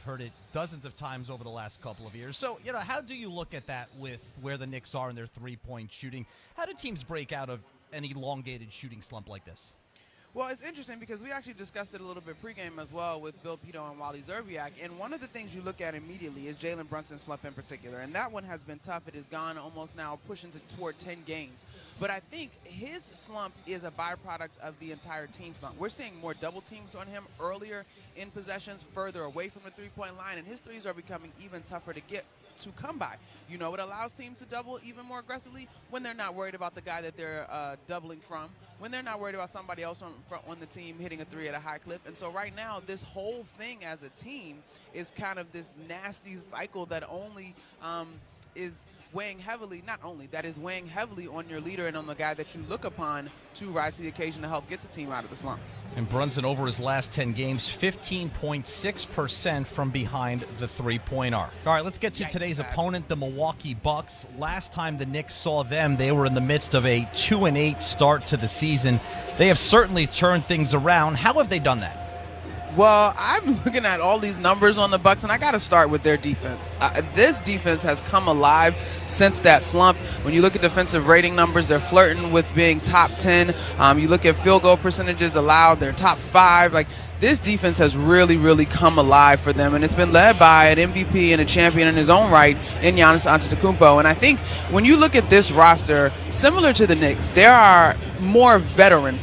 We've heard it dozens of times over the last couple of years. So, how do you look at that with where the Knicks are in their three-point shooting? How do teams break out of an elongated shooting slump like this? Well, it's interesting because we actually discussed it a little bit pregame as well with Bill Pito and Wally Zerbiak. And one of the things you look at immediately is Jalen Brunson's slump in particular. And that one has been tough. It has gone almost now pushing toward 10 games. But I think his slump is a byproduct of the entire team slump. We're seeing more double teams on him earlier in possessions, further away from the three-point line. And his threes are becoming even tougher to come by. It allows teams to double even more aggressively when they're not worried about the guy that they're doubling from, when they're not worried about somebody else on the team hitting a three at a high clip. And so right now, this whole thing as a team is kind of this nasty cycle that only is weighing heavily on your leader and on the guy that you look upon to rise to the occasion to help get the team out of the slump. And Brunson, over his last 10 games, 15.6% from behind the three-point arc. All right, let's get to today's opponent, the Milwaukee Bucks. Last time the Knicks saw them, they were in the midst of a 2-8 start to the season. They have certainly turned things around. How have they done that? Well, I'm looking at all these numbers on the Bucks, and I got to start with their defense. This defense has come alive since that slump. When you look at defensive rating numbers, they're flirting with being top 10. You look at field goal percentages allowed, they're top 5. This defense has really, really come alive for them, and it's been led by an MVP and a champion in his own right in Giannis Antetokounmpo. And I think when you look at this roster, similar to the Knicks, there are more veteran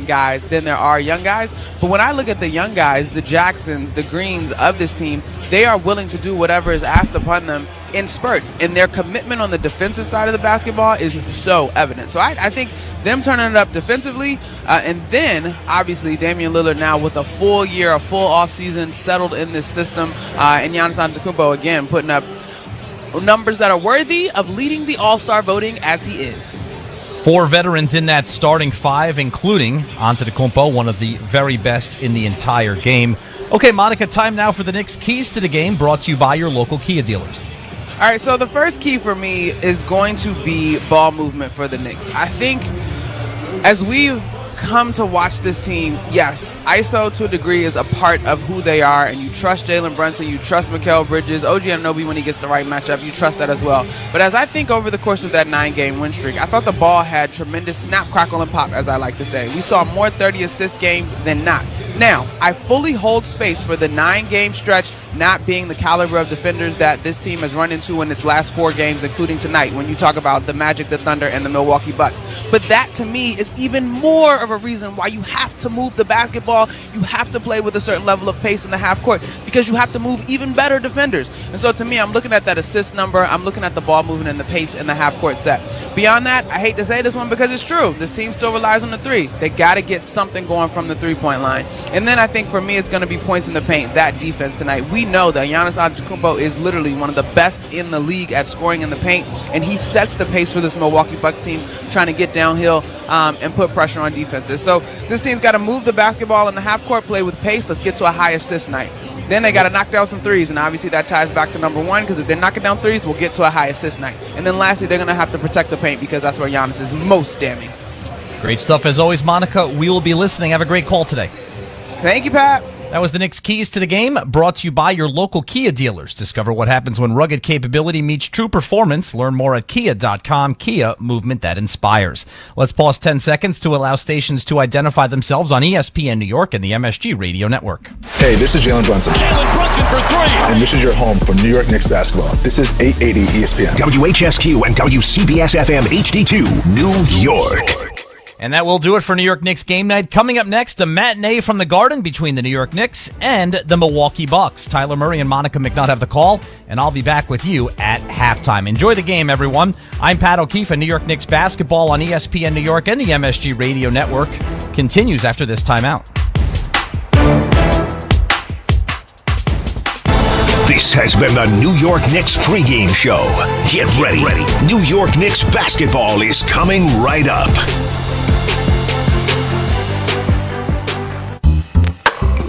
guys than there are young guys. But when I look at the young guys, the Jacksons, the Greens of this team, they are willing to do whatever is asked upon them in spurts. And their commitment on the defensive side of the basketball is so evident. So I think them turning it up defensively, and then obviously Damian Lillard now with a full year, a full offseason settled in this system, and Giannis Antetokounmpo again putting up numbers that are worthy of leading the All-Star voting as he is. 4 veterans in that starting 5, including Antetokounmpo, one of the very best in the entire game. Okay, Monica, time now for the Knicks keys to the game, brought to you by your local Kia dealers. All right, so the first key for me is going to be ball movement for the Knicks. I think as we've come to watch this team, yes, ISO to a degree is a part of who they are, and you trust Jalen Brunson, you trust Mikal Bridges, OG Anunoby when he gets the right matchup, you trust that as well. But as I think over the course of that 9-game win streak, I thought the ball had tremendous snap, crackle, and pop, as I like to say. We saw more 30-assist games than not. Now, I fully hold space for the 9-game stretch not being the caliber of defenders that this team has run into in its last 4 games, including tonight, when you talk about the Magic, the Thunder, and the Milwaukee Bucks. But that, to me, is even more of a reason why you have to move the basketball. You have to play with a certain level of pace in the half court because you have to move even better defenders. And so, to me, I'm looking at that assist number. I'm looking at the ball movement and the pace in the half court set. Beyond that, I hate to say this one because it's true. This team still relies on the 3. They got to get something going from the 3-point line. And then I think for me, it's going to be points in the paint, that defense tonight. We know that Giannis Antetokounmpo is literally one of the best in the league at scoring in the paint, and he sets the pace for this Milwaukee Bucks team trying to get downhill and put pressure on defenses. So this team's got to move the basketball in the half court, play with pace. Let's get to a high assist night. Then they got to knock down some threes, and obviously that ties back to number 1, because if they're knocking down threes, we'll get to a high assist night. And then lastly, they're going to have to protect the paint because that's where Giannis is most damning. Great stuff as always, Monica. We will be listening. Have a great call today. Thank you, Pat. That was the Knicks keys to the game, brought to you by your local Kia dealers. Discover what happens when rugged capability meets true performance. Learn more at kia.com. Kia, movement that inspires. Let's pause 10 seconds to allow stations to identify themselves on ESPN New York and the MSG Radio Network. Hey, this is Jalen Brunson. Jalen Brunson for 3. And this is your home for New York Knicks basketball. This is 880 ESPN. WHSQ and WCBS FM HD2, New York. And that will do it for New York Knicks game night. Coming up next, a matinee from the Garden between the New York Knicks and the Milwaukee Bucks. Tyler Murray and Monica McNutt have the call, and I'll be back with you at halftime. Enjoy the game, everyone. I'm Pat O'Keefe, and New York Knicks basketball on ESPN New York and the MSG Radio Network continues after this timeout. This has been the New York Knicks pregame show. Get ready. New York Knicks basketball is coming right up.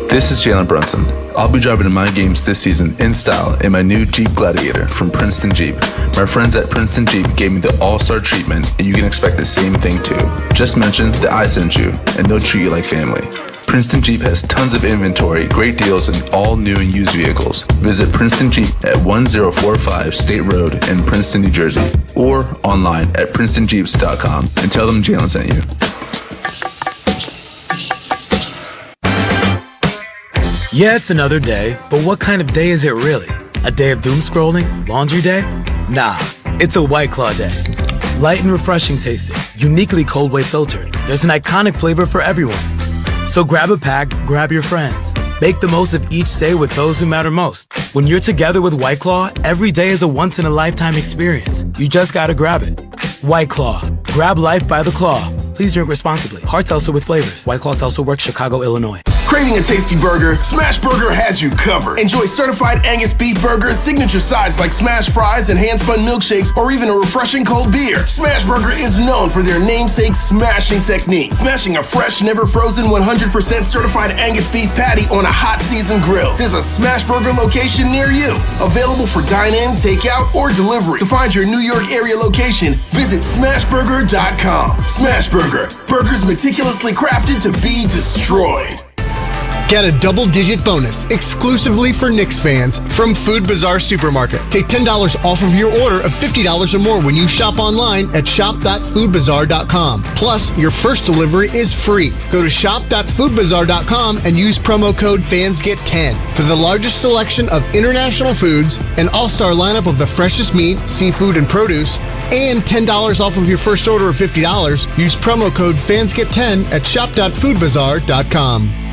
This is Jalen Brunson. I'll be driving to my games this season in style in my new Jeep Gladiator from Princeton Jeep. My friends at Princeton Jeep gave me the all-star treatment, and you can expect the same thing too. Just mention that I sent you, and they'll treat you like family. Princeton Jeep has tons of inventory, great deals, and all new and used vehicles. Visit Princeton Jeep at 1045 State Road in Princeton, New Jersey, or online at PrincetonJeeps.com and tell them Jalen sent you. Yeah, it's another day, but what kind of day is it really? A day of doom scrolling? Laundry day? Nah, it's a White Claw day. Light and refreshing tasting, uniquely cold wave filtered. There's an iconic flavor for everyone. So grab a pack, grab your friends. Make the most of each day with those who matter most. When you're together with White Claw, every day is a once-in-a-lifetime experience. You just gotta grab it. White Claw. Grab life by the claw. Please drink responsibly. Hard seltzer with flavors. White Claw Seltzer Works, Chicago, Illinois. Craving a tasty burger? Smash Burger has you covered. Enjoy certified Angus beef burgers, signature sides like smash fries and hand-spun milkshakes, or even a refreshing cold beer. Smash Burger is known for their namesake smashing technique, smashing a fresh, never frozen, 100% certified Angus beef patty on a hot seasoned grill. There's a Smash Burger location near you, available for dine-in, takeout, or delivery. To find your New York area location, visit smashburger.com. Smash Burger, burgers meticulously crafted to be destroyed. Get a double-digit bonus exclusively for Knicks fans from Food Bazaar Supermarket. Take $10 off of your order of $50 or more when you shop online at shop.foodbazaar.com. Plus, your first delivery is free. Go to shop.foodbazaar.com and use promo code FANSGET10 for the largest selection of international foods, an all-star lineup of the freshest meat, seafood, and produce, and $10 off of your first order of $50. Use promo code FANSGET10 at shop.foodbazaar.com.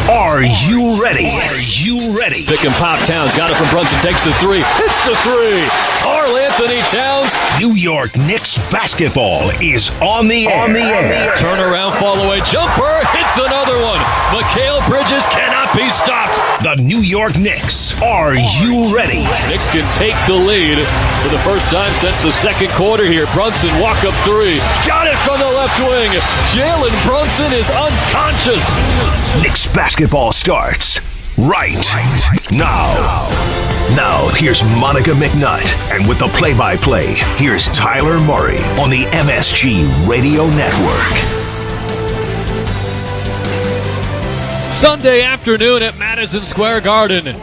Are you ready? Are you ready? Pick and pop. Towns got it from Brunson. Takes the three. Hits the three. Karl Anthony Towns. New York Knicks basketball is on the air. Turnaround, fall away jumper. Hits another one. Mikal Bridges cannot be stopped. The New York Knicks. Are you ready? Knicks can take the lead for the first time since the second quarter here. Brunson walk up three. Got it from the left wing. Jalen Brunson is unconscious. Knicks basketball starts right now. Now, here's Monica McNutt. And with the play-by-play, here's Tyler Murray on the MSG Radio Network. Sunday afternoon at Madison Square Garden.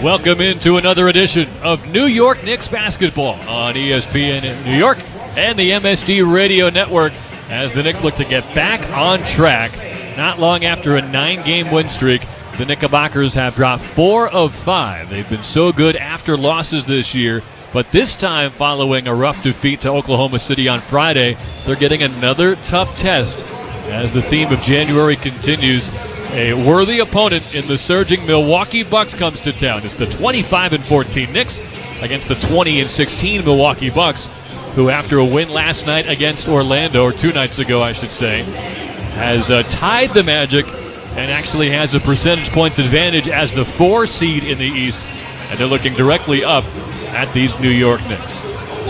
Welcome into another edition of New York Knicks basketball on ESPN in New York and the MSG Radio Network as the Knicks look to get back on track. Not long after a 9-game win streak, the Knickerbockers have dropped 4 of 5. They've been so good after losses this year, but this time following a rough defeat to Oklahoma City on Friday, they're getting another tough test as the theme of January continues. A worthy opponent in the surging Milwaukee Bucks comes to town. It's the 25-14 Knicks against the 20-16 Milwaukee Bucks, who after a win last night against Orlando, or 2 nights ago I should say, has tied the Magic and actually has a percentage points advantage as the 4 seed in the East, and they're looking directly up at these New York Knicks.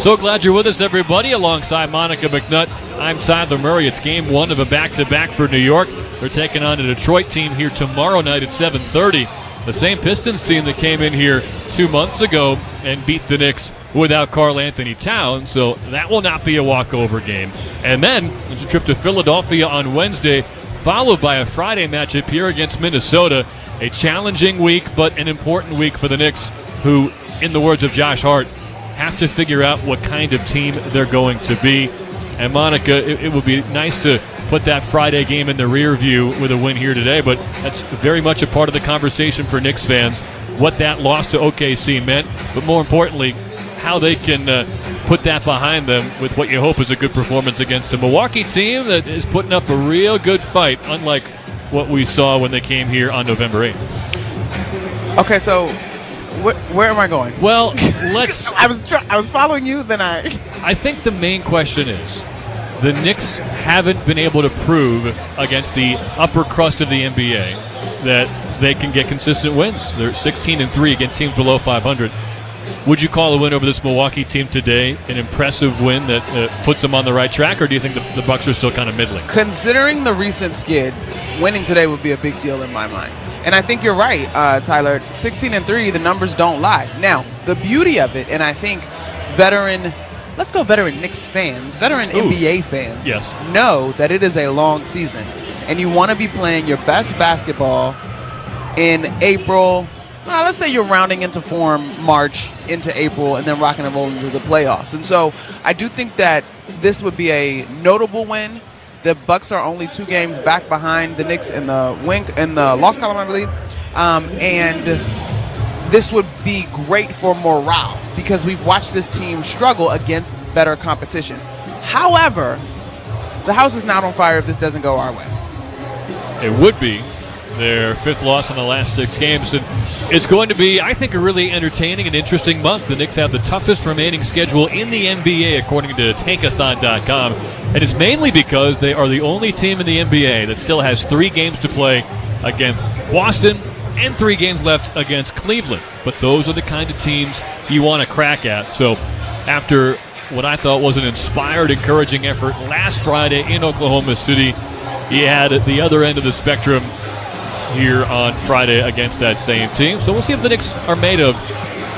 So glad you're with us, everybody. Alongside Monica McNutt, I'm Tyler Murray. It's game 1 of a back-to-back for New York. They're taking on a Detroit team here tomorrow night at 7:30. The same Pistons team that came in here 2 months ago and beat the Knicks without Karl Anthony Towns, so that will not be a walkover game. And then there's a trip to Philadelphia on Wednesday, followed by a Friday matchup here against Minnesota. A challenging week, but an important week for the Knicks, who, in the words of Josh Hart, have to figure out what kind of team they're going to be. And Monica, it would be nice to put that Friday game in the rear view with a win here today, but that's very much a part of the conversation for Knicks fans, what that loss to OKC meant, but more importantly, how they can put that behind them with what you hope is a good performance against a Milwaukee team that is putting up a real good fight, unlike what we saw when they came here on November 8th. Okay, so where am I going? Well, let's... I was following you, then I think the main question is, the Knicks haven't been able to prove against the upper crust of the NBA that they can get consistent wins. They're 16-3 against teams below 500. Would you call a win over this Milwaukee team today an impressive win that puts them on the right track, or do you think the Bucks are still kind of middling? Considering the recent skid, winning today would be a big deal in my mind. And I think you're right, Tyler. 16-3, the numbers don't lie. Now, the beauty of it, and I think veteran Knicks fans, veteran NBA fans, yes, know that it is a long season. and you want to be playing your best basketball in April. Let's say you're rounding into form March into April and then rocking and rolling into the playoffs. And so I do think that this would be a notable win. The Bucks are only 2 games back behind the Knicks in the loss column, I believe. And this would be great for morale because we've watched this team struggle against better competition. However, the house is not on fire if this doesn't go our way. It would be their 5th loss in the last 6 games. And it's going to be, I think, a really entertaining and interesting month. The Knicks have the toughest remaining schedule in the NBA, according to Tankathon.com. And it's mainly because they are the only team in the NBA that still has 3 games to play against Boston and 3 games left against Cleveland. But those are the kind of teams you want to crack at. So after what I thought was an inspired, encouraging effort last Friday in Oklahoma City, he had at the other end of the spectrum here on Friday against that same team. So we'll see if the Knicks are made of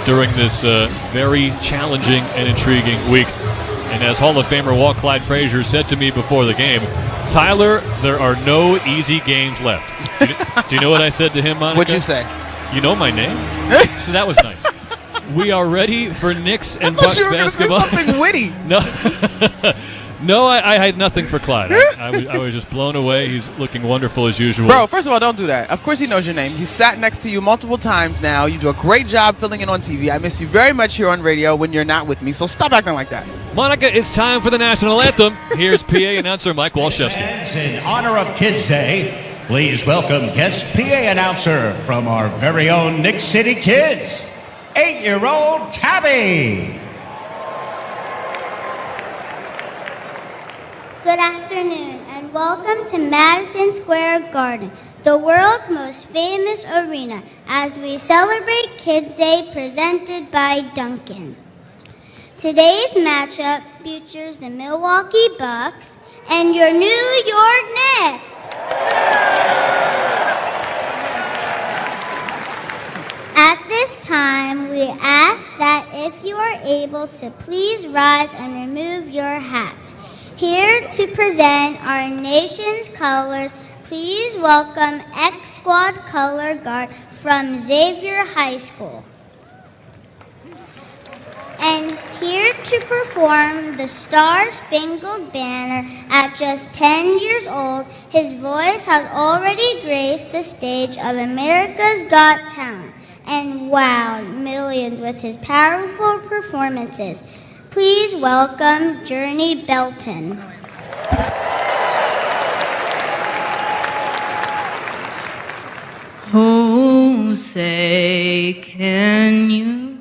during this very challenging and intriguing week. And as Hall of Famer Walt Clyde Frazier said to me before the game, Tyler, there are no easy games left. Do you know what I said to him, Monica? What'd you say? You know my name? So that was nice. We are ready for Knicks and I thought Bucks you were basketball. Say something witty. No, I had nothing for Clyde. I was just blown away. He's looking wonderful as usual. Bro, first of all, don't do that. Of course he knows your name. He's sat next to you multiple times now. You do a great job filling in on TV. I miss you very much here on radio when you're not with me, so stop acting like that. Monica, it's time for the national anthem. Here's PA announcer Mike Walshewski. And in honor of Kids Day, please welcome guest PA announcer from our very own Knicks City Kids, 8-year-old Tabby. Good afternoon, and welcome to Madison Square Garden, the world's most famous arena, as we celebrate Kids Day presented by Dunkin'. Today's matchup features the Milwaukee Bucks and your New York Knicks. At this time, we ask that if you are able to please rise and remove your hats. Here to present our nation's colors, please welcome X-Squad color guard from Xavier High School. And here to perform the Star-Spangled Banner at just 10 years old, his voice has already graced the stage of America's Got Talent and wowed millions with his powerful performances. Please welcome Journey Belton. Oh, say, can you?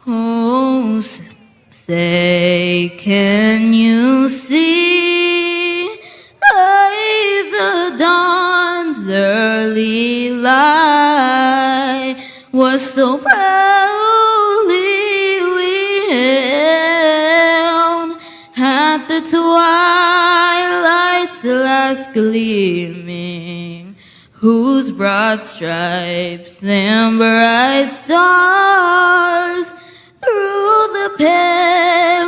Oh, say, can you see by the dawn's early light was so proudly we hailed at the twilight's last gleaming, whose broad stripes and bright stars through the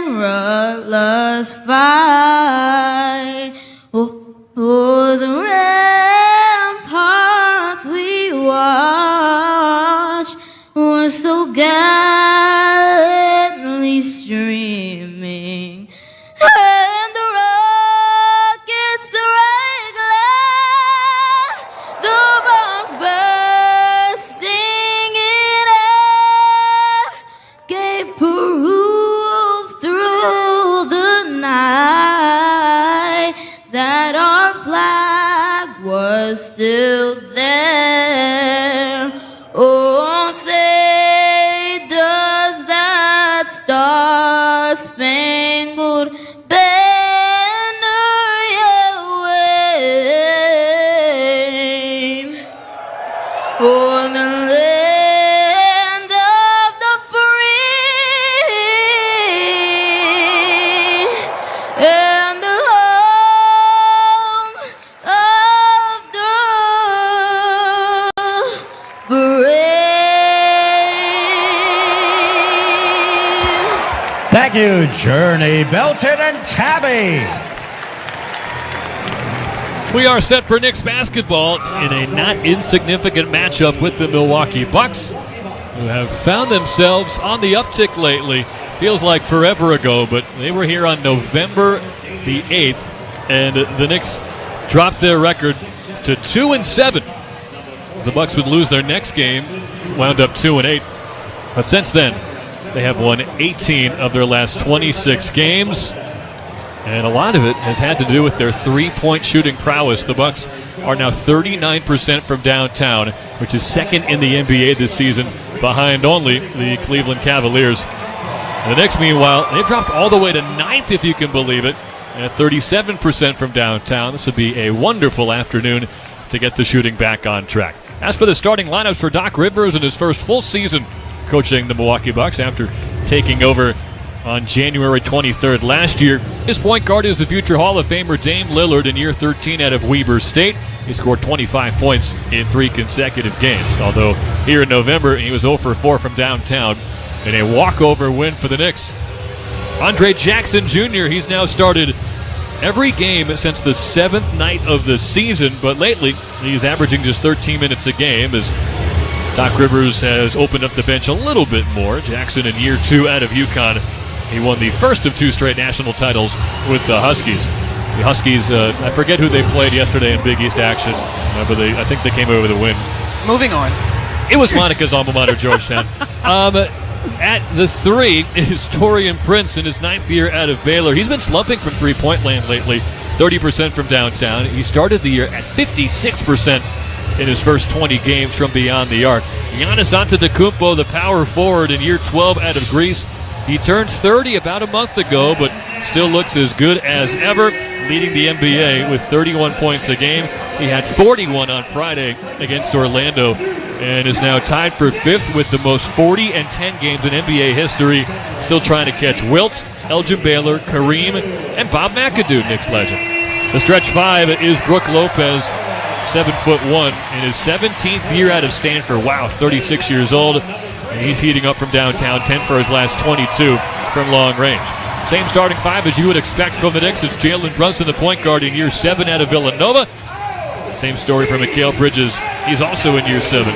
perilous fight. Oh, the ramparts we watched were so gallantly streaming, and the rockets regular, the bombs bursting in air, gave proof through the night that our flag was still there. Oh, say does that star-spangled banner yet wave o'er the land of the free and the home of the brave? Thank you, Journey Belton and Tabby. We are set for Knicks basketball in a not insignificant matchup with the Milwaukee Bucks, who have found themselves on the uptick lately. Feels like forever ago, but they were here on November the 8th, and the Knicks dropped their record to 2-7. The Bucks would lose their next game, wound up 2-8. But since then, they have won 18 of their last 26 games. And a lot of it has had to do with their three-point shooting prowess. The Bucks are now 39% from downtown, which is second in the NBA this season, behind only the Cleveland Cavaliers. The Knicks, meanwhile, they've dropped all the way to 9th, if you can believe it, at 37% from downtown. This would be a wonderful afternoon to get the shooting back on track. As for the starting lineups for Doc Rivers in his first full season coaching the Milwaukee Bucks after taking over on January 23rd last year, his point guard is the future Hall of Famer Dame Lillard in year 13 out of Weber State. He scored 25 points in 3 consecutive games, although here in November he was 0 for 4 from downtown in a walkover win for the Knicks. Andre Jackson Jr., he's now started every game since the 7th night of the season, but lately he's averaging just 13 minutes a game as Doc Rivers has opened up the bench a little bit more. Jackson in year 2 out of UConn. He won the first of 2 straight national titles with the Huskies. The Huskies, I forget who they played yesterday in Big East action, but I think they came away with a win. Moving on. It was Monica's alma mater, Georgetown. At the 3 is Taurean Prince in his 9th year out of Baylor. He's been slumping from three-point land lately, 30% from downtown. He started the year at 56% in his first 20 games from beyond the arc. Giannis Antetokounmpo, the power forward in year 12 out of Greece. He turned 30 about a month ago, but still looks as good as ever, leading the NBA with 31 points a game. He had 41 on Friday against Orlando and is now tied for 5th with the most 40 and 10 games in NBA history. Still trying to catch Wilt, Elgin Baylor, Kareem, and Bob McAdoo, Knicks legend. The stretch 5 is Brook Lopez, 7'1", in his 17th year out of Stanford. Wow, 36 years old. And he's heating up from downtown, 10 for his last 22 from long range. Same starting 5 as you would expect from the Knicks. It's Jalen Brunson, the point guard, in year 7 out of Villanova. Same story for Mikal Bridges. He's also in year 7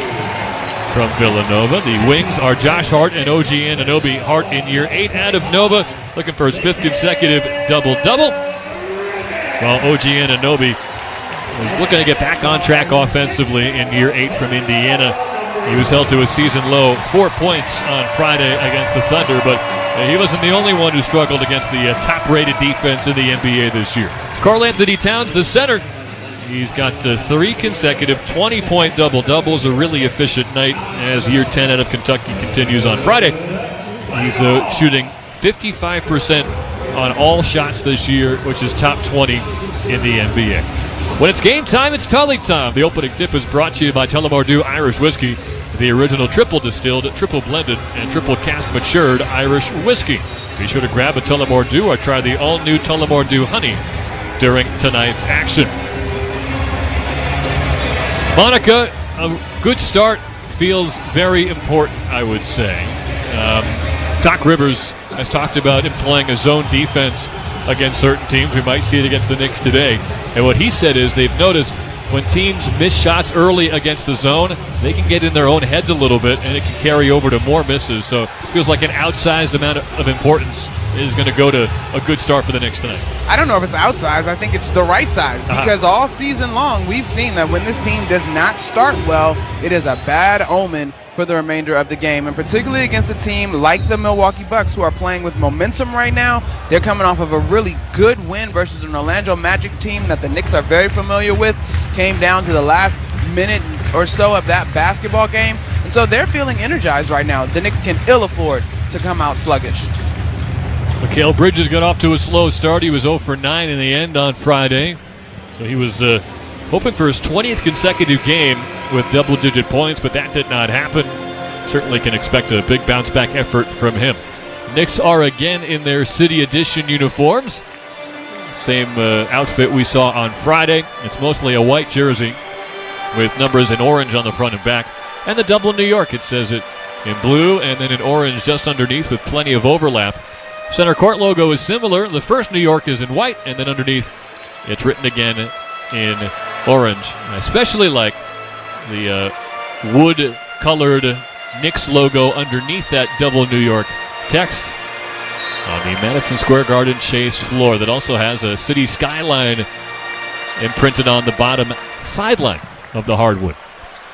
from Villanova. The wings are Josh Hart and OG Anunoby. Hart in year 8 out of Nova, looking for his 5th consecutive double-double. While OG Anunoby is looking to get back on track offensively in year 8 from Indiana. He was held to a season low 4 points on Friday against the Thunder, but he wasn't the only one who struggled against the top-rated defense in the NBA this year. Karl Anthony Towns, the center, he's got 3 consecutive 20-point double-doubles, a really efficient night as year 10 out of Kentucky continues on Friday. He's shooting 55% on all shots this year, which is top 20 in the NBA. When it's game time, it's Tully time. The opening tip is brought to you by Tullamore Dew Irish Whiskey, the original triple distilled, triple blended, and triple cask matured Irish whiskey. Be sure to grab a Tullamore Dew or try the all-new Tullamore Dew Honey during tonight's action. Monica, a good start feels very important, I would say. Doc Rivers has talked about employing a zone defense against certain teams. We might see it against the Knicks today. And what he said is they've noticed when teams miss shots early against the zone, they can get in their own heads a little bit, and it can carry over to more misses. So it feels like an outsized amount of importance is going to go to a good start for the Knicks tonight. I don't know if it's outsized. I think it's the right size because all season long we've seen that when this team does not start well, it is a bad omen for the remainder of the game, and particularly against a team like the Milwaukee Bucks, who are playing with momentum right now. They're coming off of a really good win versus an Orlando Magic team that the Knicks are very familiar with. Came down to the last minute or so of that basketball game, and so they're feeling energized right now. The Knicks can ill afford to come out sluggish. Mikal Bridges got off to a slow start. He was 0 for 9 in the end on Friday, so he was hoping for his 20th consecutive game with double-digit points, but that did not happen. Certainly can expect a big bounce-back effort from him. Knicks are again in their City Edition uniforms. Same outfit we saw on Friday. It's mostly a white jersey with numbers in orange on the front and back. And the double New York, it says it in blue and then in orange just underneath with plenty of overlap. Center court logo is similar. The first New York is in white, and then underneath it's written again in orange. I especially like the wood-colored Knicks logo underneath that double New York text on the Madison Square Garden Chase floor that also has a city skyline imprinted on the bottom sideline of the hardwood.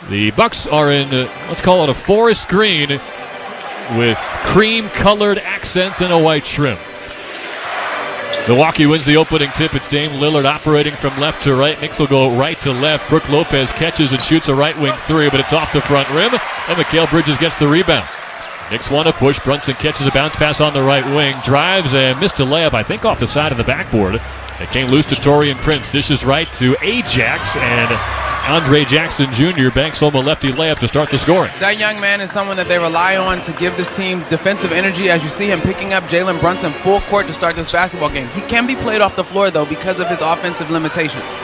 The Bucks are in, let's call it a forest green with cream-colored accents and a white trim. Milwaukee wins the opening tip. It's Dame Lillard operating from left to right. Knicks will go right to left. Brook Lopez catches and shoots a right wing three, but it's off the front rim, and Mikal Bridges gets the rebound. Knicks want to push. Brunson catches a bounce pass on the right wing, drives and missed a layup, I think, off the side of the backboard. It came loose to Taurean Prince. Dishes right to Ajax, and Andre Jackson Jr. banks home a lefty layup to start the scoring. That young man is someone that they rely on to give this team defensive energy, as you see him picking up Jalen Brunson full court to start this basketball game. He can be played off the floor, though, because of his offensive limitations.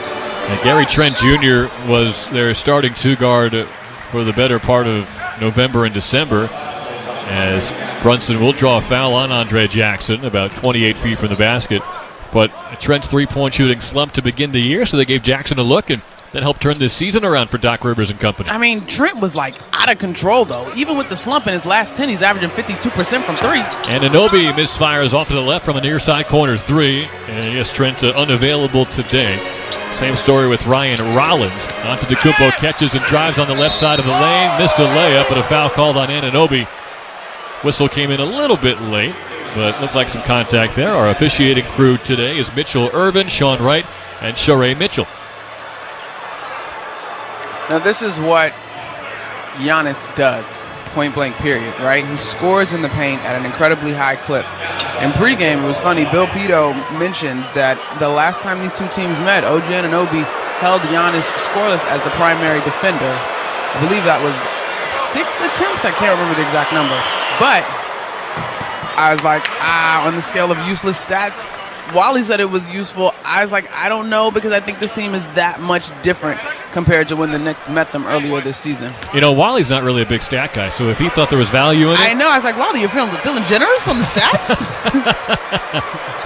And Gary Trent Jr. was their starting two-guard for the better part of November and December, as Brunson will draw a foul on Andre Jackson about 28 feet from the basket. But Trent's three-point shooting slumped to begin the year, so they gave Jackson a look, and that helped turn this season around for Doc Rivers and company. I mean, Trent was like out of control, though. Even with the slump in his last 10, he's averaging 52% from three. And Anunoby misfires off to the left from a near side corner three. And yes, Trent unavailable today. Same story with Ryan Rollins. Antetokounmpo catches and drives on the left side of the lane. Missed a layup, but a foul called on Anunoby. Whistle came in a little bit late, but looked like some contact there. Our officiating crew today is Mitchell Irvin, Sean Wright, and Sheree Mitchell. Now, this is what Giannis does, point blank period, right? He scores in the paint at an incredibly high clip. In pregame, it was funny, Bill Pito mentioned that the last time these two teams met, OG Anunoby held Giannis scoreless as the primary defender. I believe that was 6 attempts. I can't remember the exact number. But I was like, on the scale of useless stats, Wally said it was useful. I was like, I don't know, because I think this team is that much different compared to when the Knicks met them earlier this season. You know, Wally's not really a big stat guy, so if he thought there was value in it... I know. I was like, Wally, you're feeling generous on the stats?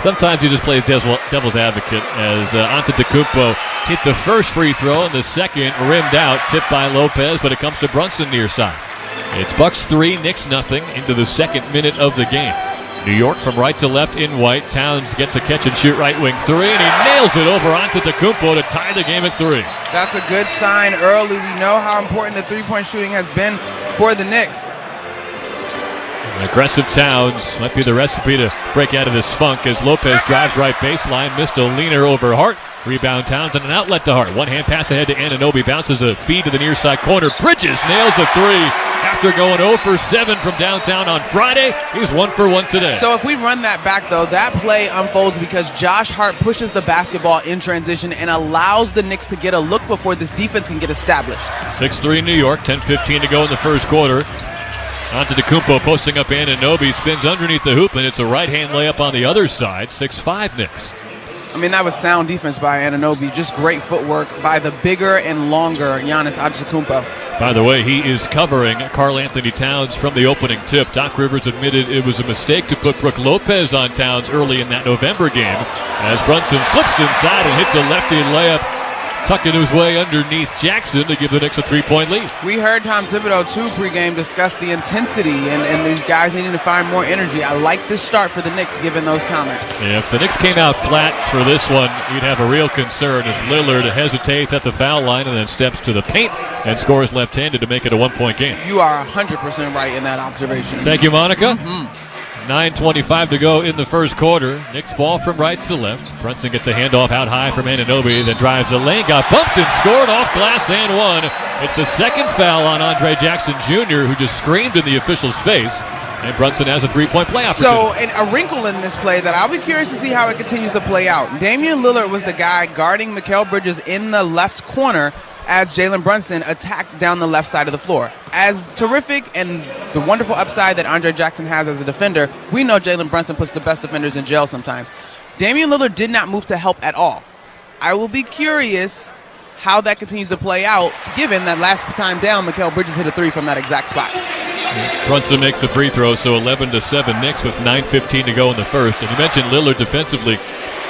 Sometimes he just plays devil's advocate, as Antetokounmpo hit the first free throw and the second rimmed out, tipped by Lopez, but it comes to Brunson near side. It's Bucks 3, Knicks nothing into the second minute of the game. New York from right to left in white. Towns gets a catch and shoot right wing three, and he nails it over Antetokounmpo to tie the game at 3. That's a good sign early. We know how important the three-point shooting has been for the Knicks. Aggressive Towns might be the recipe to break out of this funk, as Lopez drives right baseline, missed a leaner over Hart. Rebound Towns and an outlet to Hart. One-hand pass ahead to Anunoby, bounces a feed to the near side corner. Bridges nails a 3 after going 0 for 7 from downtown on Friday. He's 1 for 1 today. So if we run that back, though, that play unfolds because Josh Hart pushes the basketball in transition and allows the Knicks to get a look before this defense can get established. 6-3 New York, 10:15 to go in the first quarter. Antetokounmpo posting up Anunoby, spins underneath the hoop, and it's a right-hand layup on the other side. 6-5 Knicks. I mean, that was sound defense by Anunoby. Just great footwork by the bigger and longer Giannis Antetokounmpo. By the way, he is covering Karl Anthony Towns from the opening tip. Doc Rivers admitted it was a mistake to put Brook Lopez on Towns early in that November game, as Brunson slips inside and hits a lefty layup, tucking his way underneath Jackson to give the Knicks a 3-point lead. We heard Tom Thibodeau, too, pregame discuss the intensity and these guys needing to find more energy. I like this start for the Knicks, given those comments. If the Knicks came out flat for this one, you'd have a real concern, as Lillard hesitates at the foul line and then steps to the paint and scores left-handed to make it a 1-point game. You are 100% right in that observation. Thank you, Monica. 9:25 to go in the first quarter. Knicks ball from right to left. Brunson gets a handoff out high from Anunoby, then drives the lane, got bumped and scored off glass and one. It's the second foul on Andre Jackson Jr., who just screamed in the official's face. And Brunson has a 3-point play opportunity. So, and a wrinkle in this play that I'll be curious to see how it continues to play out. Damian Lillard was the guy guarding Mikal Bridges in the left corner as Jalen Brunson attacked down the left side of the floor. As terrific and the wonderful upside that Andre Jackson has as a defender, we know Jalen Brunson puts the best defenders in jail sometimes. Damian Lillard did not move to help at all. I will be curious how that continues to play out, given that last time down, Mikal Bridges hit a 3 from that exact spot. Brunson makes the free throw, so 11-7 Knicks with 9:15 to go in the first. And you mentioned Lillard defensively.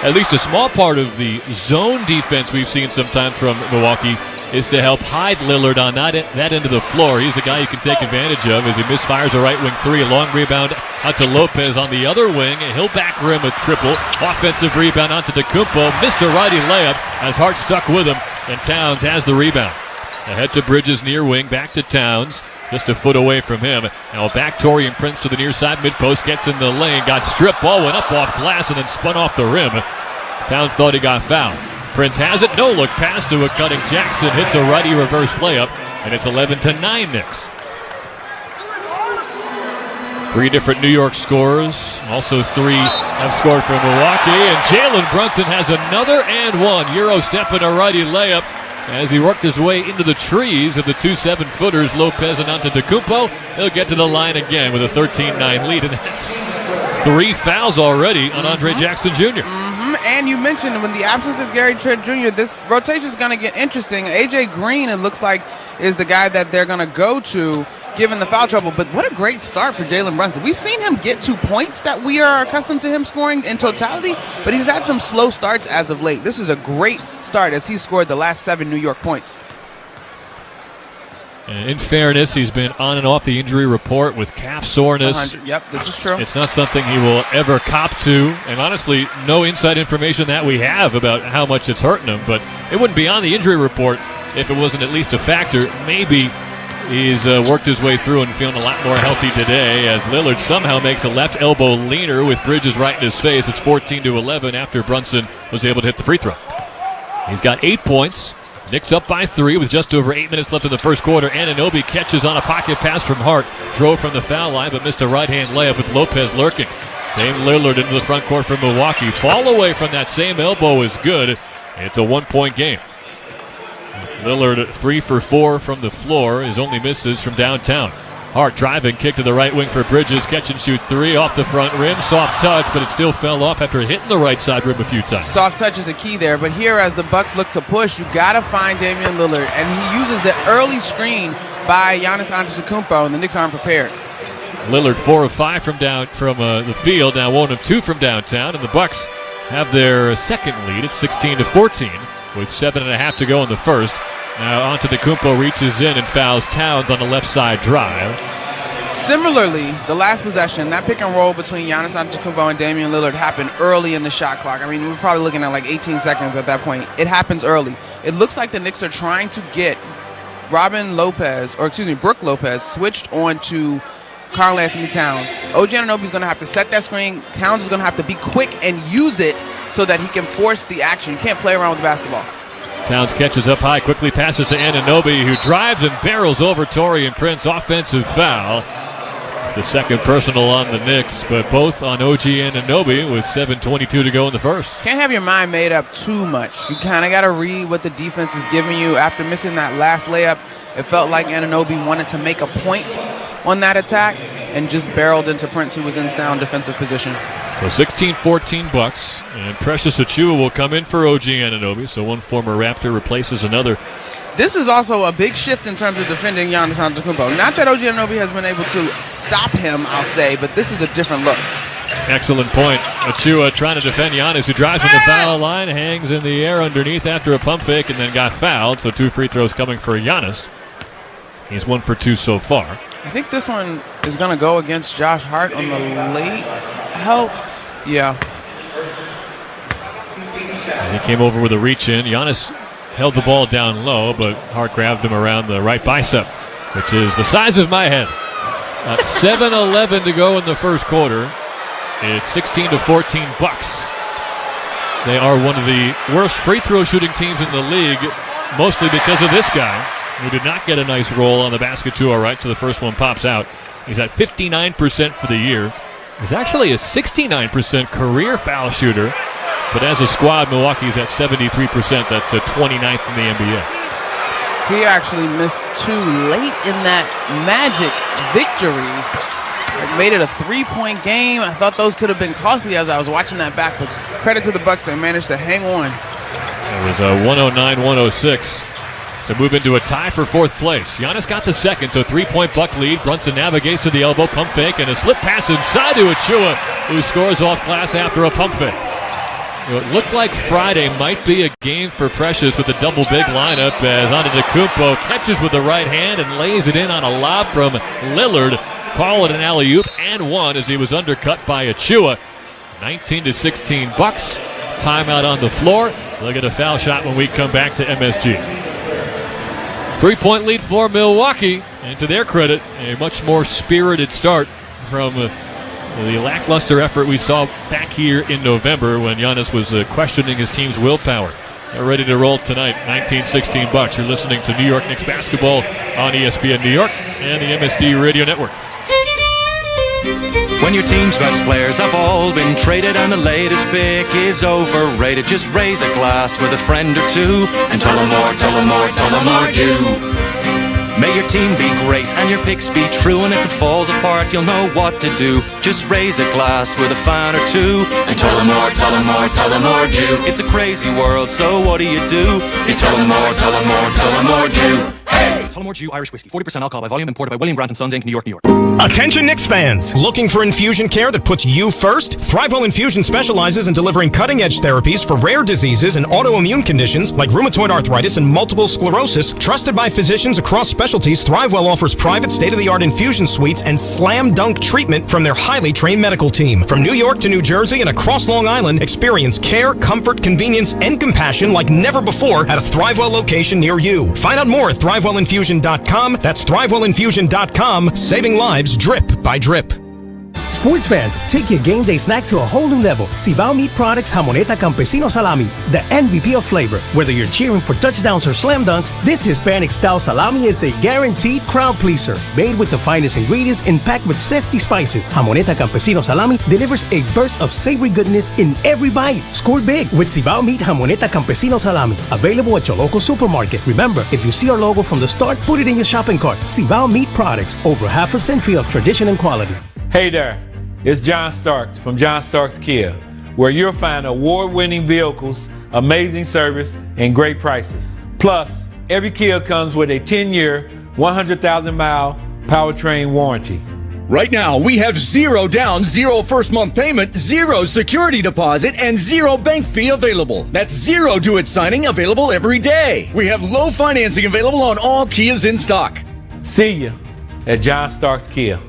At least a small part of the zone defense we've seen sometimes from Milwaukee is to help hide Lillard on that end of the floor. He's a guy you can take advantage of as he misfires a right wing three. A long rebound out to Lopez on the other wing. He'll back rim a triple. Offensive rebound onto DeCumpo. Missed a righty layup as Hart stuck with him, and Towns has the rebound. Ahead to Bridges near wing, back to Towns. Just a foot away from him. Now back Torian Prince to the near side. Mid-post gets in the lane. Got stripped. Ball went up off glass and then spun off the rim. Towns thought he got fouled. Prince has it. No look pass to a cutting Jackson. Hits a righty reverse layup. And it's 11-9 Knicks. 3 different New York scorers. Also 3 have scored from Milwaukee. And Jalen Brunson has another and one. Euro step and a righty layup. As he worked his way into the trees of the 2 7-footers, Lopez and Antetokounmpo. He'll get to the line again with a 13-9 lead, and that's 3 fouls already on Andre Jackson Jr. And you mentioned, in the absence of Gary Trent Jr., this rotation is going to get interesting. A.J. Green, it looks like, is the guy that they're going to go to, given the foul trouble. But what a great start for Jalen Brunson. We've seen him get 2 points that we are accustomed to him scoring in totality, but he's had some slow starts as of late. This is a great start as he scored the last 7 New York points. In fairness, he's been on and off the injury report with calf soreness. Yep, this is true. It's not something he will ever cop to, and honestly, no inside information that we have about how much it's hurting him, but it wouldn't be on the injury report if it wasn't at least a factor. Maybe he's worked his way through and feeling a lot more healthy today as Lillard somehow makes a left elbow leaner with Bridges right in his face. It's 14-11 after Brunson was able to hit the free throw. He's got 8 points. Knicks up by 3 with just over 8 minutes left in the first quarter. Anunoby catches on a pocket pass from Hart. Drove from the foul line but missed a right-hand layup with Lopez lurking. Dame Lillard into the front court for Milwaukee. Fall away from that same elbow is good. It's a 1-point game. Lillard 3 for 4 from the floor. His only misses from downtown. Hart driving, kick to the right wing for Bridges. Catch and shoot 3 off the front rim. Soft touch, but it still fell off after hitting the right side rim a few times. Soft touch is a key there, but here as the Bucks look to push, you got to find Damian Lillard, and he uses the early screen by Giannis Antetokounmpo, and the Knicks aren't prepared. Lillard 4 of 5 from the field, now 1 of 2 from downtown, and the Bucks have their second lead. It's 16-14 with 7.5 to go in the first. Now Antetokounmpo reaches in and fouls Towns on the left side drive. Similarly, the last possession, that pick and roll between Giannis Antetokounmpo and Damian Lillard happened early in the shot clock. I mean, we're probably looking at like 18 seconds at that point. It happens early. It looks like the Knicks are trying to get Brook Lopez switched on to Karl Anthony Towns. OG Anunoby is going to have to set that screen. Towns is going to have to be quick and use it so that he can force the action. You can't play around with the basketball. Towns catches up high, quickly passes to Anunoby, who drives and barrels over Torian Prince. Offensive foul. It's the second personal on the Knicks, but both on OG Anunoby with 7:22 to go in the first. Can't have your mind made up too much. You kind of got to read what the defense is giving you. After missing that last layup, it felt like Anunoby wanted to make a point on that attack and just barreled into Prince, who was in sound defensive position. So 16-14 Bucks, and Precious Achiuwa will come in for OG Anunoby, so one former Raptor replaces another. This is also a big shift in terms of defending Giannis Antetokounmpo. Not that OG Anunoby has been able to stop him, I'll say, but this is a different look. Excellent point. Achiuwa trying to defend Giannis, who drives from the foul line, hangs in the air underneath after a pump fake, and then got fouled, so 2 free throws coming for Giannis. He's 1 for 2 so far. I think this one is going to go against Josh Hart on the late help. Yeah. And he came over with a reach in. Giannis held the ball down low, but Hart grabbed him around the right bicep, which is the size of my head. 7:11 to go in the first quarter. It's 16-14 Bucks. They are one of the worst free throw shooting teams in the league, mostly because of this guy, who did not get a nice roll on the basket to our right, so the first one pops out. He's at 59% for the year. He's actually a 69% career foul shooter, but as a squad, Milwaukee's at 73%. That's a 29th in the NBA. He actually missed 2 late in that Magic victory. It made it a 3-point game. I thought those could have been costly as I was watching that back, but credit to the Bucks, they managed to hang on. It was a 109-106 to move into a tie for fourth place. Giannis got the second, so 3-point Buck lead. Brunson navigates to the elbow, pump fake, and a slip pass inside to Achua, who scores off glass after a pump fake. It looked like Friday might be a game for Precious with a double big lineup as Antetokounmpo catches with the right hand and lays it in on a lob from Lillard. Call it an alley-oop and one as he was undercut by Achua. 19-16 Bucks. Timeout on the floor. They'll get a foul shot when we come back to MSG. 3-point lead for Milwaukee, and to their credit, a much more spirited start from the lackluster effort we saw back here in November when Giannis was questioning his team's willpower. They're ready to roll tonight, 19-16 Bucks. You're listening to New York Knicks basketball on ESPN New York and the MSD Radio Network. When your team's best players have all been traded and the latest pick is overrated, just raise a glass with a friend or two and tell them more, tell them more, tell them more do. May your team be great and your picks be true, and if it falls apart, you'll know what to do. Just raise a glass with a fan or two and tell them more, tell them more, tell them more do. It's a crazy world, so what do? You tell them more, tell them more, tell them more do. Hey! Tullamore Dew Irish Whiskey, 40% alcohol by volume, imported by William Grant & Sons, Inc., New York, New York. Attention Knicks fans! Looking for infusion care that puts you first? ThriveWell Infusion specializes in delivering cutting-edge therapies for rare diseases and autoimmune conditions like rheumatoid arthritis and multiple sclerosis. Trusted by physicians across specialties, ThriveWell offers private state-of-the-art infusion suites and slam-dunk treatment from their highly trained medical team. From New York to New Jersey and across Long Island, experience care, comfort, convenience, and compassion like never before at a ThriveWell location near you. Find out more at ThriveWellInfusion.com. That's ThriveWellInfusion.com, saving lives drip by drip. Sports fans, take your game day snacks to a whole new level. Cibao Meat Products Jamoneta Campesino Salami, the MVP of flavor. Whether you're cheering for touchdowns or slam dunks, this Hispanic-style salami is a guaranteed crowd pleaser. Made with the finest ingredients and packed with zesty spices, Jamoneta Campesino Salami delivers a burst of savory goodness in every bite. Score big with Cibao Meat Jamoneta Campesino Salami. Available at your local supermarket. Remember, if you see our logo from the start, put it in your shopping cart. Cibao Meat Products, over half a century of tradition and quality. Hey there, it's John Starks from John Starks Kia, where you'll find award-winning vehicles, amazing service, and great prices. Plus, every Kia comes with a 10-year, 100,000-mile powertrain warranty. Right now, we have 0 down, 0 first month payment, 0 security deposit, and 0 bank fee available. That's 0 do-it signing available every day. We have low financing available on all Kias in stock. See you at John Starks Kia.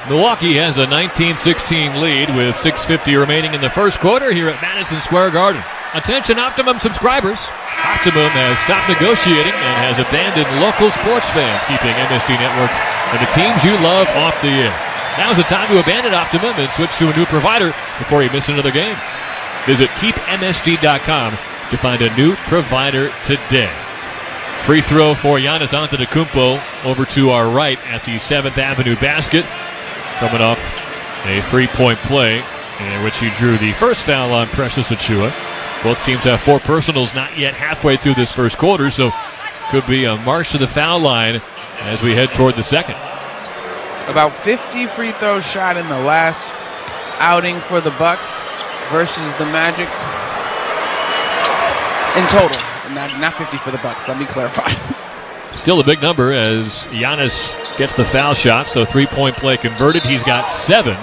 Milwaukee has a 19-16 lead with 6:50 remaining in the first quarter here at Madison Square Garden. Attention Optimum subscribers. Optimum has stopped negotiating and has abandoned local sports fans, keeping MSG networks and the teams you love off the air. Now's the time to abandon Optimum and switch to a new provider before you miss another game. Visit keepmsg.com to find a new provider today. Free throw for Giannis Antetokounmpo over to our right at the 7th Avenue basket. Coming off a 3-point play in which he drew the first foul on Precious Achua. Both teams have 4 personals not yet halfway through this first quarter, so could be a march to the foul line as we head toward the second. About 50 free throws shot in the last outing for the Bucks versus the Magic in total. Not 50 for the Bucks, let me clarify. Still a big number as Giannis gets the foul shot, so 3-point play converted. He's got 7.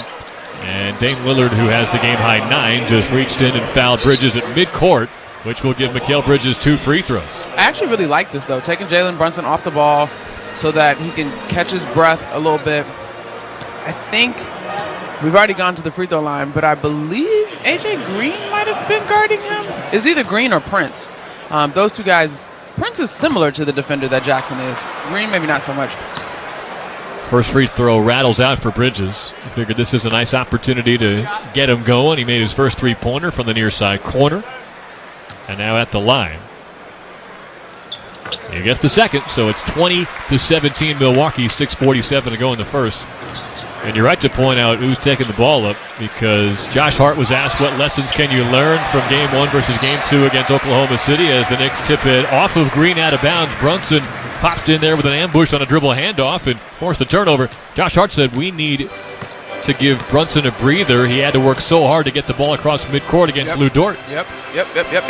And Dame Lillard, who has the game-high 9, just reached in and fouled Bridges at midcourt, which will give Mikal Bridges 2 free throws. I actually really like this, though, taking Jalen Brunson off the ball so that he can catch his breath a little bit. I think we've already gone to the free throw line, but I believe A.J. Green might have been guarding him. It's either Green or Prince. Those two guys. Prince is similar to the defender that Jackson is. Green, maybe not so much. First free throw rattles out for Bridges. I figured this is a nice opportunity to get him going. He made his first 3-pointer from the near side corner. And now at the line. He gets the second, so it's 20-17 Milwaukee, 6:47 to go in the first. And you're right to point out who's taking the ball up, because Josh Hart was asked what lessons can you learn from Game 1 versus Game 2 against Oklahoma City as the Knicks tip it off of Green out of bounds. Brunson popped in there with an ambush on a dribble handoff and forced the turnover. Josh Hart said we need to give Brunson a breather. He had to work so hard to get the ball across midcourt against Lou Dort. Yep.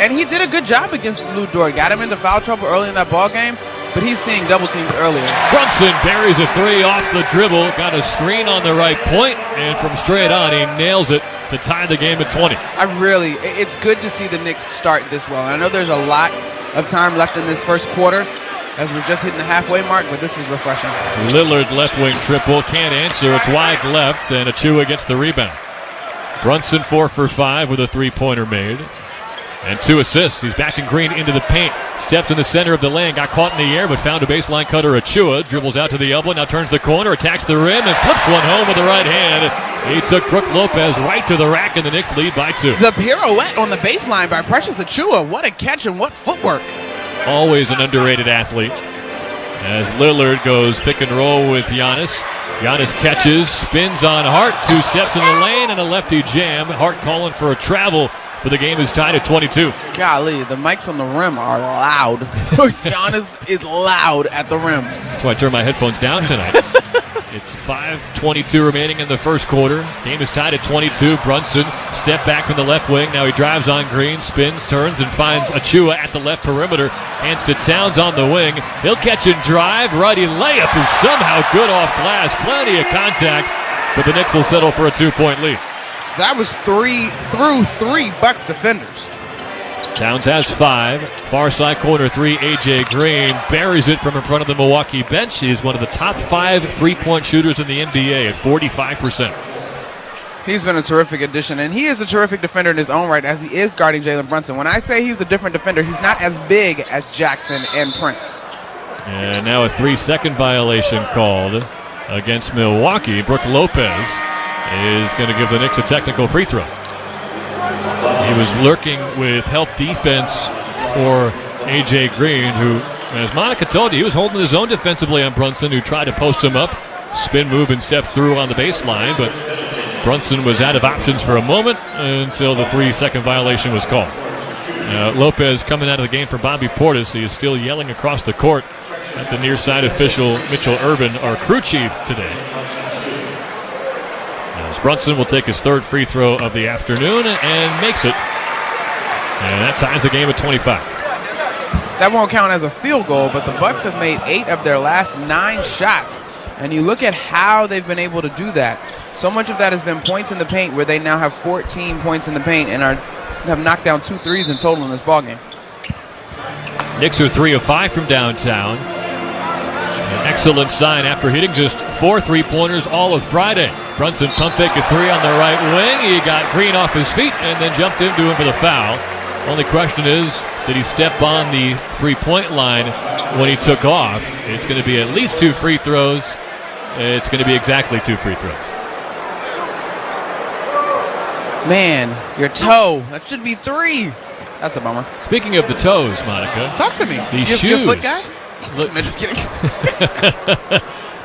And he did a good job against Lou Dort. Got him into foul trouble early in that ball game, but he's seeing double teams earlier. Brunson buries a three off the dribble, got a screen on the right point, and from straight on, he nails it to tie the game at 20. It's good to see the Knicks start this well. I know there's a lot of time left in this first quarter, as we're just hitting the halfway mark, but this is refreshing. Lillard left wing triple, can't answer. It's wide left, and Achua gets the rebound. Brunson 4 for 5 with a three-pointer made. And 2 assists. He's backing Green into the paint. Steps in the center of the lane. Got caught in the air, but found a baseline cutter. Achua dribbles out to the elbow. Now turns the corner, attacks the rim, and flips one home with the right hand. He took Brook Lopez right to the rack, and the Knicks lead by 2. The pirouette on the baseline by Precious Achua. What a catch and what footwork. Always an underrated athlete. As Lillard goes pick and roll with Giannis. Giannis catches, spins on Hart. 2 steps in the lane and a lefty jam. Hart calling for a travel. But the game is tied at 22. Golly, the mics on the rim are loud. Giannis is loud at the rim. That's why I turned my headphones down tonight. It's 5:22 remaining in the first quarter. Game is tied at 22. Brunson step back from the left wing. Now he drives on Green, spins, turns, and finds Achua at the left perimeter. Hands to Towns on the wing. He'll catch and drive. Righty layup is somehow good off glass. Plenty of contact, but the Knicks will settle for a 2-point lead. That was 3 through 3 Bucks defenders. Towns has 5. Far side corner 3, A.J. Green buries it from in front of the Milwaukee bench. He is one of the top 5 3-point shooters in the NBA at 45%. He's been a terrific addition, and he is a terrific defender in his own right, as he is guarding Jalen Brunson. When I say he's a different defender, he's not as big as Jackson and Prince. And now a 3-second violation called against Milwaukee. Brook Lopez is going to give the Knicks a technical free throw. He was lurking with help defense for A.J. Green, who, as Monica told you, he was holding his own defensively on Brunson, who tried to post him up, spin move and step through on the baseline, but Brunson was out of options for a moment until the 3-second violation was called. Lopez coming out of the game for Bobby Portis. He is still yelling across the court at the near side official Mitchell Urban, our crew chief today. Brunson will take his 3rd free throw of the afternoon and makes it. And that ties the game at 25. That won't count as a field goal, but the Bucks have made 8 of their last 9 shots. And you look at how they've been able to do that. So much of that has been points in the paint, where they now have 14 points in the paint and have knocked down 2 threes in total in this ballgame. Knicks are 3 of 5 from downtown. An excellent sign after hitting just 4 3-pointers all of Friday. Brunson pump fake a 3 on the right wing. He got Green off his feet and then jumped into him for the foul. Only question is, did he step on the 3-point line when he took off? It's going to be at least 2 free throws. It's going to be exactly 2 free throws. Man, your toe. That should be 3. That's a bummer. Speaking of the toes, Monica. Talk to me. The shoes. Your foot guy? No, just kidding.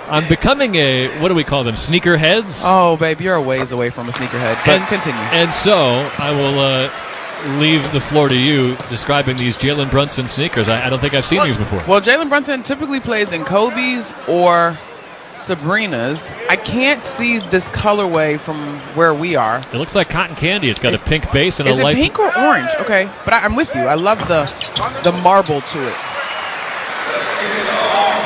I'm becoming a, what do we call them, sneakerheads? Oh, babe, you're a ways away from a sneakerhead, but continue. And so I will leave the floor to you describing these Jalen Brunson sneakers. I don't think I've seen these before. Well, Jalen Brunson typically plays in Kobe's or Sabrina's. I can't see this colorway from where we are. It looks like cotton candy. It's got a pink base and a light. Is it pink or orange? Okay, but I'm with you. I love the marble to it.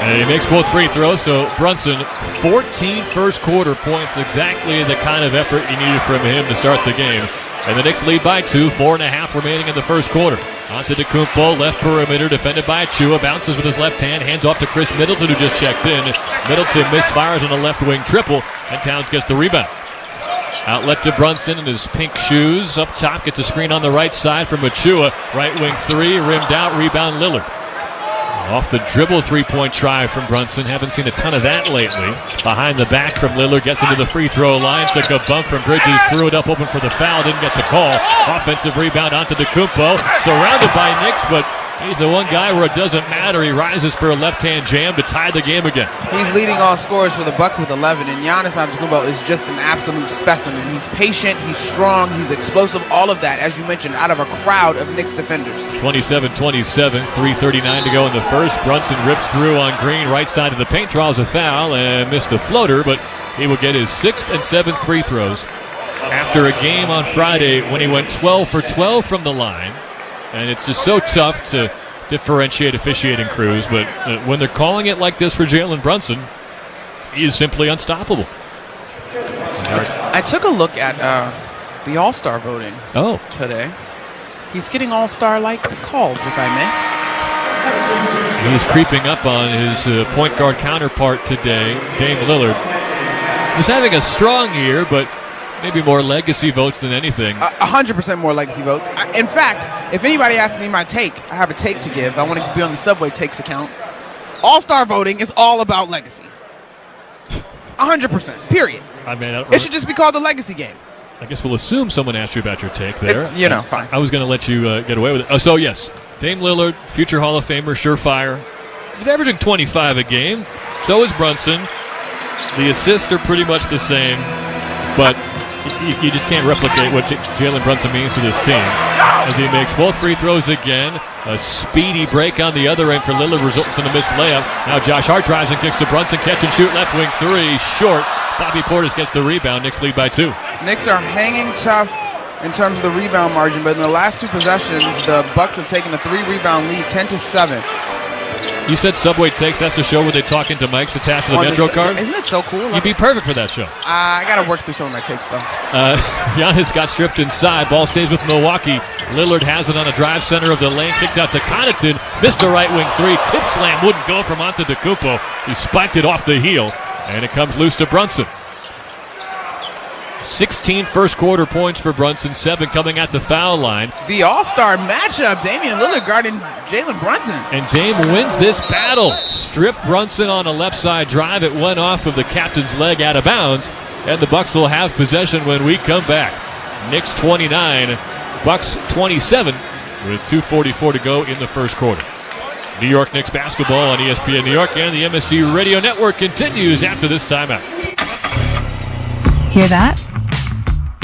And he makes both free throws, so Brunson, 14 first quarter points, exactly the kind of effort you needed from him to start the game. And the Knicks lead by 2, 4.5 remaining in the first quarter. Antetokounmpo, left perimeter, defended by Achua, bounces with his left hand, hands off to Chris Middleton, who just checked in. Middleton misfires on a left wing triple, and Towns gets the rebound. Outlet to Brunson in his pink shoes. Up top, gets a screen on the right side from Achua. Right wing 3, rimmed out, rebound Lillard. Off the dribble 3-point try from Brunson. Haven't seen a ton of that lately. Behind the back from Lillard. Gets into the free throw line. Took a bump from Bridges. Threw it up open for the foul. Didn't get the call. Offensive rebound onto Antetokounmpo. Surrounded by Knicks, but he's the one guy where it doesn't matter. He rises for a left-hand jam to tie the game again. He's leading all scorers for the Bucks with 11, and Giannis Antetokounmpo is just an absolute specimen. He's patient, he's strong, he's explosive, all of that, as you mentioned, out of a crowd of Knicks defenders. 27-27, 3:39 to go in the first. Brunson rips through on Green, right side of the paint, draws a foul, and missed the floater, but He will get his 6th and 7th free throws after a game on Friday when he went 12 for 12 from the line. And it's just so tough to differentiate officiating crews, but when they're calling it like this for Jalen Brunson, he is simply unstoppable. I took a look at the All-Star voting today. He's getting All-Star-like calls, if I may. He is creeping up on his point guard counterpart today, Dame Lillard. He's having a strong year, but maybe more legacy votes than anything. 100% more legacy votes. In fact, if anybody asks me my take, I have a take to give. I want to be on the Subway Takes account. All-Star voting is all about legacy. 100%, period. I mean, it should just be called the legacy game. I guess we'll assume someone asked you about your take there. It's, fine. I was going to let you get away with it. So, yes, Dame Lillard, future Hall of Famer, surefire. He's averaging 25 a game. So is Brunson. The assists are pretty much the same, but you just can't replicate what Jalen Brunson means to this team. As he makes both free throws again. A speedy break on the other end for Lillard results in a missed layup. Now Josh Hart drives and kicks to Brunson. Catch and shoot, left wing three, short. Bobby Portis gets the rebound. Knicks lead by 2. Knicks are hanging tough in terms of the rebound margin, but in the last 2 possessions, the Bucks have taken a 3-rebound lead, 10-7. You said Subway Takes. That's a show where they talk into mics attached to the Metro card. Isn't it so cool? You'd be perfect for that show. I got to work through some of my takes, though. Giannis got stripped inside. Ball stays with Milwaukee. Lillard has it on a drive center of the lane. Kicks out to Connaughton. Missed a right wing 3. Tip slam wouldn't go from Antetokounmpo. He spiked it off the heel, and it comes loose to Brunson. 16 first quarter points for Brunson, 7 coming at the foul line. The all-star matchup, Damian Lillard guarding Jalen Brunson. And Dame wins this battle. Strip Brunson on a left side drive. It went off of the captain's leg out of bounds, and the Bucks will have possession when we come back. Knicks 29, Bucks 27 with 2:44 to go in the first quarter. New York Knicks basketball on ESPN New York and the MSG Radio Network continues after this timeout. Hear that?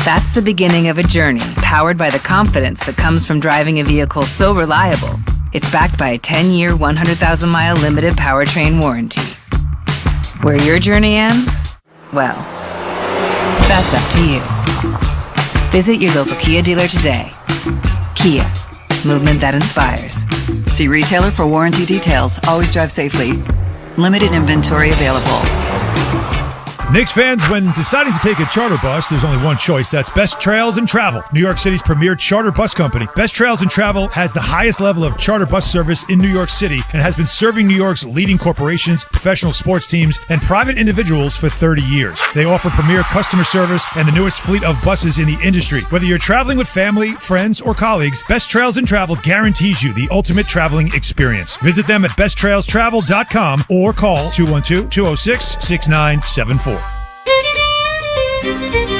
That's the beginning of a journey powered by the confidence that comes from driving a vehicle so reliable, it's backed by a 10-year, 100,000-mile limited powertrain warranty. Where your journey ends? Well, that's up to you. Visit your local Kia dealer today. Kia, movement that inspires. See retailer for warranty details. Always drive safely. Limited inventory available. Knicks fans, when deciding to take a charter bus, there's only one choice. That's Best Trails and Travel, New York City's premier charter bus company. Best Trails and Travel has the highest level of charter bus service in New York City and has been serving New York's leading corporations, professional sports teams, and private individuals for 30 years. They offer premier customer service and the newest fleet of buses in the industry. Whether you're traveling with family, friends, or colleagues, Best Trails and Travel guarantees you the ultimate traveling experience. Visit them at besttrailstravel.com or call 212-206-6974.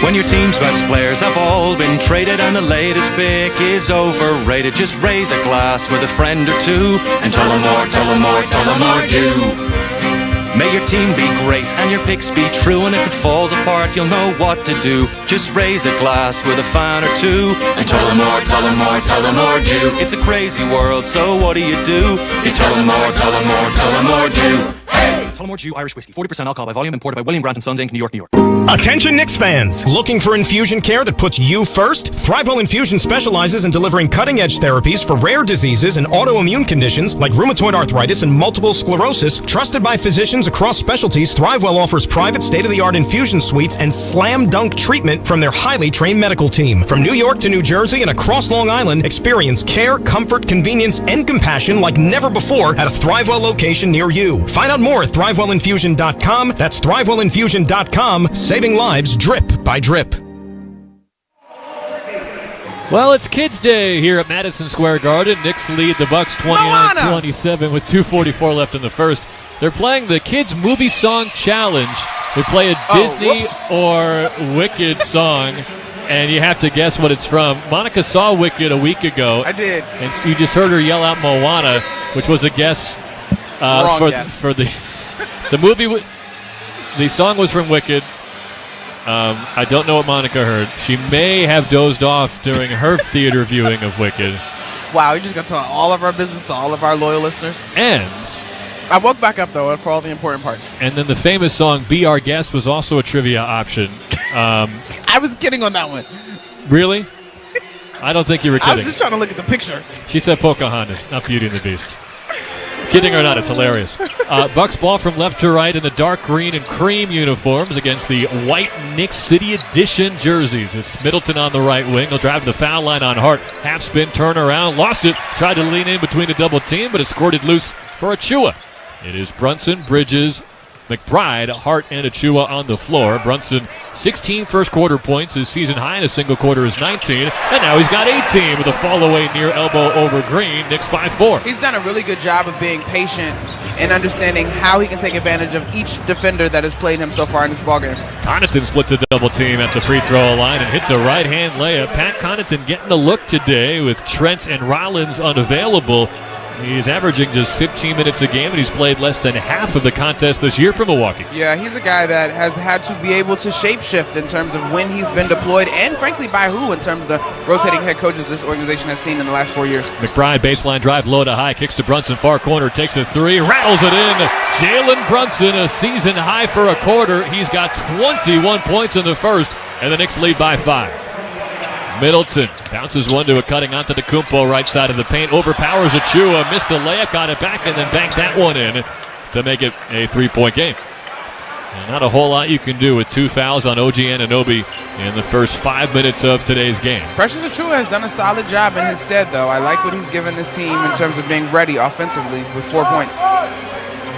When your team's best players have all been traded and the latest pick is overrated, just raise a glass with a friend or two and tell them more, tell them more, tell them more do. May your team be great and your picks be true, and if it falls apart you'll know what to do. Just raise a glass with a fan or two and tell them more, tell them more, tell them more do. It's a crazy world, so what do? You tell them more, tell them more, tell them more do. Tullamore Dew Irish Whiskey, 40% alcohol by volume, imported by William Grant & Sons, Inc., New York, New York. Attention Knicks fans! Looking for infusion care that puts you first? ThriveWell Infusion specializes in delivering cutting-edge therapies for rare diseases and autoimmune conditions like rheumatoid arthritis and multiple sclerosis. Trusted by physicians across specialties, ThriveWell offers private state-of-the-art infusion suites and slam-dunk treatment from their highly trained medical team. From New York to New Jersey and across Long Island, experience care, comfort, convenience, and compassion like never before at a ThriveWell location near you. Find out more at ThriveWellInfusion.com. That's ThriveWellInfusion.com. Saving lives drip by drip. Well, it's Kids Day here at Madison Square Garden. Knicks lead the Bucks 29-27 with 2:44 left in the first. They're playing the Kids Movie Song Challenge. They play a Disney or Wicked song, and you have to guess what it's from. Monica saw Wicked a week ago. I did. And you just heard her yell out Moana, which was a guess. For the movie. The song was from Wicked. I don't know what Monica heard. She may have dozed off during her theater viewing of Wicked. Wow, you just got to tell all of our business to all of our loyal listeners. And I woke back up, though, for all the important parts. And then the famous song "Be Our Guest" was also a trivia option. I was kidding on that one. Really? I don't think you were kidding. I was just trying to look at the picture. She said Pocahontas, not Beauty and the Beast. Kidding or not, it's hilarious. Bucks ball from left to right in the dark green and cream uniforms against the white Knicks City Edition jerseys. It's Middleton on the right wing. He'll drive to the foul line on Hart. Half spin, turn around, lost it. Tried to lean in between the double team, but it squirted loose for Achua. It is Brunson, Bridges, McBride, Hart, and Achua on the floor. Brunson, 16 first quarter points. His season high in a single quarter is 19. And now he's got 18 with a fall away near elbow over Green. Knicks by 4. He's done a really good job of being patient and understanding how he can take advantage of each defender that has played him so far in this ballgame. Connaughton splits a double team at the free throw line and hits a right-hand layup. Pat Connaughton getting a look today with Trent and Rollins unavailable. He's averaging just 15 minutes a game, and he's played less than half of the contest this year for Milwaukee. Yeah, he's a guy that has had to be able to shapeshift in terms of when he's been deployed and, frankly, by who in terms of the rotating head coaches this organization has seen in the last 4 years. McBride, baseline drive, low to high, kicks to Brunson, far corner, takes a three, rattles it in. Jalen Brunson, a season high for a quarter. He's got 21 points in the first, and the Knicks lead by 5. Middleton bounces one to a cutting Antetokounmpo right side of the paint. Overpowers Achua, missed the layup, got it back, and then banked that one in to make it a 3-point game. And not a whole lot you can do with 2 fouls on OG Anunoby in the first 5 minutes of today's game. Precious Achua has done a solid job in his stead, though. I like what he's given this team in terms of being ready offensively with 4 points.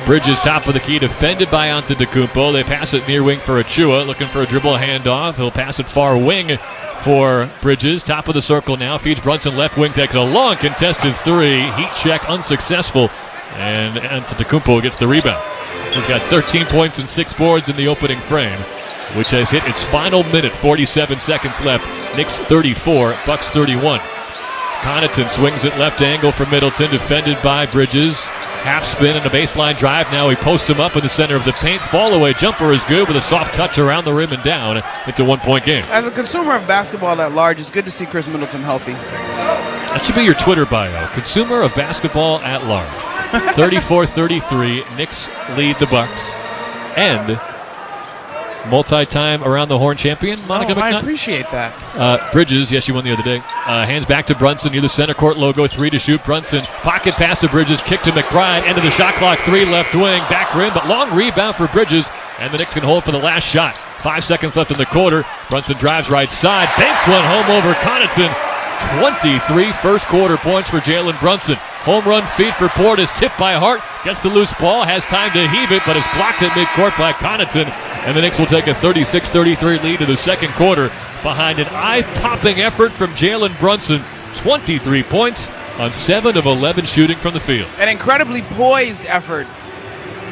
Bridges top of the key, defended by Antetokounmpo. They pass it near wing for Achua, looking for a dribble handoff. He'll pass it far wing for Bridges. Top of the circle now, feeds Brunson left wing, takes a long contested three. Heat check unsuccessful, and Antetokounmpo gets the rebound. He's got 13 points and 6 boards in the opening frame, which has hit its final minute. 47 seconds left. Knicks 34, Bucks 31. Connaughton swings it left angle for Middleton, defended by Bridges. Half spin and a baseline drive. Now he posts him up in the center of the paint. Fall away jumper is good with a soft touch around the rim and down. It's a 1-point game. As a consumer of basketball at large, it's good to see Chris Middleton healthy. That should be your Twitter bio. Consumer of basketball at large. 34-33. Knicks lead the Bucks. And multi-time around the horn champion, Monica McNutt. I appreciate that. Bridges, yes, she won the other day. Hands back to Brunson near the center court logo. 3 to shoot. Brunson, pocket pass to Bridges, kick to McBride. End of the shot clock. 3 left wing, back rim, but long rebound for Bridges. And the Knicks can hold for the last shot. 5 seconds left in the quarter. Brunson drives right side, banks one home over Connaughton. 23 first quarter points for Jalen Brunson. Home run feed for Portis, tipped by Hart, gets the loose ball, has time to heave it, but is blocked at midcourt by Connaughton, and the Knicks will take a 36-33 lead to the second quarter behind an eye-popping effort from Jalen Brunson. 23 points on 7 of 11 shooting from the field. An incredibly poised effort.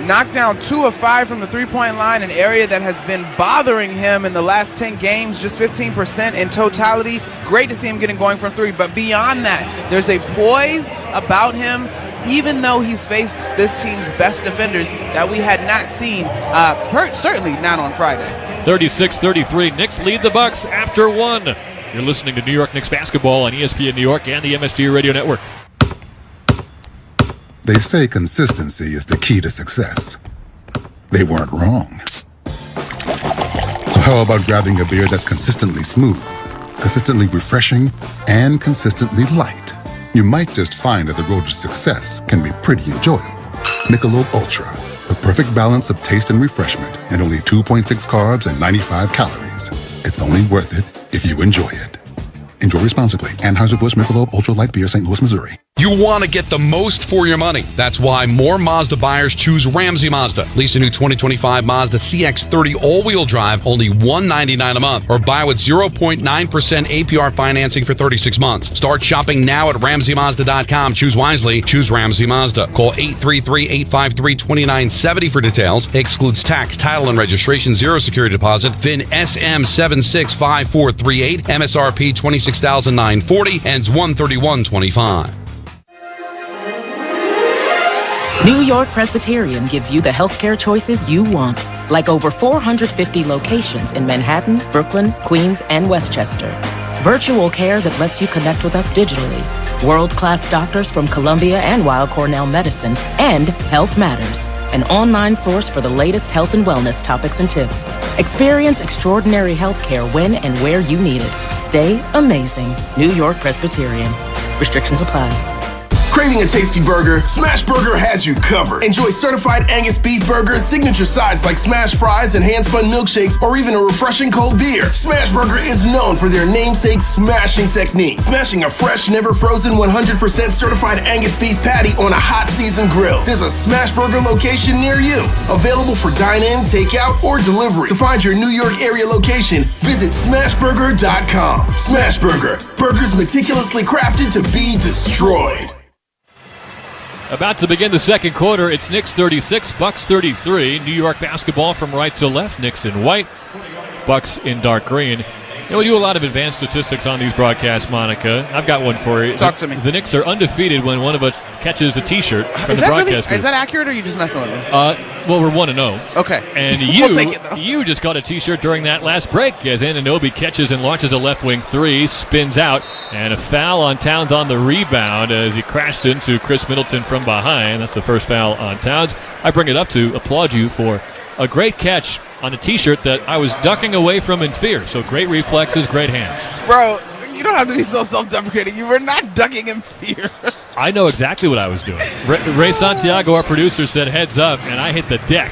Knocked down 2 of 5 from the three-point line, an area that has been bothering him in the last 10 games, just 15% in totality. Great to see him getting going from 3, but beyond that, there's a poise about him, even though he's faced this team's best defenders that we had not seen, certainly not on Friday. 36-33, Knicks lead the Bucks after 1. You're listening to New York Knicks basketball on ESPN New York and the MSG Radio Network. They say consistency is the key to success. They weren't wrong. So how about grabbing a beer that's consistently smooth, consistently refreshing, and consistently light? You might just find that the road to success can be pretty enjoyable. Michelob Ultra, the perfect balance of taste and refreshment, and only 2.6 carbs and 95 calories. It's only worth it if you enjoy it. Enjoy responsibly. Anheuser-Busch Michelob Ultra Light Beer, St. Louis, Missouri. You want to get the most for your money. That's why more Mazda buyers choose Ramsey Mazda. Lease a new 2025 Mazda CX-30 all-wheel drive, only $199 a month. Or buy with 0.9% APR financing for 36 months. Start shopping now at RamseyMazda.com. Choose wisely. Choose Ramsey Mazda. Call 833-853-2970 for details. Excludes tax, title, and registration. Zero security deposit. VIN SM765438. MSRP $26,940. Ends 131.25. New York Presbyterian gives you the healthcare choices you want, like over 450 locations in Manhattan, Brooklyn, Queens, and Westchester. Virtual care that lets you connect with us digitally. world-class doctors from Columbia and Weill Cornell Medicine, and Health Matters, an online source for the latest health and wellness topics and tips. Experience extraordinary healthcare when and where you need it. Stay amazing. New York Presbyterian. Restrictions apply. Craving a tasty burger? Smash Burger has you covered. Enjoy certified Angus beef burgers, signature sides like smash fries and hand-spun milkshakes, or even a refreshing cold beer. Smash Burger is known for their namesake smashing technique, smashing a fresh, never frozen, 100% certified Angus beef patty on a hot seasoned grill. There's a Smash Burger location near you, available for dine-in, takeout, or delivery. To find your New York area location, visit smashburger.com. Smash Burger, burgers meticulously crafted to be destroyed. About to begin the second quarter, it's Knicks 36, Bucks 33. New York basketball from right to left. Knicks in white, Bucks in dark green. You know, we do a lot of advanced statistics on these broadcasts, Monica. I've got one for you. Talk to me. The Knicks are undefeated when one of us catches a T-shirt from the broadcast booth. Is that accurate, or are you just messing with me? Well, we're 1-0. Okay. And We'll take it, though. you just caught a T-shirt during that last break as Anunoby catches and launches a left wing three, spins out, and a foul on Towns on the rebound as he crashed into Chris Middleton from behind. That's the first foul on Towns. I bring it up to applaud you for a great catch on a T-shirt that I was ducking away from in fear. So great reflexes, great hands. Bro, you don't have to be so self-deprecating. You were not ducking in fear. I know exactly what I was doing. Ray Santiago, our producer, said heads up, and I hit the deck.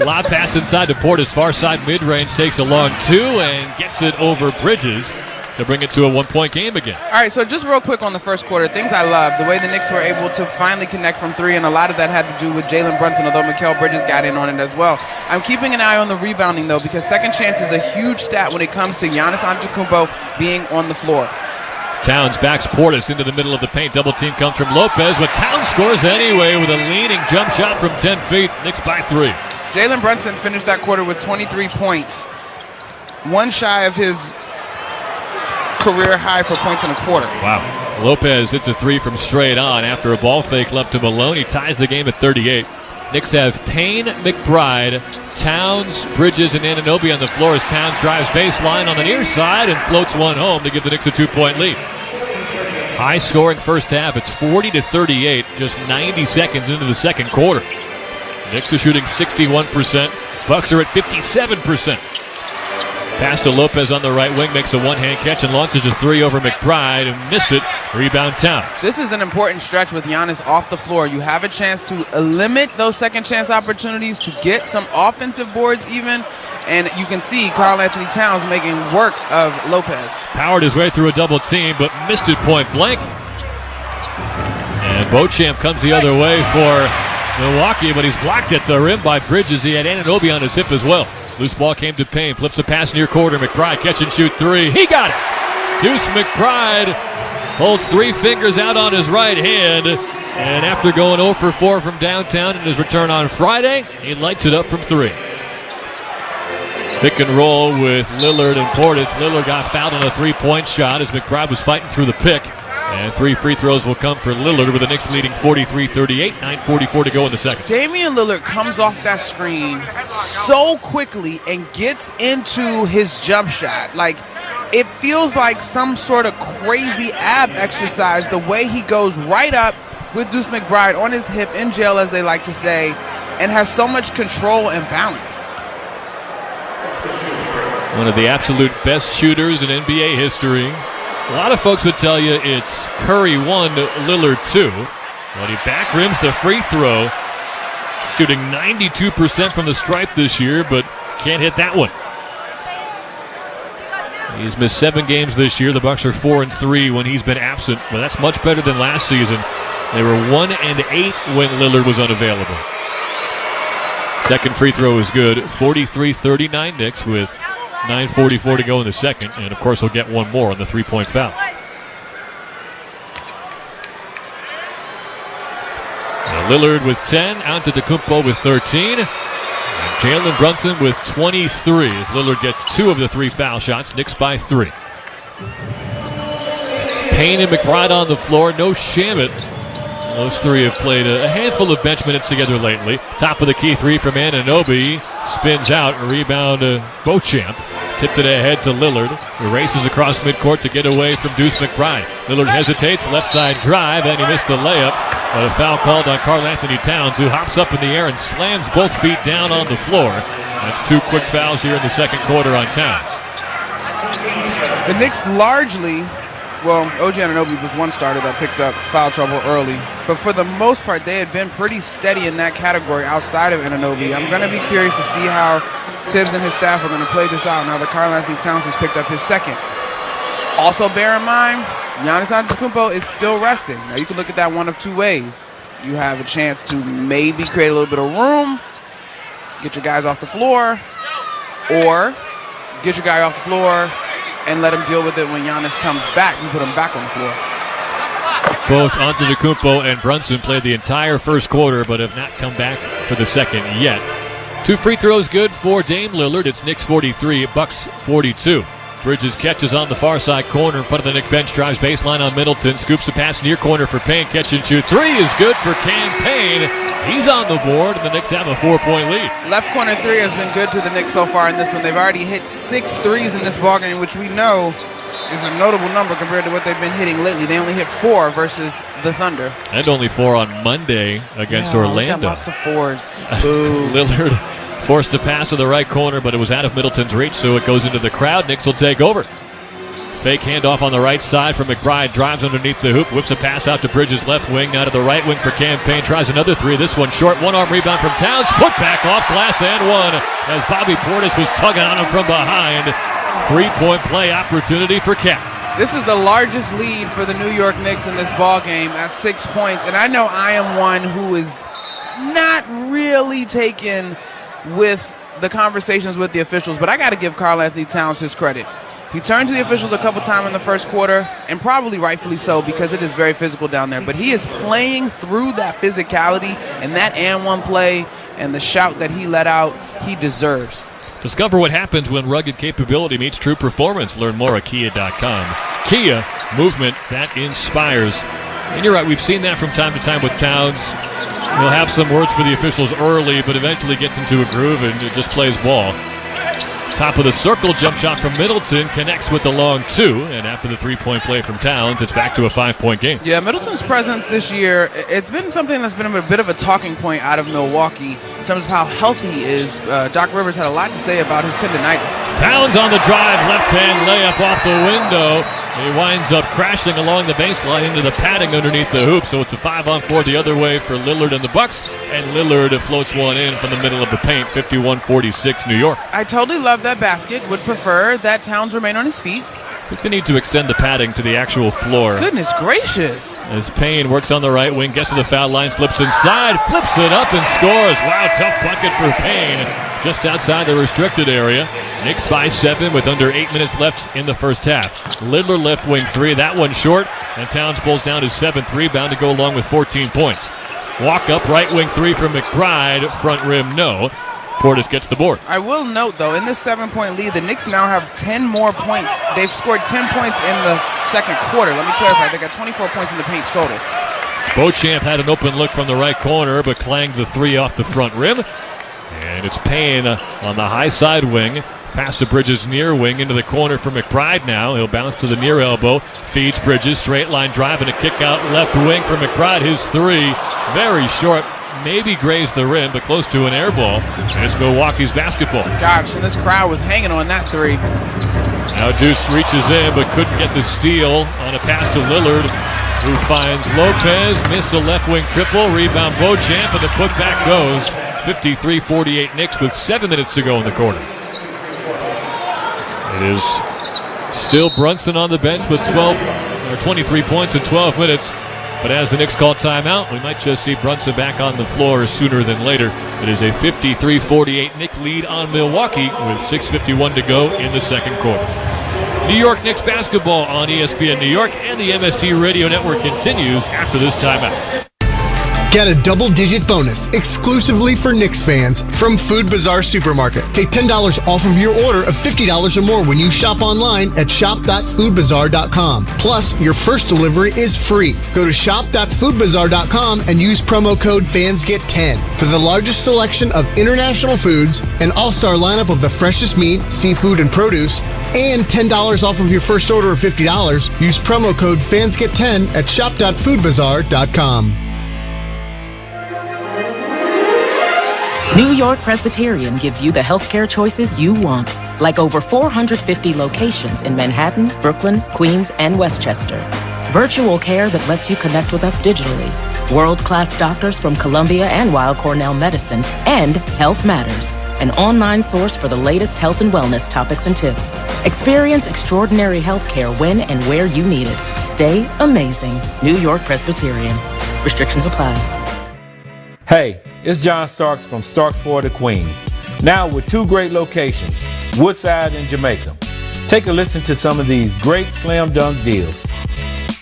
Lob pass inside to Portis, far side mid-range, takes a long two and gets it over Bridges to bring it to a one-point game again. All right, so just real quick on the first quarter, things I love, the way the Knicks were able to finally connect from three, and a lot of that had to do with Jalen Brunson, although Mikal Bridges got in on it as well. I'm keeping an eye on the rebounding, though, because second chance is a huge stat when it comes to Giannis Antetokounmpo being on the floor. Towns backs Portis into the middle of the paint. Double team comes from Lopez, but Towns scores anyway with a leaning jump shot from 10 feet. Knicks by 3. Jalen Brunson finished that quarter with 23 points, one shy of his career high for points in a quarter. Wow. Lopez hits a three from straight on after a ball fake left to Malone. He ties the game at 38. Knicks have Payne, McBride, Towns, Bridges, and Anunoby on the floor as Towns drives baseline on the near side and floats one home to give the Knicks a 2-point lead. High scoring first half. It's 40-38, just 90 seconds into the second quarter. Knicks are shooting 61%. Bucks are at 57%. Pass to Lopez on the right wing, makes a one-hand catch and launches a three over McBride and missed it. Rebound Town. This is an important stretch with Giannis off the floor. You have a chance to limit those second chance opportunities, to get some offensive boards even, and you can see Karl Anthony Towns making work of Lopez. Powered his way through a double team, but missed it point blank. And Beauchamp comes the other way for Milwaukee, but he's blocked at the rim by Bridges. He had Anunoby on his hip as well. Loose ball came to Payne, flips a pass near quarter. McBride catch and shoot three. He got it. Deuce McBride holds three fingers out on his right hand. And after going 0 for 4 from downtown in his return on Friday, he lights it up from three. Pick and roll with Lillard and Portis. Lillard got fouled on a three-point shot as McBride was fighting through the pick. And 3 free throws will come for Lillard with the Knicks leading 43-38, 9:44 to go in the second. Damian Lillard comes off that screen so quickly and gets into his jump shot. Like, it feels like some sort of crazy ab exercise, the way he goes right up with Deuce McBride on his hip, in jail as they like to say, and has so much control and balance. One of the absolute best shooters in NBA history. A lot of folks would tell you it's Curry 1, Lillard 2. But he back rims the free throw, shooting 92% from the stripe this year, but can't hit that one. He's missed 7 games this year. The Bucks are 4-3 when he's been absent, but that's much better than last season. They were 1-8 when Lillard was unavailable. Second free throw is good. 43-39 Knicks with 9:44 to go in the second, and of course he'll get one more on the three-point foul. Now Lillard with 10, Antetokounmpo with 13, and Jalen Brunson with 23 as Lillard gets 2 of the 3 foul shots. Knicks by 3. Payne and McBride on the floor, no Shamet. Those 3 have played a handful of bench minutes together lately. Top of the key 3 from Anunoby. Spins out, rebound Beauchamp. Tipped it ahead to Lillard, who races across midcourt to get away from Deuce McBride. Lillard hesitates, left side drive, and he missed the layup. But a foul called on Karl Anthony Towns, who hops up in the air and slams both feet down on the floor. That's 2 quick fouls here in the second quarter on Towns. The Knicks largely, well, OG Anunoby was one starter that picked up foul trouble early. But for the most part, they had been pretty steady in that category outside of Anunoby. I'm going to be curious to see how Tibbs and his staff are going to play this out now that Karl Anthony Towns has picked up his second. Also bear in mind, Giannis Antetokounmpo is still resting. Now you can look at that one of two ways. You have a chance to maybe create a little bit of room, get your guys off the floor, or get your guy off the floor and let him deal with it when Giannis comes back. You put him back on the floor. Both Antetokounmpo and Brunson played the entire first quarter, but have not come back for the second yet. 2 free throws good for Dame Lillard. It's Knicks 43, Bucks 42. Bridges catches on the far side corner in front of the Knicks bench, drives baseline on Middleton, scoops a pass near corner for Payne, catch and shoot. 3 is good for Cam Payne. He's on the board, and the Knicks have a 4-point lead. Left corner 3 has been good to the Knicks so far in this one. They've already hit 6 threes in this ballgame, which we know is a notable number compared to what they've been hitting lately. They only hit 4 versus the Thunder. And only 4 on Monday against Orlando. Lots of 4s. Lillard forced a pass to the right corner, but it was out of Middleton's reach, so it goes into the crowd. Knicks will take over. Fake handoff on the right side for McBride. Drives underneath the hoop, whips a pass out to Bridges' left wing. Out of the right wing for Cam Payne. Tries another 3. This one short. One-arm rebound from Towns. Put back off glass and one as Bobby Portis was tugging on him from behind. 3-point play opportunity for Cap. This is the largest lead for the New York Knicks in this ballgame at 6 points. And I know I am one who is not really taken with the conversations with the officials, but I got to give Karl Anthony Towns his credit. He turned to the officials a couple times in the first quarter, and probably rightfully so because it is very physical down there. But he is playing through that physicality, and that and one play and the shout that he let out, he deserves. Discover what happens when rugged capability meets true performance. Learn more at Kia.com. Kia, movement that inspires. And you're right, we've seen that from time to time with Towns. He'll have some words for the officials early, but eventually gets into a groove and just plays ball. Top of the circle, jump shot from Middleton, connects with the long 2, and after the 3-point play from Towns, it's back to a 5-point game. Yeah, Middleton's presence this year, it's been something that's been a bit of a talking point out of Milwaukee in terms of how healthy he is. Doc Rivers had a lot to say about his tendonitis. Towns on the drive, left-hand layup off the window. He winds up crashing along the baseline into the padding underneath the hoop, so it's a 5-on-4 the other way for Lillard and the Bucks, and Lillard floats one in from the middle of the paint, 51-46 New York. I totally love that basket. Would prefer that Towns remain on his feet. I think they need to extend the padding to the actual floor. Goodness gracious. As Payne works on the right wing, gets to the foul line, slips inside, flips it up and scores. Wow, tough bucket for Payne. Just outside the restricted area. Knicks by 7 with under 8 minutes left in the first half. Lillard left wing 3, that one short, and Towns pulls down his 7th rebound to go along with 14 points. Walk up, right wing 3 for McBride, front rim no. Portis gets the board. I will note, though, in this 7-point lead, the Knicks now have 10 more points. They've scored 10 points in the second quarter. Let me clarify. They got 24 points in the paint total. Beauchamp had an open look from the right corner, but clanged the 3 off the front rim. And it's Payne on the high side wing. Pass to Bridges near wing into the corner for McBride now. He'll bounce to the near elbow. Feeds Bridges, straight line drive, and a kick out left wing for McBride. His 3, very short. Maybe grazed the rim, but close to an air ball. And it's Milwaukee's basketball. Gosh, and this crowd was hanging on that 3. Now Deuce reaches in, but couldn't get the steal on a pass to Lillard, who finds Lopez, missed a left wing triple, rebound Beauchamp, and the putback goes. 53-48 Knicks with 7 minutes to go in the quarter. It is still Brunson on the bench with 23 points in 12 minutes. But as the Knicks call timeout, we might just see Brunson back on the floor sooner than later. It is a 53-48 Knicks lead on Milwaukee with 6:51 to go in the second quarter. New York Knicks basketball on ESPN New York and the MSG Radio Network continues after this timeout. Get a double-digit bonus exclusively for Knicks fans from Food Bazaar Supermarket. Take $10 off of your order of $50 or more when you shop online at shop.foodbazaar.com. Plus, your first delivery is free. Go to shop.foodbazaar.com and use promo code FANSGET10 for the largest selection of international foods, an all-star lineup of the freshest meat, seafood, and produce, and $10 off of your first order of $50. Use promo code FANSGET10 at shop.foodbazaar.com. New York Presbyterian gives you the healthcare choices you want, like over 450 locations in Manhattan, Brooklyn, Queens, and Westchester. Virtual care that lets you connect with us digitally. World-class doctors from Columbia and Weill Cornell Medicine, and Health Matters, an online source for the latest health and wellness topics and tips. Experience extraordinary healthcare when and where you need it. Stay amazing. New York Presbyterian. Restrictions apply. Hey, it's John Starks from Starks Florida, Queens. Now with 2 great locations, Woodside and Jamaica. Take a listen to some of these great slam dunk deals.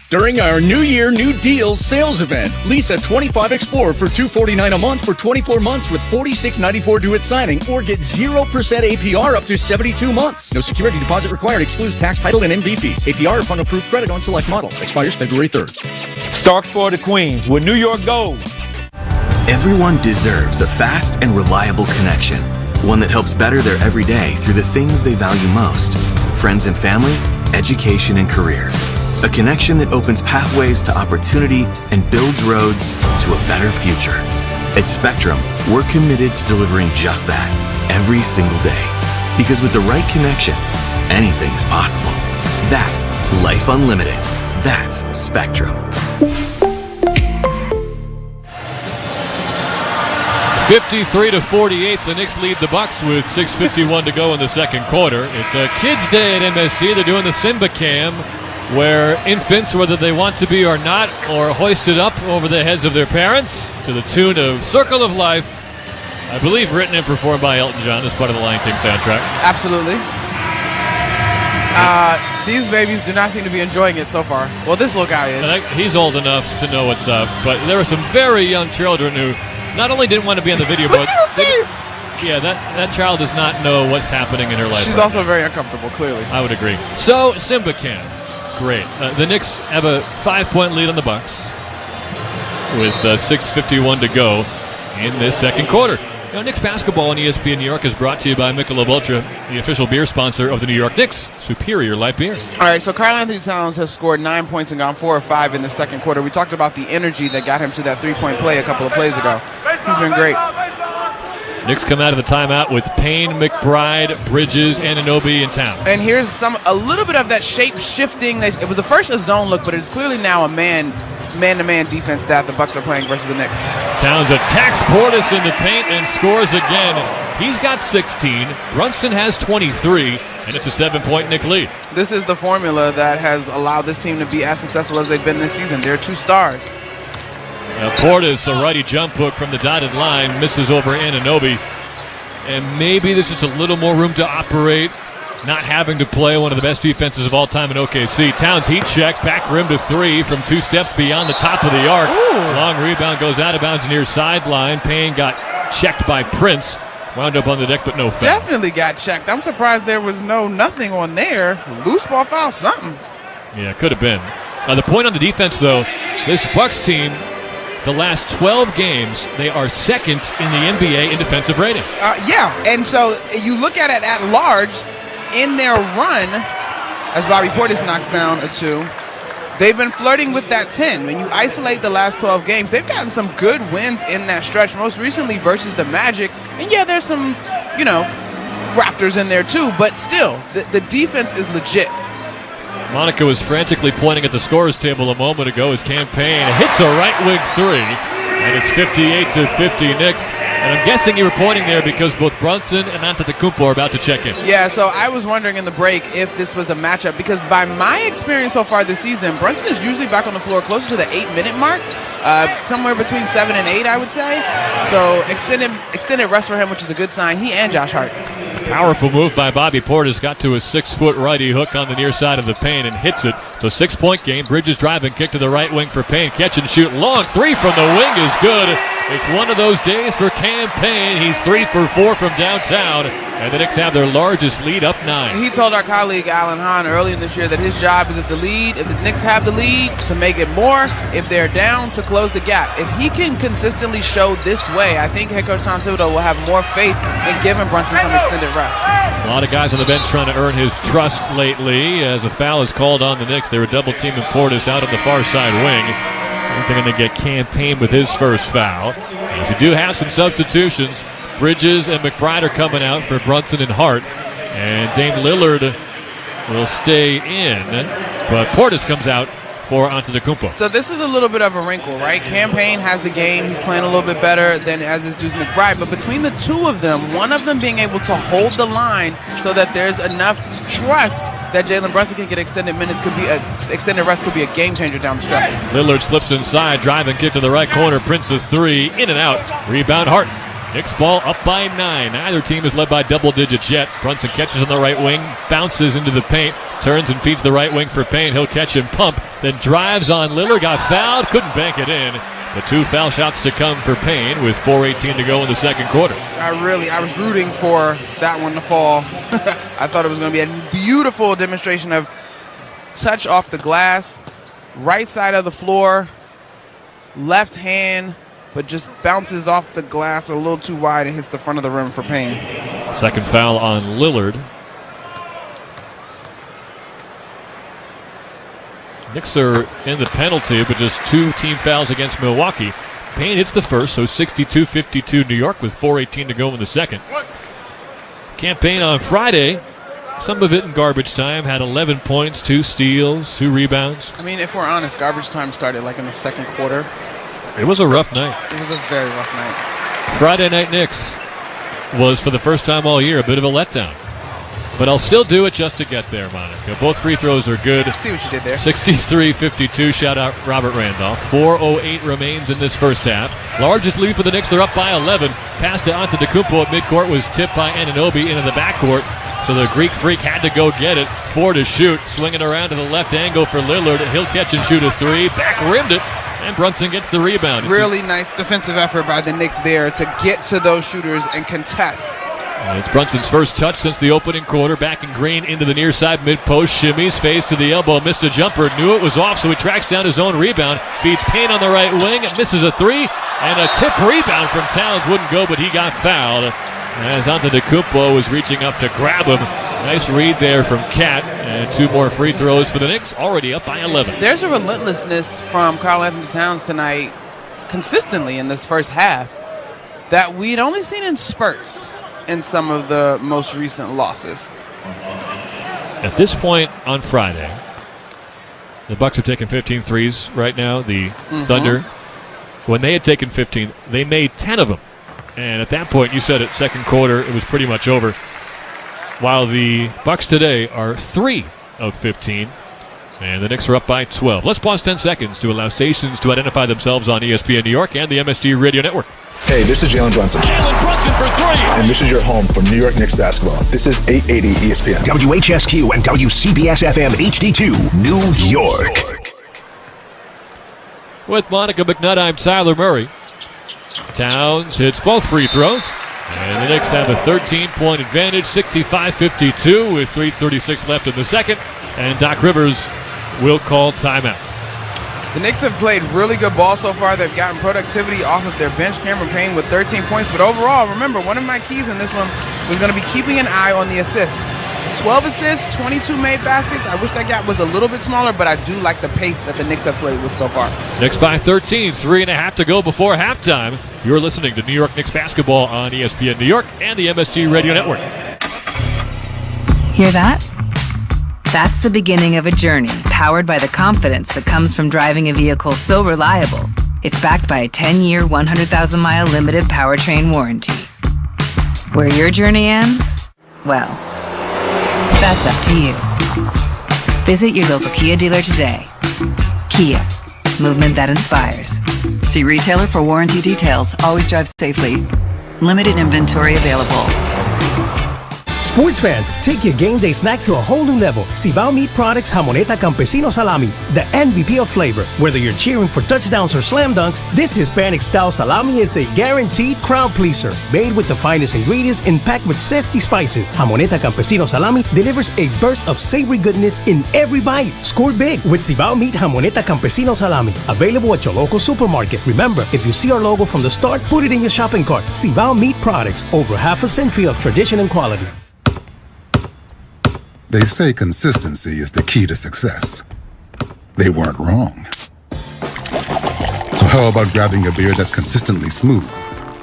During our New Year, New Deals sales event, lease a 25 Explorer for $249 a month for 24 months with $46.94 due at signing, or get 0% APR up to 72 months. No security deposit required. Excludes tax, title, and MV fees. APR upon approved credit on select models. Expires February 3rd. Starks Florida, Queens, where New York goes. Everyone deserves a fast and reliable connection. One that helps better their everyday through the things they value most. Friends and family, education and career. A connection that opens pathways to opportunity and builds roads to a better future. At Spectrum, we're committed to delivering just that every single day. Because with the right connection, anything is possible. That's Life Unlimited. That's Spectrum. 53-48, the Knicks lead the Bucks with 6:51 to go in the second quarter. It's a kids' day at MSG. They're doing the Simba Cam, where infants, whether they want to be or not, are hoisted up over the heads of their parents to the tune of Circle of Life, I believe written and performed by Elton John as part of the Lion King soundtrack. Absolutely. These babies do not seem to be enjoying it so far. Well, this little guy is. He's old enough to know what's up, but there were some very young children who not only didn't want to be on the video, but that child does not know what's happening in her life. She's also very uncomfortable, clearly. I would agree. So, Simba Cam. Great. The Knicks have a 5-point lead on the Bucks with 6:51 to go in this second quarter. Now, Knicks basketball on ESPN New York is brought to you by Michelob Ultra, the official beer sponsor of the New York Knicks. Superior light beer. All right, so Karl-Anthony Towns has scored 9 points and gone 4 of 5 in the second quarter. We talked about the energy that got him to that 3-point play a couple of plays ago. He's been great. Knicks come out of the timeout with Payne, McBride, Bridges, and Anunoby in town. And here's a little bit of that shape shifting. It was first a zone look, but it's clearly now a man-to-man defense that the Bucks are playing versus the Knicks. Towns attacks Portis in the paint and scores again. He's got 16. Brunson has 23, and it's a 7-point Knick lead. This is the formula that has allowed this team to be as successful as they've been this season. They're 2 stars. Now Portis, a righty jump hook from the dotted line, misses over Anunoby. And maybe there's just a little more room to operate, not having to play one of the best defenses of all time in OKC. Towns heat checks, back rim to 3 from 2 steps beyond the top of the arc. Ooh. Long rebound goes out of bounds near sideline. Payne got checked by Prince. Wound up on the deck, but no foul. Definitely got checked. I'm surprised there was nothing on there. Loose ball foul, something. Yeah, could have been. The point on the defense, though, this Bucks team, the last 12 games, they are second in the NBA in defensive rating. Yeah, and so you look at it at large, in their run, as Bobby Portis knocks down a 2, they've been flirting with that 10. When you isolate the last 12 games, they've gotten some good wins in that stretch, most recently versus the Magic. And yeah, there's some, Raptors in there too, but still, the defense is legit. Monica was frantically pointing at the scorer's table a moment ago as Cam Payne hits a right wing 3, and it's 58-50 Knicks. And I'm guessing you were pointing there because both Brunson and Antetokounmpo are about to check in. Yeah, so I was wondering in the break if this was a matchup because by my experience so far this season, Brunson is usually back on the floor closer to the 8-minute mark, somewhere between 7 and 8, I would say. So extended rest for him, which is a good sign. He and Josh Hart. Powerful move by Bobby Portis. Got to a 6-foot righty hook on the near side of the paint and hits it. So 6-point game. Bridges driving kick to the right wing for Payne. Catch and shoot. Long three from the wing is good. It's one of those days for Cam Payne. He's 3 for 4 from downtown. And the Knicks have their largest lead, up 9. He told our colleague Alan Hahn early in this year that his job is if the Knicks have the lead, to make it more. If they're down, to close the gap. If he can consistently show this way, I think head coach Tom Thibodeau will have more faith in giving Brunson some extended rest. A lot of guys on the bench trying to earn his trust lately as a foul is called on the Knicks. They were double-teaming Portis out on the far side wing. They're going to get Cam Payne with his first foul. And if you do have some substitutions, Bridges and McBride are coming out for Brunson and Hart. And Dame Lillard will stay in. But Portis comes out for Antetokounmpo. So this is a little bit of a wrinkle, right? Cam Payne has the game. He's playing a little bit better than as is Deuce McBride. But between the two of them, one of them being able to hold the line so that there's enough trust that Jalen Brunson can get extended minutes, extended rest could be a game changer down the stretch. Lillard slips inside, driving kick to the right corner. Prince of 3, in and out. Rebound Hart. Knicks ball up by 9. Neither team is led by double digits yet. Brunson catches on the right wing, bounces into the paint, turns and feeds the right wing for Payne. He'll catch and pump, then drives on Lillard, got fouled, couldn't bank it in. The 2 foul shots to come for Payne with 4:18 to go in the second quarter. I was rooting for that one to fall. I thought it was going to be a beautiful demonstration of touch off the glass, right side of the floor, left hand, but just bounces off the glass a little too wide and hits the front of the rim for Payne. Second foul on Lillard. Knicks are in the penalty, but just 2 team fouls against Milwaukee. Payne hits the first, so 62-52 New York with 4:18 to go in the second. Cam Payne on Friday, some of it in garbage time, had 11 points, 2 steals, 2 rebounds. I mean, if we're honest, garbage time started like in the second quarter. It was a rough night. It was a very rough night. Friday Night Knicks was, for the first time all year, a bit of a letdown. But I'll still do it just to get there, Monica. Both free throws are good. See what you did there. 63-52, shout out Robert Randolph. 4:08 remains in this first half. Largest lead for the Knicks, they're up by 11. Pass to Antetokounmpo at midcourt was tipped by Anunoby into the backcourt. So the Greek Freak had to go get it. 4 to shoot, swinging around to the left angle for Lillard. He'll catch and shoot a 3, back rimmed it. And Brunson gets the rebound. Really nice defensive effort by the Knicks there to get to those shooters and contest. And it's Brunson's first touch since the opening quarter. Back in green into the near side mid-post. Shimmies, fades to the elbow, missed a jumper. Knew it was off, so he tracks down his own rebound. Feeds Payne on the right wing. Misses a 3. And a tip rebound from Towns wouldn't go, but he got fouled. As Antetokounmpo was reaching up to grab him. Nice read there from Cat. And 2 more free throws for the Knicks, already up by 11. There's a relentlessness from Karl-Anthony Towns tonight, consistently in this first half, that we'd only seen in spurts in some of the most recent losses. At this point on Friday, the Bucks have taken 15 threes right now. The Thunder, when they had taken 15, they made 10 of them. And at that point, you said it, second quarter, it was pretty much over. While the Bucks today are 3 of 15, and the Knicks are up by 12. Let's pause 10 seconds to allow stations to identify themselves on ESPN New York and the MSG Radio Network. Hey, this is Jalen Brunson. Jalen Brunson for 3. And this is your home for New York Knicks basketball. This is 880 ESPN. WHSQ and WCBS FM HD2, New York. With Monica McNutt, I'm Tyler Murray. Towns hits both free throws. And the Knicks have a 13-point advantage, 65-52 with 3:36 left in the second. And Doc Rivers will call timeout. The Knicks have played really good ball so far. They've gotten productivity off of their bench. Cameron Payne with 13 points. But overall, remember, one of my keys in this one was going to be keeping an eye on the assists. 12 assists, 22 made baskets. I wish that gap was a little bit smaller, but I do like the pace that the Knicks have played with so far. Knicks by 13, 3.5 to go before halftime. You're listening to New York Knicks basketball on ESPN New York and the MSG Radio Network. Hear that? That's the beginning of a journey powered by the confidence that comes from driving a vehicle so reliable. It's backed by a 10-year, 100,000-mile limited powertrain warranty. Where your journey ends? Well, that's up to you. Visit your local Kia dealer today. Kia, movement that inspires. See retailer for warranty details. Always drive safely. Limited inventory available. Sports fans, take your game day snacks to a whole new level. Cibao Meat Products Jamoneta Campesino Salami, the MVP of flavor. Whether you're cheering for touchdowns or slam dunks, this Hispanic-style salami is a guaranteed crowd pleaser. Made with the finest ingredients and packed with zesty spices, Jamoneta Campesino Salami delivers a burst of savory goodness in every bite. Score big with Cibao Meat Jamoneta Campesino Salami. Available at your local supermarket. Remember, if you see our logo from the start, put it in your shopping cart. Cibao Meat Products, over half a century of tradition and quality. They say consistency is the key to success. They weren't wrong. So how about grabbing a beer that's consistently smooth,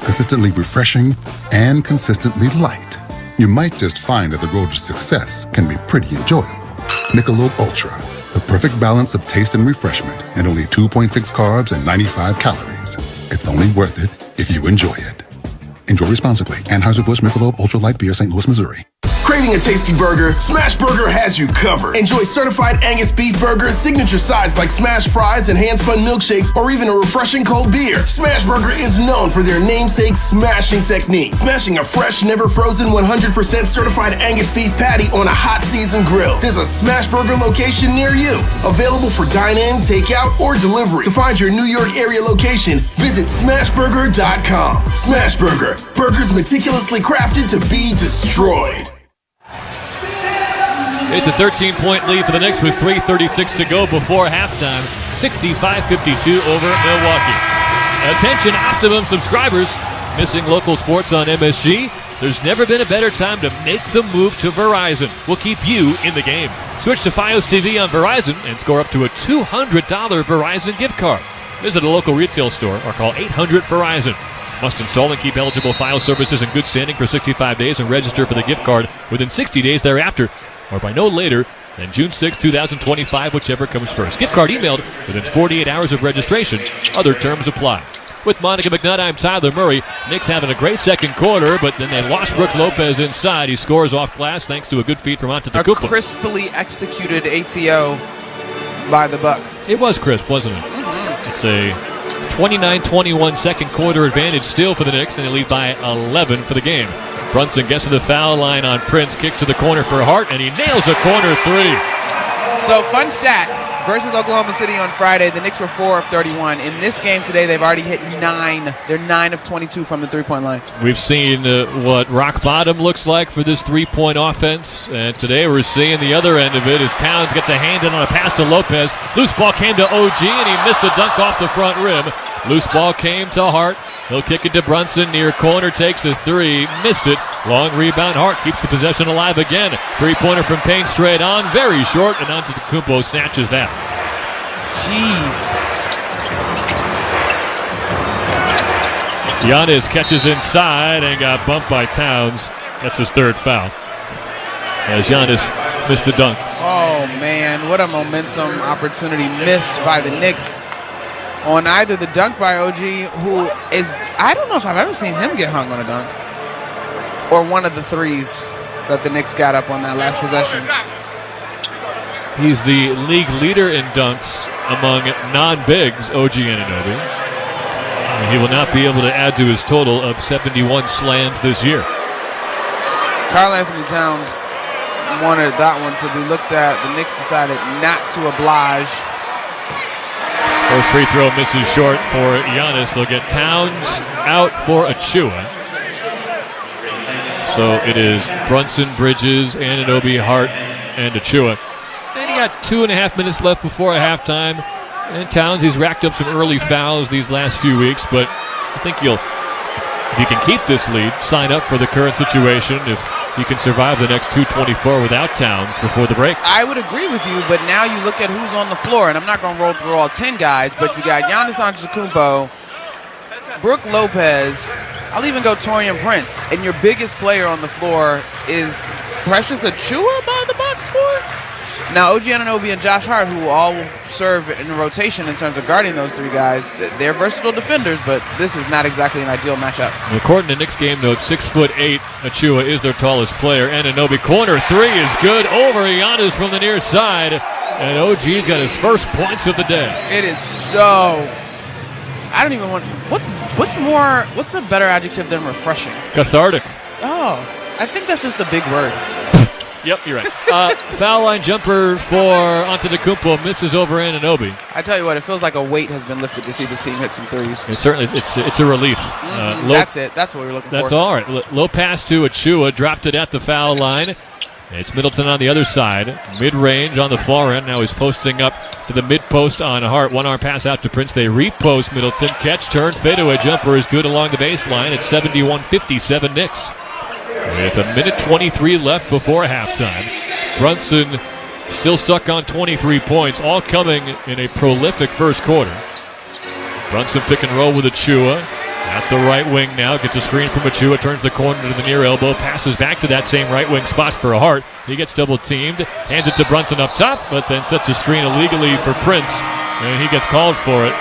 consistently refreshing, and consistently light? You might just find that the road to success can be pretty enjoyable. Michelob Ultra, the perfect balance of taste and refreshment, and only 2.6 carbs and 95 calories. It's only worth it if you enjoy it. Enjoy responsibly. Anheuser-Busch Michelob Ultra Light Beer, St. Louis, Missouri. Craving a tasty burger? Smash Burger has you covered. Enjoy certified Angus beef burgers, signature sides like smash fries and hand-spun milkshakes, or even a refreshing cold beer. Smash Burger is known for their namesake smashing technique, smashing a fresh, never frozen, 100% certified Angus beef patty on a hot seasoned grill. There's a Smash Burger location near you, available for dine-in, takeout, or delivery. To find your New York area location, visit smashburger.com. Smash Burger, burgers meticulously crafted to be destroyed. It's a 13-point lead for the Knicks with 3:36 to go before halftime. 65-52 over Milwaukee. Attention Optimum subscribers. Missing local sports on MSG? There's never been a better time to make the move to Verizon. We'll keep you in the game. Switch to Fios TV on Verizon and score up to a $200 Verizon gift card. Visit a local retail store or call 800-VERIZON. Must install and keep eligible Fios services in good standing for 65 days and register for the gift card within 60 days thereafter, or by no later than June 6, 2025, whichever comes first. Gift card emailed within 48 hours of registration. Other terms apply. With Monica McNutt, I'm Tyler Murray. Knicks having a great second quarter, but then they lost Brook Lopez inside. He scores off glass thanks to a good feed from Antetokounmpo. A crisply executed ATO by the Bucks. It was crisp, wasn't it? Mm-hmm. It's a 29-21 second quarter advantage still for the Knicks, and they lead by 11 for the game. Brunson gets to the foul line on Prince, kicks to the corner for Hart, and he nails a corner three. So, fun stat, versus Oklahoma City on Friday, the Knicks were 4 of 31. In this game today, they've already hit 9. They're 9 of 22 from the three-point line. We've seen what rock bottom looks like for this three-point offense, and today we're seeing the other end of it as Towns gets a hand in on a pass to Lopez. Loose ball came to OG, and he missed a dunk off the front rim. Loose ball came to Hart. He'll kick it to Brunson, near corner, takes a three, missed it. Long rebound, Hart keeps the possession alive again. Three-pointer from Payne straight on, very short, and Antetokounmpo snatches that. Jeez. Giannis catches inside and got bumped by Towns. That's his third foul, as Giannis missed the dunk. Oh, man, what a momentum opportunity missed by the Knicks on either the dunk by OG, who is, I don't know if I've ever seen him get hung on a dunk, or one of the threes that the Knicks got up on that last possession. He's the league leader in dunks among non-bigs, OG Anunoby. And he will not be able to add to his total of 71 slams this year. Karl Anthony Towns wanted that one to be looked at. The Knicks decided not to oblige. First free throw misses short for Giannis. They'll get Towns out for Achua. So it is Brunson, Bridges, Anunoby, Hart, and Achua. And he got 2.5 minutes left before halftime. And Towns, he's racked up some early fouls these last few weeks, but I think if you can keep this lead, sign up for the current situation if you can survive the next 2:24 without Towns before the break. I would agree with you, but now you look at who's on the floor, and I'm not going to roll through all 10 guys, but you got Giannis Antetokounmpo, Brook Lopez, I'll even go Taurean Prince, and your biggest player on the floor is Precious Achua by the box score. Now, OG Anunoby and Josh Hart, who all serve in a rotation in terms of guarding those three guys, they're versatile defenders, but this is not exactly an ideal matchup. According to Knicks game notes, 6'8", Achua is their tallest player. Anunoby corner three is good over Giannis from the near side, and OG's got his first points of the day. It is so. I don't even want. What's a better adjective than refreshing? Cathartic. Oh, I think that's just a big word. Yep, you're right. Foul line jumper for Antetokounmpo, misses over Anunoby. I tell you what, it feels like a weight has been lifted to see this team hit some threes. And certainly, it's a relief. That's it. That's what we're looking for. That's all right. Low pass to Achua, dropped it at the foul line. It's Middleton on the other side. Mid-range on the far end. Now he's posting up to the mid-post on Hart. One-arm pass out to Prince. They repost Middleton. Catch, turn, fadeaway jumper is good along the baseline. It's 71-57 Knicks. With a minute 23 left before halftime. Brunson still stuck on 23 points, all coming in a prolific first quarter. Brunson pick and roll with Achua. At the right wing now, gets a screen from Achua, turns the corner to the near elbow, passes back to that same right wing spot for Hart. He gets double teamed, hands it to Brunson up top, but then sets a screen illegally for Prince, and he gets called for it.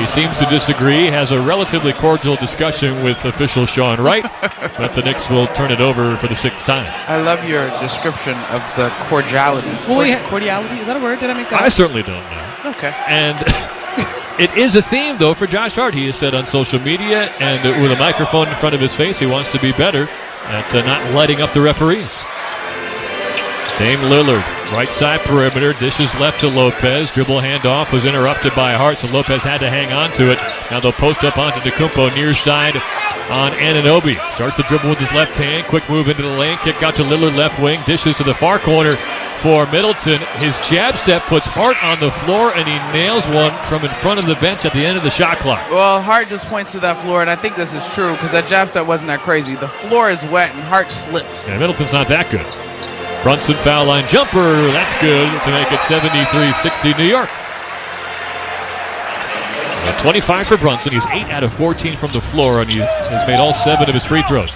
He seems to disagree, has a relatively cordial discussion with official Sean Wright, but the Knicks will turn it over for the sixth time. I love your description of the cordiality. Cordiality? Is that a word? Did I make that up? I certainly don't know. Okay. And it is a theme, though, for Josh Hart. He has said on social media and with a microphone in front of his face, he wants to be better at not lighting up the referees. Dame Lillard, right side perimeter, dishes left to Lopez. Dribble handoff was interrupted by Hart, so Lopez had to hang on to it. Now they'll post up onto Antetokounmpo near side on Anunoby. Starts the dribble with his left hand. Quick move into the lane. Kick out to Lillard left wing. Dishes to the far corner for Middleton. His jab step puts Hart on the floor, and he nails one from in front of the bench at the end of the shot clock. Well, Hart just points to that floor, and I think this is true because that jab step wasn't that crazy. The floor is wet, and Hart slipped. Yeah, Middleton's not that good. Brunson foul line jumper. That's good to make it 73-60 New York. 25 for Brunson. He's 8 out of 14 from the floor, and he has made all 7 of his free throws.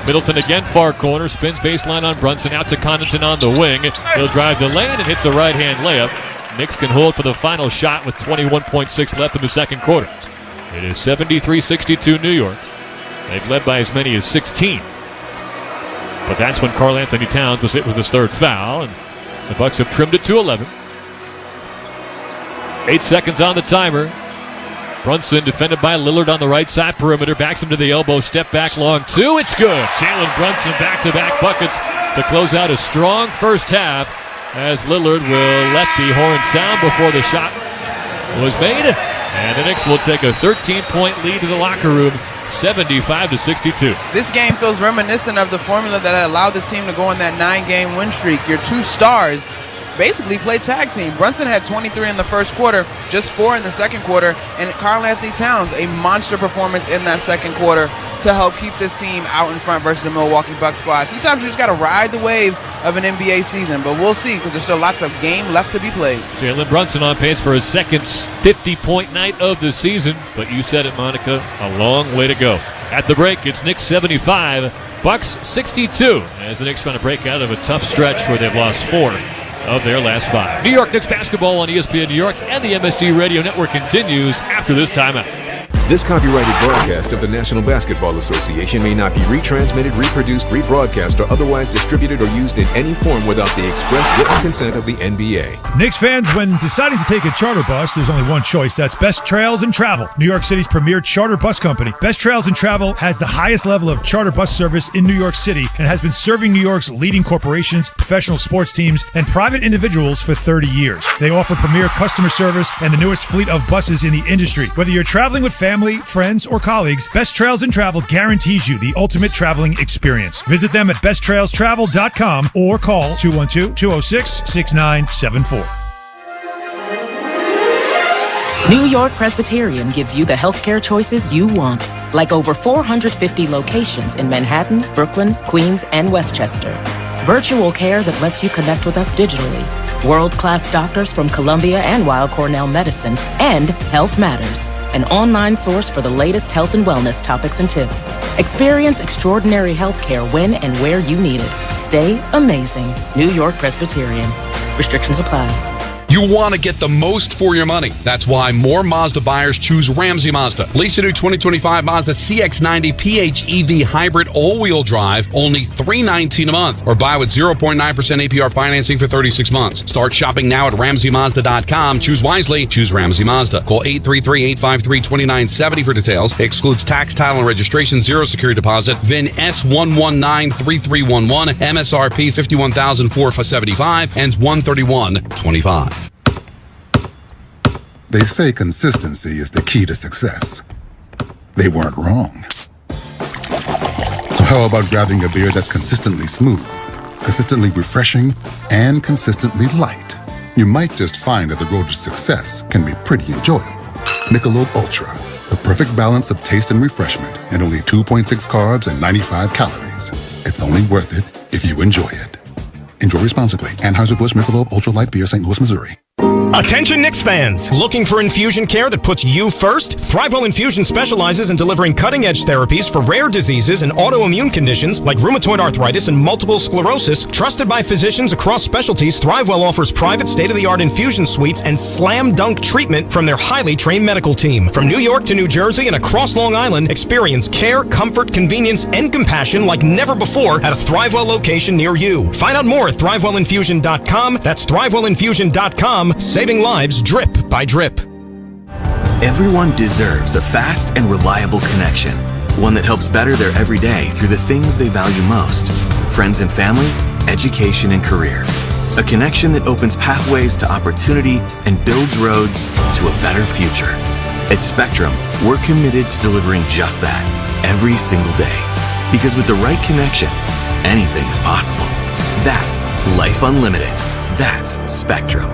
Middleton again, far corner, spins baseline on Brunson, out to Connaughton on the wing. He'll drive the lane and hits a right-hand layup. Knicks can hold for the final shot with 21.6 left in the second quarter. It is 73-62 New York. They've led by as many as 16. But that's when Karl Anthony Towns was hit with his third foul, and the Bucks have trimmed it to 11. 8 seconds on the timer. Brunson defended by Lillard on the right side perimeter, backs him to the elbow, step back long two, it's good. Jalen Brunson back-to-back buckets to close out a strong first half as Lillard will let the horn sound before the shot was made. And the Knicks will take a 13-point lead to the locker room, 75-62. This game feels reminiscent of the formula that allowed this team to go on that 9-game win streak. Your two stars basically played tag team. Brunson had 23 in the first quarter, just 4 in the second quarter, and Karl Anthony Towns, a monster performance in that second quarter to help keep this team out in front versus the Milwaukee Bucks squad. Sometimes you just got to ride the wave of an NBA season, but we'll see because there's still lots of game left to be played. Jalen Brunson on pace for his second 50-point night of the season, but you said it, Monica, a long way to go. At the break, it's Knicks 75, Bucks 62, as the Knicks trying to break out of a tough stretch where they've lost 4 of their last 5. New York Knicks basketball on ESPN New York and the MSG Radio Network continues after this timeout. This copyrighted broadcast of the National Basketball Association may not be retransmitted, reproduced, rebroadcast, or otherwise distributed or used in any form without the express written consent of the NBA. Knicks fans, when deciding to take a charter bus, there's only one choice. That's Best Trails and Travel, New York City's premier charter bus company. Best Trails and Travel has the highest level of charter bus service in New York City and has been serving New York's leading corporations, professional sports teams, and private individuals for 30 years. They offer premier customer service and the newest fleet of buses in the industry. Whether you're traveling with family, friends, or colleagues, Best Trails and Travel guarantees you the ultimate traveling experience. Visit them at besttrailstravel.com or call 212-206-6974. New York Presbyterian gives you the healthcare choices you want, like over 450 locations in Manhattan, Brooklyn, Queens, and Westchester. Virtual care that lets you connect with us digitally. World-class doctors from Columbia and Weill Cornell Medicine, and Health Matters, an online source for the latest health and wellness topics and tips. Experience extraordinary healthcare when and where you need it. Stay amazing. New York Presbyterian. Restrictions apply. You want to get the most for your money. That's why more Mazda buyers choose Ramsey Mazda. Lease a new 2025 Mazda CX-90 PHEV hybrid all-wheel drive, only $319 a month. Or buy with 0.9% APR financing for 36 months. Start shopping now at RamseyMazda.com. Choose wisely. Choose Ramsey Mazda. Call 833-853-2970 for details. Excludes tax, title, and registration. Zero security deposit. VIN S1193311. MSRP $51,475. Ends 131.25. They say consistency is the key to success. They weren't wrong. So how about grabbing a beer that's consistently smooth, consistently refreshing, and consistently light? You might just find that the road to success can be pretty enjoyable. Michelob Ultra, the perfect balance of taste and refreshment, and only 2.6 carbs and 95 calories. It's only worth it if you enjoy it. Enjoy responsibly. Anheuser-Busch Michelob Ultra Light Beer, St. Louis, Missouri. Attention Knicks fans! Looking for infusion care that puts you first? ThriveWell Infusion specializes in delivering cutting-edge therapies for rare diseases and autoimmune conditions like rheumatoid arthritis and multiple sclerosis. Trusted by physicians across specialties, ThriveWell offers private state-of-the-art infusion suites and slam-dunk treatment from their highly trained medical team. From New York to New Jersey and across Long Island, experience care, comfort, convenience, and compassion like never before at a ThriveWell location near you. Find out more at ThriveWellInfusion.com. That's ThriveWellInfusion.com. Saving lives drip by drip. Everyone deserves a fast and reliable connection, one that helps better their everyday through the things they value most: friends and family, education and career. A connection that opens pathways to opportunity and builds roads to a better future. At Spectrum, we're committed to delivering just that every single day. Because with the right connection, anything is possible. That's Life Unlimited. That's Spectrum.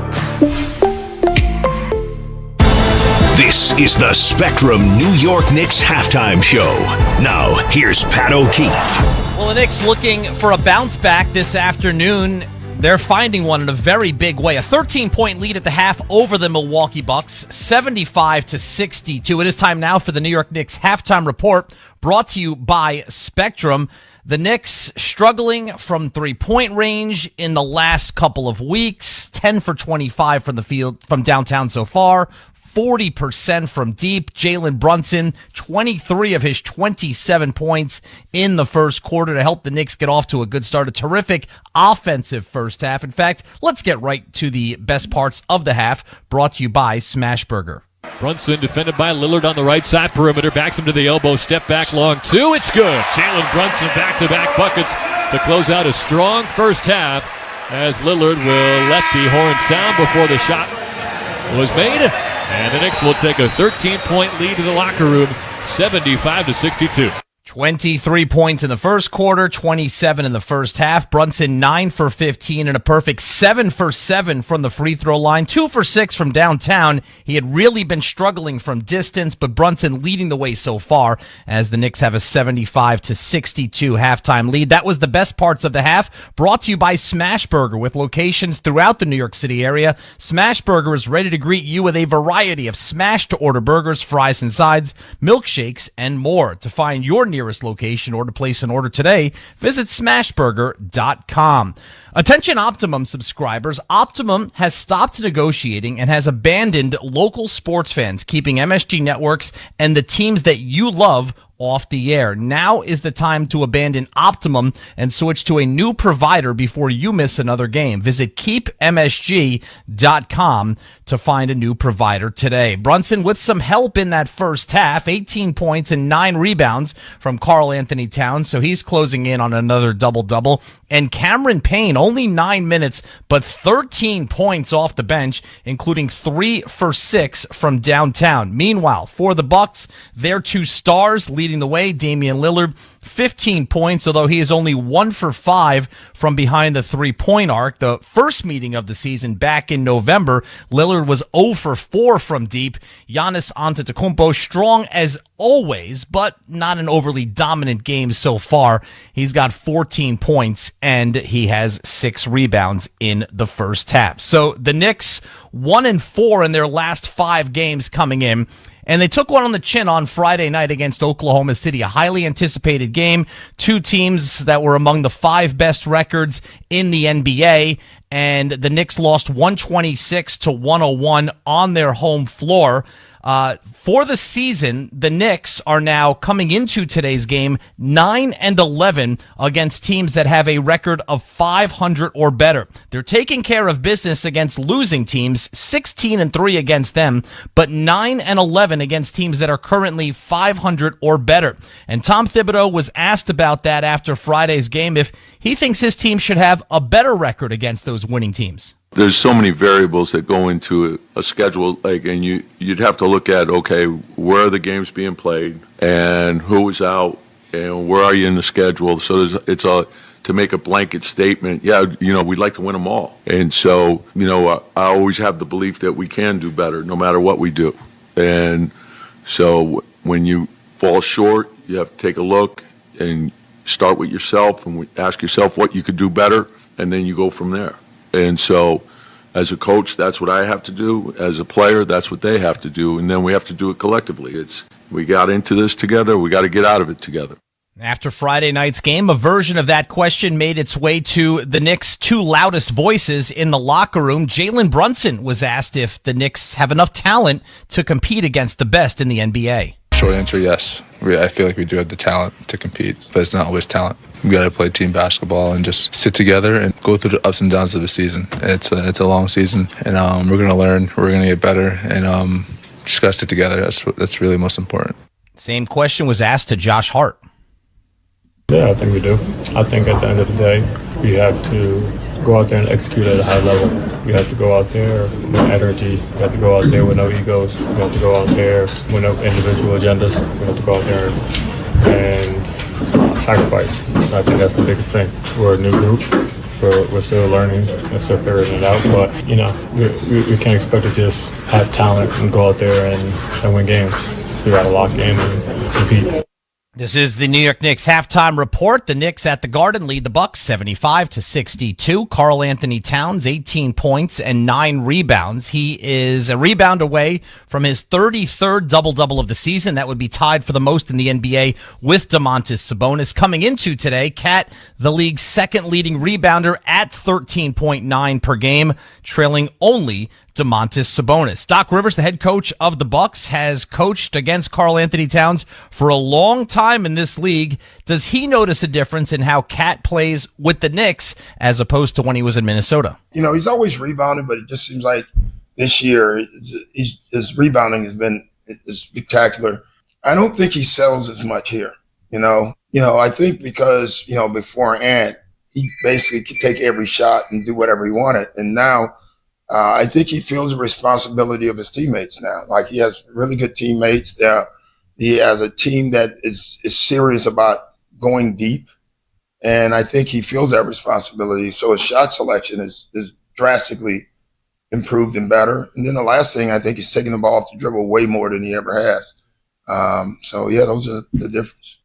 This is the Spectrum New York Knicks halftime show. Now, here's Pat O'Keefe. Well, the Knicks looking for a bounce back this afternoon. They're finding one in a very big way. A 13-point lead at the half over the Milwaukee Bucks, 75-62. It is time now for the New York Knicks halftime report, brought to you by Spectrum. The Knicks struggling from three-point range in the last couple of weeks, 10 for 25 from the field, from downtown so far. 40% from deep. Jalen Brunson, 23 of his 27 points in the first quarter to help the Knicks get off to a good start. A terrific offensive first half. In fact, let's get right to the best parts of the half, brought to you by Smashburger. Brunson defended by Lillard on the right side perimeter. Backs him to the elbow. Step back long two. It's good. Jalen Brunson back-to-back buckets to close out a strong first half as Lillard will let the horn sound before the shot was made. And the Knicks will take a 13-point lead to the locker room, 75-62. 23 points in the first quarter, 27 in the first half. Brunson 9 for 15 and a perfect 7 for 7 from the free throw line, 2 for 6 from downtown. He had really been struggling from distance, but Brunson leading the way so far as the Knicks have a 75-62 halftime lead. That was the best parts of the half, brought to you by Smashburger. With locations throughout the New York City area, Smashburger is ready to greet you with a variety of smash-to-order burgers, fries and sides, milkshakes, and more. To find your nearest location or to place an order today, visit smashburger.com. Attention Optimum subscribers. Optimum has stopped negotiating and has abandoned local sports fans, keeping MSG networks and the teams that you love off the air. Now is the time to abandon Optimum and switch to a new provider before you miss another game. Visit keepmsg.com to find a new provider today. Brunson with some help in that first half, 18 points and 9 rebounds from Karl Anthony Towns, so he's closing in on another double-double. And Cameron Payne, only 9 minutes, but 13 points off the bench, including 3 for 6 from downtown. Meanwhile, for the Bucks, their two stars leading the way, Damian Lillard, 15 points, although he is only 1 for 5 from behind the three-point arc. The first meeting of the season back in November, Lillard was 0 for 4 from deep. Giannis Antetokounmpo, strong as always, but not an overly dominant game so far. He's got 14 points, and he has 6 rebounds in the first half. So the Knicks, 1-4 in their last 5 games coming in, And they took one on the chin on Friday night against Oklahoma City, a highly anticipated game. Two teams that were among the 5 best records in the NBA. And the Knicks lost 126-101 on their home floor. For the season, the Knicks are now coming into today's game 9-11 against teams that have a record of 500 or better. They're taking care of business against losing teams, 16-3 against them, but 9-11 against teams that are currently 500 or better. And Tom Thibodeau was asked about that after Friday's game, if he thinks his team should have a better record against those winning teams. There's so many variables that go into a schedule, and you'd have to look at, okay, where are the games being played, and who is out, and where are you in the schedule. So to make a blanket statement, we'd like to win them all. And so, I always have the belief that we can do better no matter what we do. And so when you fall short, you have to take a look and start with yourself and ask yourself what you could do better, and then you go from there. And so, as a coach, that's what I have to do. As a player, that's what they have to do. And then we have to do it collectively. We got into this together. We got to get out of it together. After Friday night's game, a version of that question made its way to the Knicks' 2 loudest voices in the locker room. Jalen Brunson was asked if the Knicks have enough talent to compete against the best in the NBA. Short answer, yes. I feel like we do have the talent to compete, but it's not always talent. We got to play team basketball and just sit together and go through the ups and downs of the season. It's a long season, and we're going to learn. We're going to get better, and just got to stick together. That's really most important. Same question was asked to Josh Hart. Yeah, I think we do. I think at the end of the day, we have to go out there and execute at a high level. We have to go out there with energy. We have to go out there with no egos. We have to go out there with no individual agendas. We have to go out there and sacrifice. I think that's the biggest thing. We're a new group. We're still learning and still figuring it out. But, we can't expect to just have talent and go out there and win games. We got to lock in and compete. This is the New York Knicks halftime report. The Knicks at the Garden lead the Bucks 75-62. Karl Anthony Towns, 18 points and 9 rebounds. He is a rebound away from his 33rd double-double of the season. That would be tied for the most in the NBA with Domantas Sabonis. Coming into today, Cat, the league's second leading rebounder at 13.9 per game, trailing only Domantas Sabonis. Doc Rivers, the head coach of the Bucks, has coached against Karl Anthony Towns for a long time in this league. Does he notice a difference in how Cat plays with the Knicks as opposed to when he was in Minnesota? He's always rebounded, but it just seems like this year his rebounding has been spectacular. I don't think he settles as much here. I think because beforehand he basically could take every shot and do whatever he wanted, and now. I think he feels the responsibility of his teammates now. Like, he has really good teammates. He has a team that is serious about going deep, and I think he feels that responsibility. So his shot selection is drastically improved and better. And then the last thing, I think he's taking the ball off the dribble way more than he ever has. Those are the difference.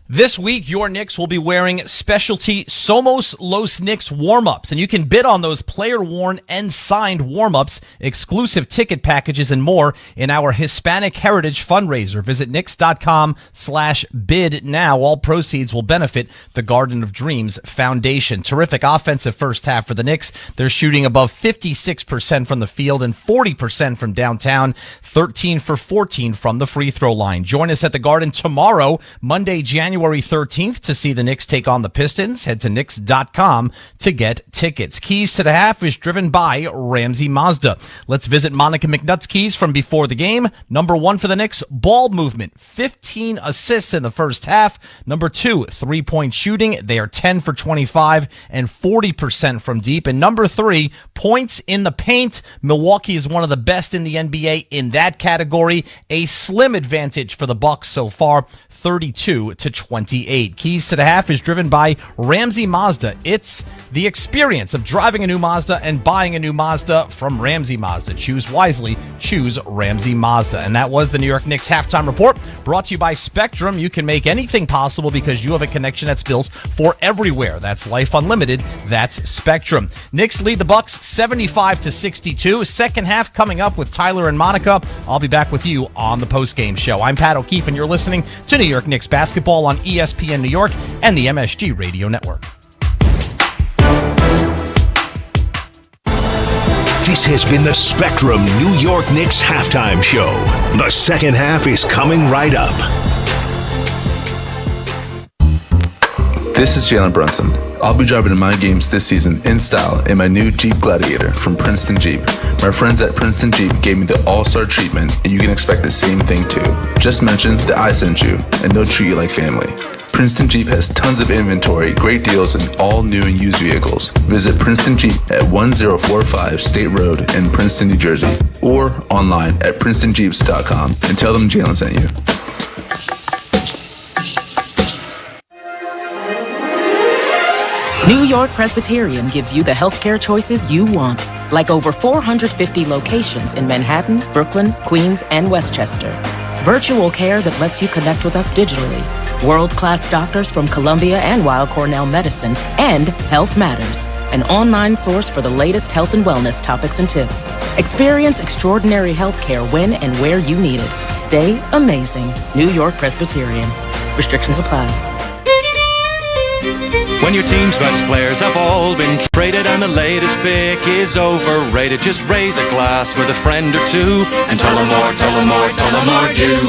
This week, your Knicks will be wearing specialty Somos Los Knicks warm-ups, and you can bid on those player-worn and signed warm-ups, exclusive ticket packages, and more in our Hispanic Heritage fundraiser. Visit Knicks.com/bid now. All proceeds will benefit the Garden of Dreams Foundation. Terrific offensive first half for the Knicks. They're shooting above 56% from the field and 40% from downtown, 13 for 14 from the free throw line. Join us at the Garden tomorrow, Monday, January 13th, to see the Knicks take on the Pistons. Head to Knicks.com to get tickets. Keys to the Half is driven by Ramsey Mazda. Let's visit Monica McNutt's keys from before the game. Number 1 for the Knicks, ball movement. 15 assists in the first half. Number 2, three-point shooting. They are 10 for 25 and 40% from deep. And number 3, points in the paint. Milwaukee is one of the best in the NBA in that category. A slim advantage for the Bucks so far, 32-20. 28. Keys to the half is driven by Ramsey Mazda. It's the experience of driving a new Mazda and buying a new Mazda from Ramsey Mazda. Choose wisely. Choose Ramsey Mazda. And that was the New York Knicks halftime report, brought to you by Spectrum. You can make anything possible because you have a connection that's built for everywhere. That's life unlimited. That's Spectrum. Knicks lead the Bucks 75-62. Second half coming up with Tyler and Monica. I'll be back with you on the postgame show. I'm Pat O'Keefe, and you're listening to New York Knicks basketball on ESPN New York and the MSG Radio Network. This has been the Spectrum New York Knicks halftime show. The second half is coming right up. This is Jalen Brunson. I'll be driving to my games this season in style in my new Jeep Gladiator from Princeton Jeep. My friends at Princeton Jeep gave me the all-star treatment, and you can expect the same thing too. Just mention that I sent you, and they'll treat you like family. Princeton Jeep has tons of inventory, great deals, and all new and used vehicles. Visit Princeton Jeep at 1045 State Road in Princeton, New Jersey, or online at PrincetonJeeps.com and tell them Jalen sent you. New York Presbyterian gives you the healthcare choices you want, like over 450 locations in Manhattan, Brooklyn, Queens, and Westchester. Virtual care that lets you connect with us digitally. World-class doctors from Columbia and Weill Cornell Medicine, and Health Matters, an online source for the latest health and wellness topics and tips. Experience extraordinary healthcare when and where you need it. Stay amazing. New York Presbyterian. Restrictions apply. When your team's best players have all been traded and the latest pick is overrated, just raise a glass with a friend or two and tell them more, tell them more, tell them more do.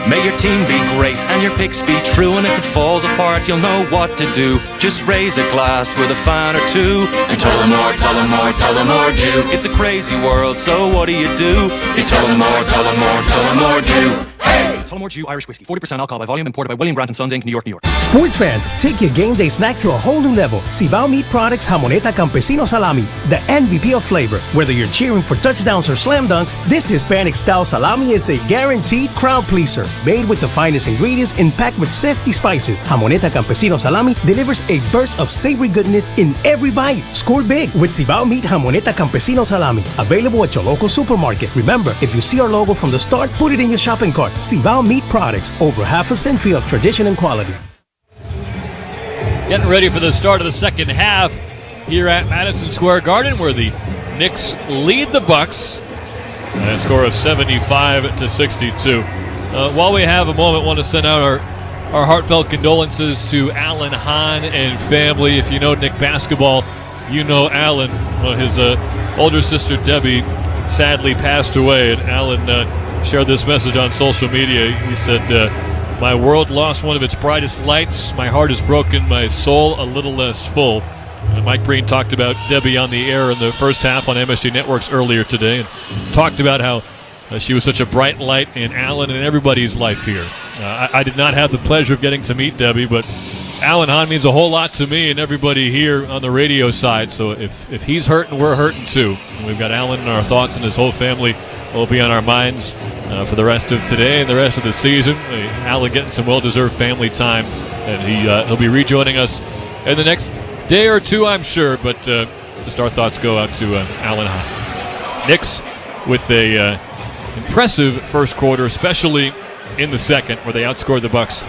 May your team be great and your picks be true, and if it falls apart you'll know what to do. Just raise a glass with a fan or two and tell them more, tell them more, tell them more do. It's a crazy world, so what do? You tell them more, tell them more, tell them more do. Hey! Tullamore Dew Irish Whiskey, 40% alcohol by volume, imported by William Brandt & Sons Inc., New York, New York. Sports fans, take your game day snacks to a whole new level. Cibao Meat Products Jamoneta Campesino Salami, the MVP of flavor. Whether you're cheering for touchdowns or slam dunks, this Hispanic-style salami is a guaranteed crowd pleaser. Made with the finest ingredients and packed with zesty spices, Jamoneta Campesino Salami delivers a burst of savory goodness in every bite. Score big with Cibao Meat Jamoneta Campesino Salami. Available at your local supermarket. Remember, if you see our logo from the start, put it in your shopping cart. Cibao Meat Products, over half a century of tradition and quality. Getting ready for the start of the second half here at Madison Square Garden, where the Knicks lead the Bucks at a score of 75-62. While we have a moment, I want to send out our heartfelt condolences to Alan Hahn and family. If you know Knick basketball, you know Alan. His older sister Debbie sadly passed away, and Alan shared this message on social media. He said, my world lost one of its brightest lights. My heart is broken. My soul a little less full. And Mike Breen talked about Debbie on the air in the first half on MSG Networks earlier today, and talked about how she was such a bright light in Alan and everybody's life here. I did not have the pleasure of getting to meet Debbie, but Alan Hahn means a whole lot to me and everybody here on the radio side. So if he's hurting, we're hurting too. And we've got Alan in our thoughts, and his whole family will be on our minds for the rest of today and the rest of the season. Alan getting some well-deserved family time, and he'll be rejoining us in the next day or two, I'm sure. But just our thoughts go out to Alan Hahn. Knicks with a impressive first quarter, especially in the second, where they outscored the Bucks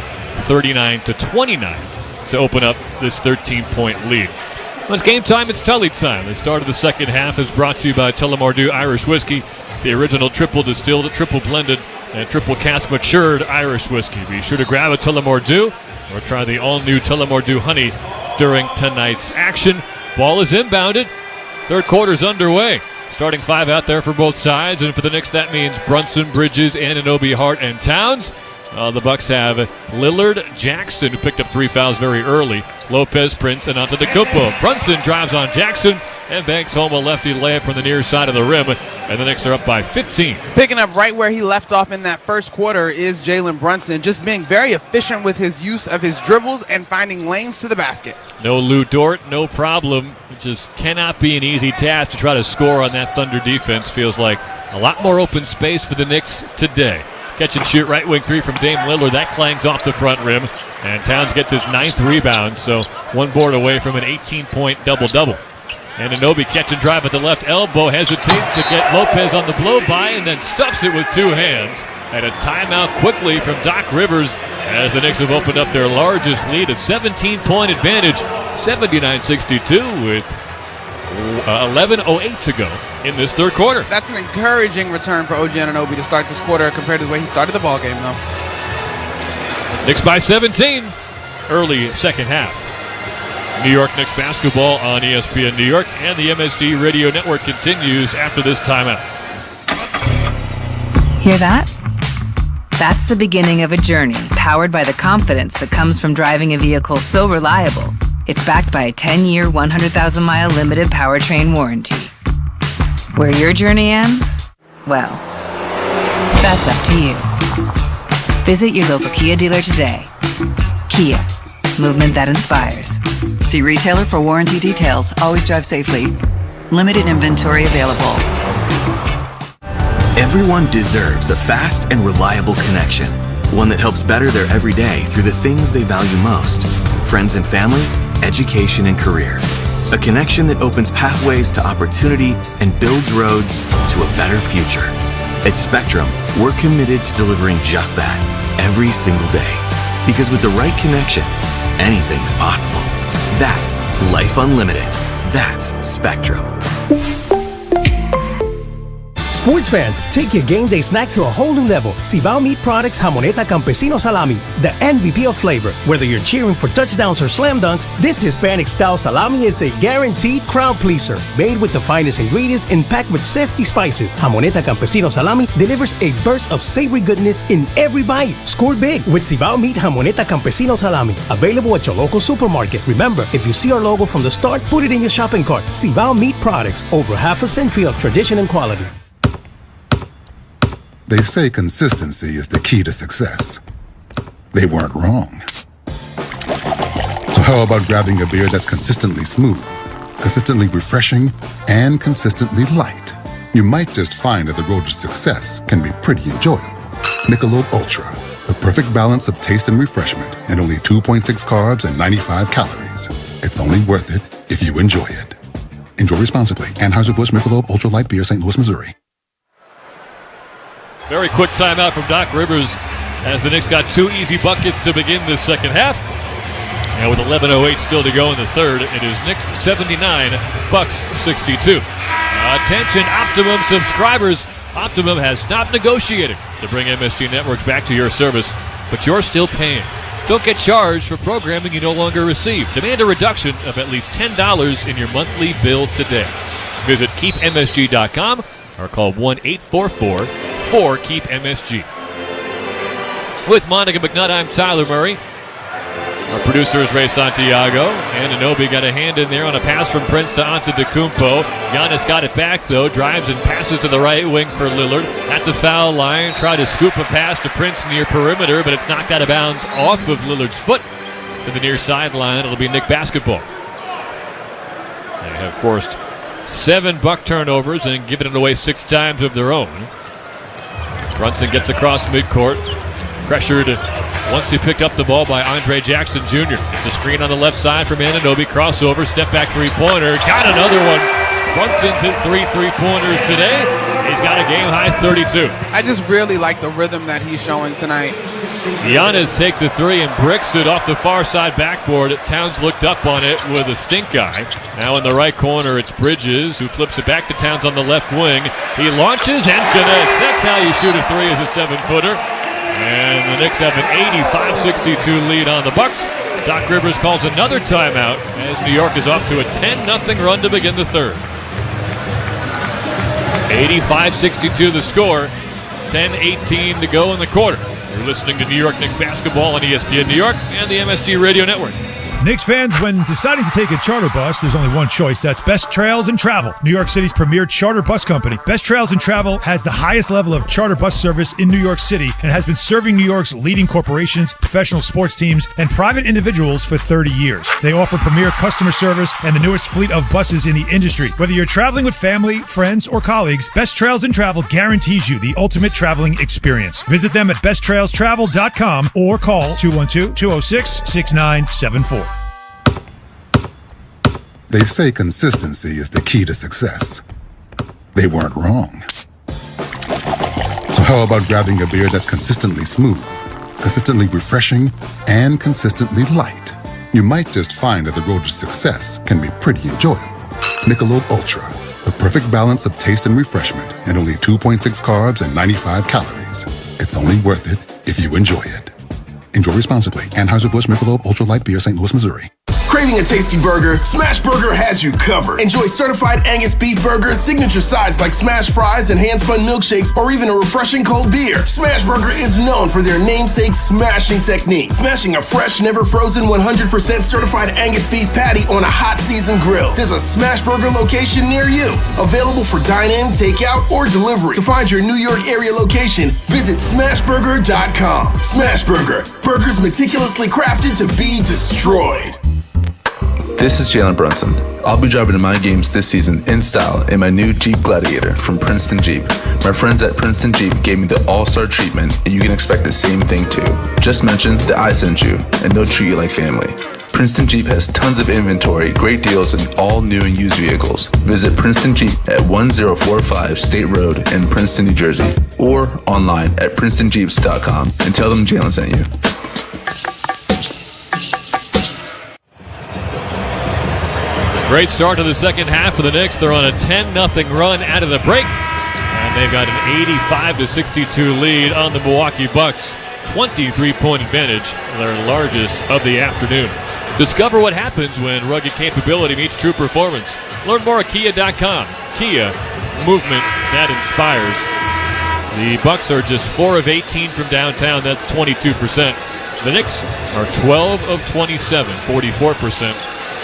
39-29 to open up this 13-point lead. When it's game time, it's Tully time. The start of the second half is brought to you by Tullamore Dew Irish Whiskey, the original triple distilled, triple blended, and triple cask matured Irish whiskey. Be sure to grab a Tullamore Dew or try the all-new Tullamore Dew Honey during tonight's action. Ball is inbounded. Third quarter's underway. Starting five out there for both sides, and for the Knicks, that means Brunson, Bridges, Anunoby, Hart, and Towns. The Bucks have Lillard, Jackson, who picked up 3 fouls very early, Lopez, Prince, and Antetokounmpo. Brunson drives on Jackson and banks home a lefty layup from the near side of the rim, and the Knicks are up by 15. Picking up right where he left off in that first quarter is Jalen Brunson, just being very efficient with his use of his dribbles and finding lanes to the basket. No Lou Dort, no problem. It just cannot be an easy task to try to score on that Thunder defense. Feels like a lot more open space for the Knicks today. Catch and shoot right wing three from Dame Lillard. That clangs off the front rim. And Towns gets his 9th rebound, so one board away from an 18-point double-double. Anunoby catch and drive at the left elbow, hesitates to get Lopez on the blow-by, and then stuffs it with two hands. And a timeout quickly from Doc Rivers as the Knicks have opened up their largest lead, a 17-point advantage, 79-62 with 11:08 to go in this third quarter. That's an encouraging return for OG Anunoby to start this quarter compared to the way he started the ballgame, though. Knicks by 17, early second half. New York Knicks basketball on ESPN New York, and the MSG Radio Network continues after this timeout. Hear that? That's the beginning of a journey powered by the confidence that comes from driving a vehicle so reliable. It's backed by a 10-year, 100,000-mile limited powertrain warranty. Where your journey ends? Well, that's up to you. Visit your local Kia dealer today. Kia, movement that inspires. See retailer for warranty details. Always drive safely. Limited inventory available. Everyone deserves a fast and reliable connection, one that helps better their everyday through the things they value most: friends and family, education and career. A connection that opens pathways to opportunity and builds roads to a better future. At Spectrum, we're committed to delivering just that every single day. Because with the right connection, anything is possible. That's Life Unlimited. That's Spectrum. Sports fans, take your game day snacks to a whole new level. Cibao Meat Products Jamoneta Campesino Salami, the MVP of flavor. Whether you're cheering for touchdowns or slam dunks, this Hispanic-style salami is a guaranteed crowd pleaser. Made with the finest ingredients and packed with zesty spices, Jamoneta Campesino Salami delivers a burst of savory goodness in every bite. Score big with Cibao Meat Jamoneta Campesino Salami. Available at your local supermarket. Remember, if you see our logo from the start, put it in your shopping cart. Cibao Meat Products, over half a century of tradition and quality. They say consistency is the key to success. They weren't wrong. So how about grabbing a beer that's consistently smooth, consistently refreshing, and consistently light? You might just find that the road to success can be pretty enjoyable. Michelob Ultra, the perfect balance of taste and refreshment, and only 2.6 carbs and 95 calories. It's only worth it if you enjoy it. Enjoy responsibly. Anheuser-Busch Michelob Ultra Light Beer, St. Louis, Missouri. Very quick timeout from Doc Rivers as the Knicks got two easy buckets to begin this second half. And with 11:08 still to go in the third, it is Knicks 79, Bucks 62. Attention Optimum subscribers. Optimum has stopped negotiating to bring MSG Networks back to your service, but you're still paying. Don't get charged for programming you no longer receive. Demand a reduction of at least $10 in your monthly bill today. Visit keepmsg.com or call 1-844-4KEEP-MSG. With Monica McNutt, I'm Tyler Murray. Our producer is Ray Santiago. Anunoby got a hand in there on a pass from Prince to Antetokounmpo. Giannis got it back, though. Drives and passes to the right wing for Lillard. At the foul line, tried to scoop a pass to Prince near perimeter, but it's knocked out of bounds off of Lillard's foot to the near sideline. It'll be Knick basketball. They have forced 7 Buck turnovers and given it away 6 times of their own. Brunson gets across midcourt. Pressured once he picked up the ball by Andre Jackson Jr. It's a screen on the left side from Anunoby. Crossover, step back three-pointer. Got another one. Brunson's hit 3 3-pointers today. He's got a game-high 32. I just really like the rhythm that he's showing tonight. Giannis takes a 3 and bricks it off the far side backboard. Towns looked up on it with a stink eye. Now in the right corner, it's Bridges who flips it back to Towns on the left wing. He launches and connects. That's how you shoot a 3 as a 7-footer. And the Knicks have an 85-62 lead on the Bucks. Doc Rivers calls another timeout as New York is off to a 10-0 run to begin the third. 85-62 the score. 10:18 to go in the quarter. You're listening to New York Knicks basketball on ESPN New York and the MSG Radio Network. Knicks fans, when deciding to take a charter bus, there's only one choice. That's Best Trails and Travel, New York City's premier charter bus company. Best Trails and Travel has the highest level of charter bus service in New York City and has been serving New York's leading corporations, professional sports teams, and private individuals for 30 years. They offer premier customer service and the newest fleet of buses in the industry. Whether you're traveling with family, friends, or colleagues, Best Trails and Travel guarantees you the ultimate traveling experience. Visit them at besttrailstravel.com or call 212-206-6974. They say consistency is the key to success. They weren't wrong. So how about grabbing a beer that's consistently smooth, consistently refreshing, and consistently light? You might just find that the road to success can be pretty enjoyable. Michelob Ultra, the perfect balance of taste and refreshment, and only 2.6 carbs and 95 calories. It's only worth it if you enjoy it. Enjoy responsibly. Anheuser-Busch Michelob Ultra Light Beer, St. Louis, Missouri. Craving a tasty burger? Smash Burger has you covered. Enjoy certified Angus beef burgers, signature sides like smash fries and hand-spun milkshakes, or even a refreshing cold beer. Smash Burger is known for their namesake smashing technique, smashing a fresh, never frozen, 100% certified Angus beef patty on a hot seasoned grill. There's a Smash Burger location near you, available for dine-in, takeout, or delivery. To find your New York area location, visit smashburger.com. Smash Burger, burgers meticulously crafted to be destroyed. This is Jalen Brunson. I'll be driving to my games this season in style in my new Jeep Gladiator from Princeton Jeep. My friends at Princeton Jeep gave me the all-star treatment, and you can expect the same thing too. Just mention that I sent you, and they'll treat you like family. Princeton Jeep has tons of inventory, great deals, and all new and used vehicles. Visit Princeton Jeep at 1045 State Road in Princeton, New Jersey, or online at princetonjeeps.com and tell them Jalen sent you. Great start to the second half for the Knicks. They're on a 10-0 run out of the break. And they've got an 85-62 lead on the Milwaukee Bucks. 23-point advantage, their largest of the afternoon. Discover what happens when rugged capability meets true performance. Learn more at Kia.com. Kia, movement that inspires. The Bucks are just 4 of 18 from downtown. That's 22%. The Knicks are 12 of 27, 44%.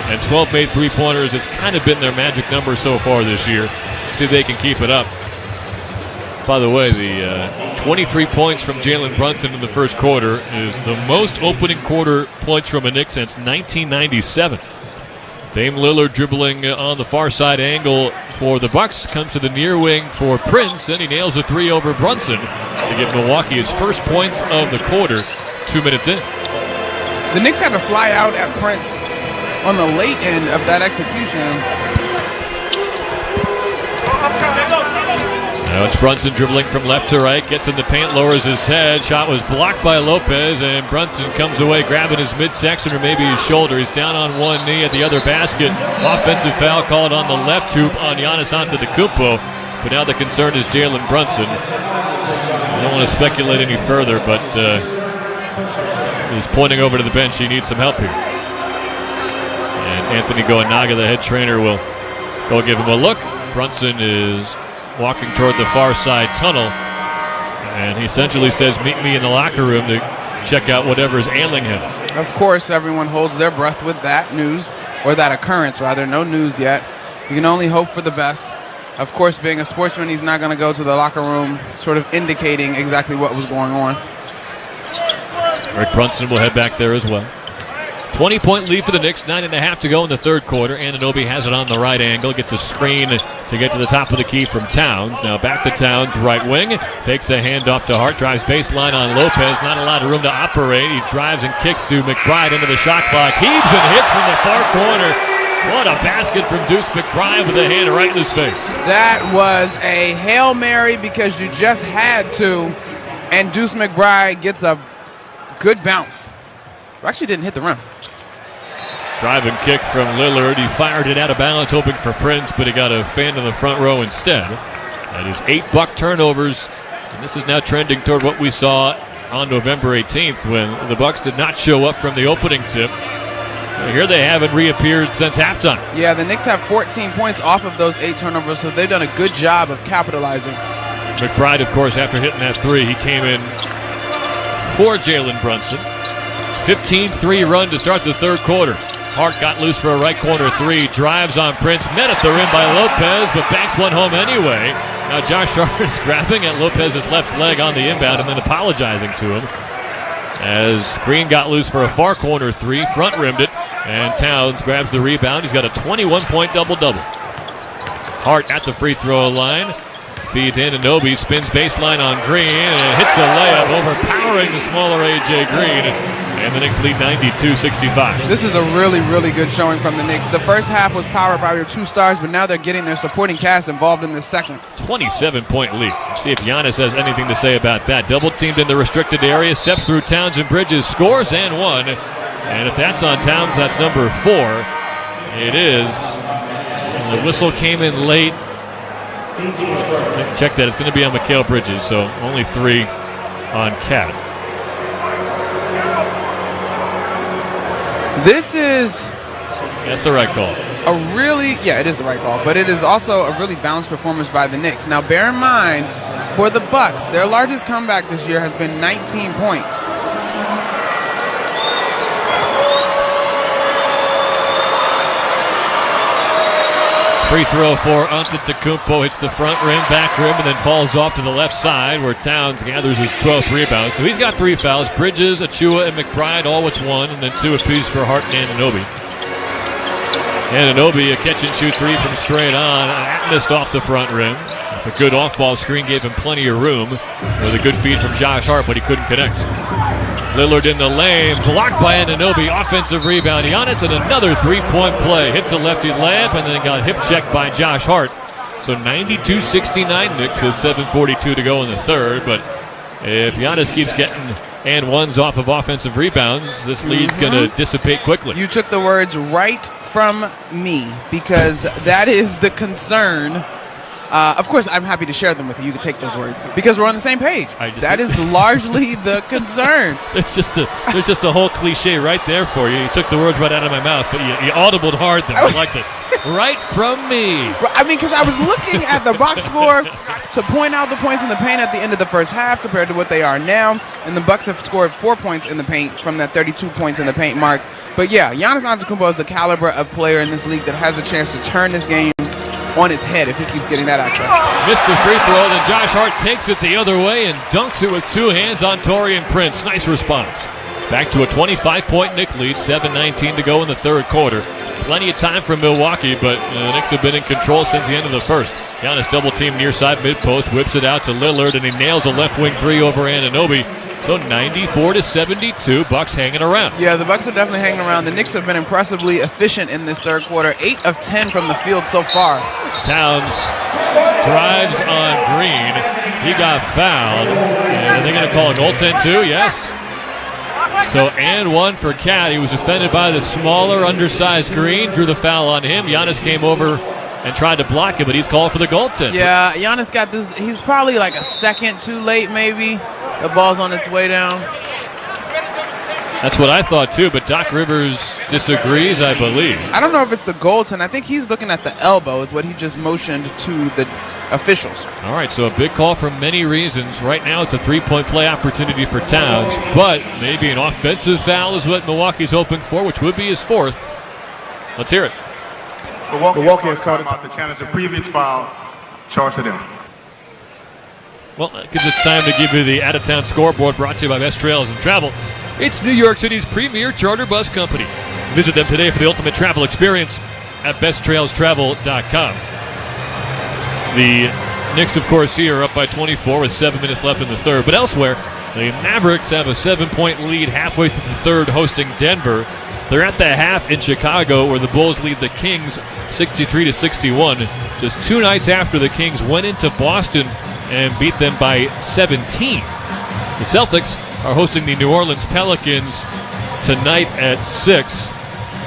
And 12 made three-pointers. It's kind of been their magic number so far this year. See if they can keep it up. By the way, the 23 points from Jalen Brunson in the first quarter is the most opening quarter points from a Knick since 1997. Dame Lillard dribbling on the far side angle for the Bucks. Comes to the near wing for Prince, and he nails a three over Brunson to give Milwaukee his first points of the quarter 2 minutes in. The Knicks had to fly out at Prince on the late end of that execution. Now it's Brunson dribbling from left to right, gets in the paint, lowers his head. Shot was blocked by Lopez, and Brunson comes away grabbing his midsection or maybe his shoulder. He's down on one knee at the other basket. Offensive foul called on the left hoop on Giannis Antetokounmpo. But now the concern is Jalen Brunson. I don't want to speculate any further, but he's pointing over to the bench. He needs some help here. Anthony Goenaga, the head trainer, will go give him a look. Brunson is walking toward the far side tunnel, and he essentially says, meet me in the locker room to check out whatever's ailing him. Of course, everyone holds their breath with that news, or that occurrence, rather. No news yet. You can only hope for the best. Of course, being a sportsman, he's not going to go to the locker room sort of indicating exactly what was going on. Rick Brunson will head back there as well. 20-point lead for the Knicks, 9.5 to go in the third quarter. Anunoby has it on the right angle, gets a screen to get to the top of the key from Towns. Now back to Towns, right wing, takes a handoff to Hart, drives baseline on Lopez, not a lot of room to operate. He drives and kicks to McBride into the shot clock, heaves and hits from the far corner. What a basket from Deuce McBride with a hand right in his face. That was a Hail Mary because you just had to, and Deuce McBride gets a good bounce. Actually didn't hit the rim. Drive and kick from Lillard. He fired it out of bounds, hoping for Prince, but he got a fan in the front row instead. That is 8 Buck turnovers, and this is now trending toward what we saw on November 18th when the Bucks did not show up from the opening tip. Here they haven't reappeared since halftime. Yeah, the Knicks have 14 points off of those 8 turnovers, so they've done a good job of capitalizing. McBride, of course, after hitting that three, he came in for Jalen Brunson. 15-3 run to start the third quarter. Hart got loose for a right corner three, drives on Prince, met at the rim by Lopez, but banks one home anyway. Now Josh Hart is grabbing at Lopez's left leg on the inbound and then apologizing to him. As Green got loose for a far corner three, front rimmed it, and Towns grabs the rebound. He's got a 21-point double-double. Hart at the free throw line. Feeds Anunoby, spins baseline on Green, and hits a layup, overpowering the smaller A.J. Green. And the Knicks lead 92-65. This is a really, really good showing from the Knicks. The first half was powered by their two stars, but now they're getting their supporting cast involved in the second. 27-point lead. See if Giannis has anything to say about that. Double teamed in the restricted area, steps through Towns and Bridges, scores and one. And if that's on Towns, that's number 4. It is. And the whistle came in late. Check that. It's going to be on Mikal Bridges, so only 3 on Cat. This is... That's the right call. It is the right call, but it is also a really balanced performance by the Knicks. Now, bear in mind, for the Bucks, their largest comeback this year has been 19 points. Free throw for Antetokounmpo, hits the front rim, back rim, and then falls off to the left side where Towns gathers his 12th rebound. So he's got 3 fouls. Bridges, Achua, and McBride all with 1, and then 2 apiece for Hart and Anunoby. Anunoby, a catch-and-shoot 3 from straight on. Missed off the front rim. A good off-ball screen gave him plenty of room with a good feed from Josh Hart, but he couldn't connect. Lillard in the lane, blocked by Anunoby, offensive rebound. Giannis and another 3-point play. Hits a lefty layup and then got hip checked by Josh Hart. So 92-69 Knicks with 7:42 to go in the third. But if Giannis keeps getting and ones off of offensive rebounds, this lead's going to dissipate quickly. You took the words right from me because that is the concern. Of course, I'm happy to share them with you. You can take those words because we're on the same page. That is largely the concern. There's just a whole cliche right there for you. You took the words right out of my mouth, but you audibled hard there. I liked it. Right from me. I mean, because I was looking at the box score to point out the points in the paint at the end of the first half compared to what they are now, and the Bucks have scored 4 points in the paint from that 32 points in the paint mark. But yeah, Giannis Antetokounmpo is the caliber of player in this league that has a chance to turn this game on its head if he keeps getting that access. Missed the free throw, then Josh Hart takes it the other way and dunks it with 2 hands on Taurean Prince. Nice response. Back to a 25-point Knicks lead, 7:19 to go in the third quarter. Plenty of time for Milwaukee, but the Knicks have been in control since the end of the first. Giannis double team near side mid-post, whips it out to Lillard, and he nails a left wing 3 over Anunoby. So 94-72, Bucks hanging around. Yeah, the Bucks are definitely hanging around. The Knicks have been impressively efficient in this third quarter. 8 of 10 from the field so far. Towns drives on Green. He got fouled. And are they going to call a goaltend too? Yes. So and 1 for Cat. He was offended by the smaller, undersized Green. Drew the foul on him. Giannis came over and tried to block it, but he's called for the goaltend. Yeah, Giannis got this. He's probably like a second too late, maybe. The ball's on its way down. That's what I thought too, but Doc Rivers disagrees, I believe. I don't know if it's the goaltend. I think he's looking at the elbow is what he just motioned to the officials. All right, so a big call for many reasons. Right now it's a 3-point play opportunity for Towns, but maybe an offensive foul is what Milwaukee's hoping for, which would be his 4th. Let's hear it. Milwaukee has called out to challenge a previous foul charged to them. Well, that gives us time to give you the out-of-town scoreboard brought to you by Best Trails and Travel. It's New York City's premier charter bus company. Visit them today for the ultimate travel experience at besttrailstravel.com. The Knicks, of course, here are up by 24 with 7 minutes left in the third. But elsewhere, the Mavericks have a 7-point lead halfway through the third, hosting Denver. They're at the half in Chicago, where the Bulls lead the Kings 63-61. Just 2 nights after the Kings went into Boston and beat them by 17. The Celtics are hosting the New Orleans Pelicans tonight at 6.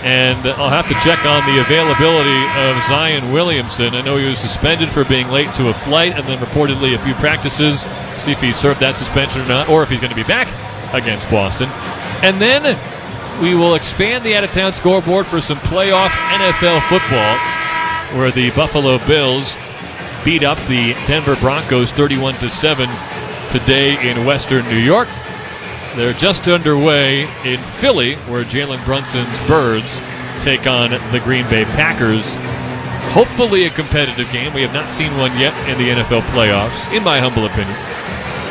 And I'll have to check on the availability of Zion Williamson. I know he was suspended for being late to a flight and then reportedly a few practices. See if he served that suspension or not, or if he's going to be back against Boston. And then we will expand the out-of-town scoreboard for some playoff NFL football, where the Buffalo Bills beat up the Denver Broncos 31-7 today in Western New York. They're just underway in Philly, where Jalen Brunson's Birds take on the Green Bay Packers. Hopefully a competitive game. We have not seen one yet in the NFL playoffs, in my humble opinion.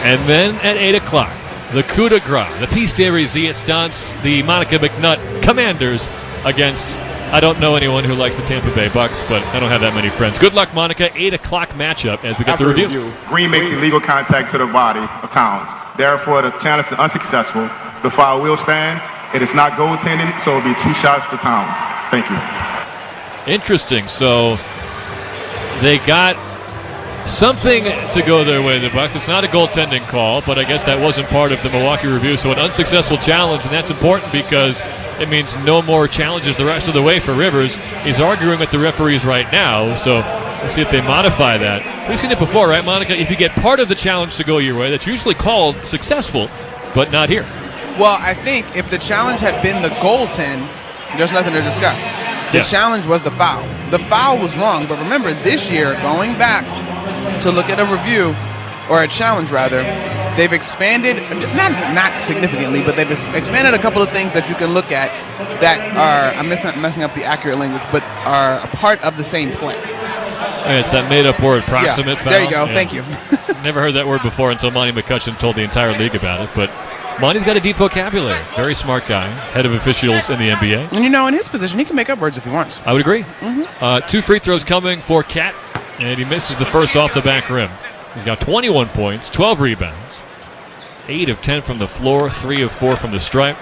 And then at 8 o'clock, the coup de grace, the piece de resistance, the Monica McNutt Commanders against, I don't know anyone who likes the Tampa Bay Bucks, but I don't have that many friends. Good luck, Monica. 8 o'clock matchup as we get the review. Green makes illegal contact to the body of Towns. Therefore, the challenge is unsuccessful. The foul will stand. It is not goaltending, so it will be 2 shots for Towns. Thank you. Interesting. So they got something to go their way, the Bucks. It's not a goaltending call, but I guess that wasn't part of the Milwaukee review. So an unsuccessful challenge, and that's important because it means no more challenges the rest of the way for Rivers. He's arguing with the referees right now, so let's see if they modify that. We've seen it before, right, Monica? If you get part of the challenge to go your way, that's usually called successful, but not here. Well, I think if the challenge had been the goaltend, there's nothing to discuss. The challenge was the foul. The foul was wrong, but remember, this year, going back to look at a review, or a challenge rather, they've expanded, not significantly, but they've expanded a couple of things that you can look at that are, I'm messing up the accurate language, but are a part of the same play. It's that made-up word, proximate foul. There you go, thank you. Never heard that word before until Monty McCutcheon told the entire league about it, but Monty's got a deep vocabulary. Very smart guy, head of officials in the NBA. And in his position, he can make up words if he wants. I would agree. 2 free throws coming for Cat, and he misses the first off the back rim. He's got 21 points, 12 rebounds, 8 of 10 from the floor, 3 of 4 from the stripe.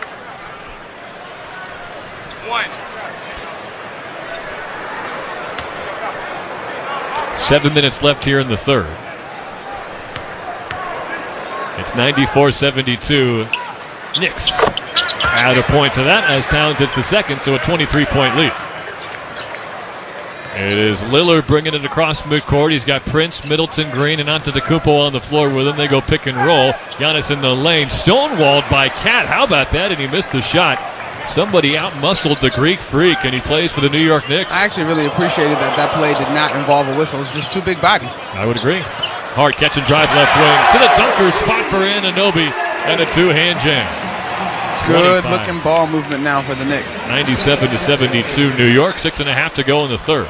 7 minutes left here in the third. It's 94-72. Knicks add a point to that as Towns hits the second, so a 23-point lead. It is Lillard bringing it across midcourt. He's got Prince, Middleton, Green, and Antetokounmpo on the floor with him. They go pick and roll. Giannis in the lane, stonewalled by Cat. How about that? And he missed the shot. Somebody out-muscled the Greek Freak, and he plays for the New York Knicks. I actually really appreciated that play did not involve a whistle. It's just 2 big bodies. I would agree. Hard catch and drive left wing to the dunker spot for Anunoby, and a 2-hand jam. Good-looking ball movement now for the Knicks. 97-72 New York, 6.5 to go in the third.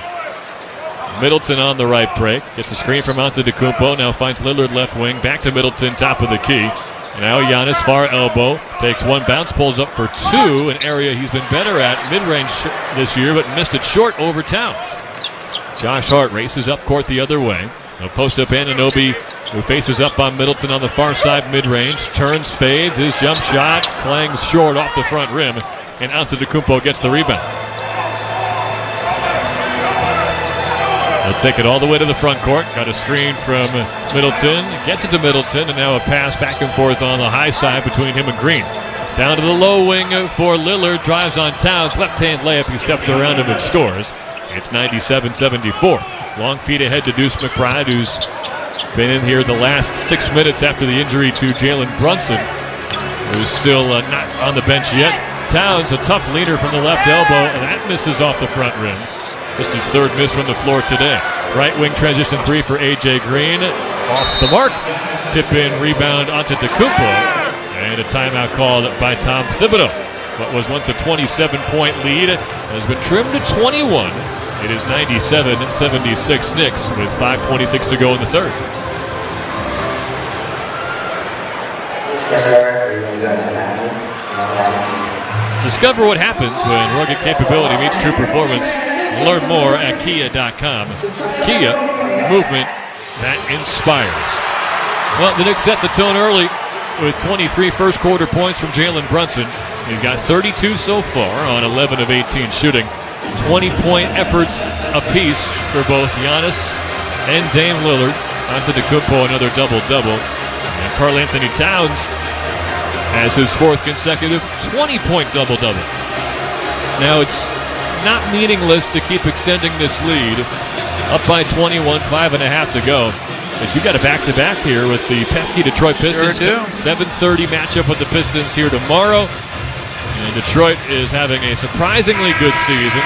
Middleton on the right break. Gets a screen from Antetokounmpo. Now finds Lillard left wing. Back to Middleton, top of the key. Now Giannis, far elbow. Takes one bounce, pulls up for 2. An area he's been better at mid-range this year, but missed it short over Towns. Josh Hart races up court the other way. He'll post up Anunoby, who faces up on Middleton on the far side mid-range. Turns, fades. His jump shot clangs short off the front rim. And Antetokounmpo gets the rebound. They'll take it all the way to the front court. Got a screen from Middleton. Gets it to Middleton, and now a pass back and forth on the high side between him and Green. Down to the low wing for Lillard. Drives on Towns. Left-hand layup. He steps around him and scores. It's 97-74. Long feed ahead to Deuce McBride, who's been in here the last 6 minutes after the injury to Jalen Brunson, who's still not on the bench yet. Towns, a tough leader from the left elbow, and that misses off the front rim. Just his third miss from the floor today. Right wing transition 3 for A.J. Green. Off the mark. Tip in, rebound Antetokounmpo. And a timeout called by Tom Thibodeau. What was once a 27-point lead has been trimmed to 21. It is 97-76 Knicks with 5:26 to go in the third. Discover what happens when rugged capability meets true performance. Learn more at Kia.com. Kia, movement that inspires. Well, the Knicks set the tone early with 23 first-quarter points from Jalen Brunson. He's got 32 so far on 11 of 18 shooting. 20-point efforts apiece for both Giannis and Dame Lillard. Antetokounmpo, another double-double. And Karl-Anthony Towns has his 4th consecutive 20-point double-double. Now, it's not meaningless to keep extending this lead. Up by 21, 5.5 to go. But you got a back-to-back here with the pesky Detroit Pistons. Sure do. 7:30 matchup with the Pistons here tomorrow. And Detroit is having a surprisingly good season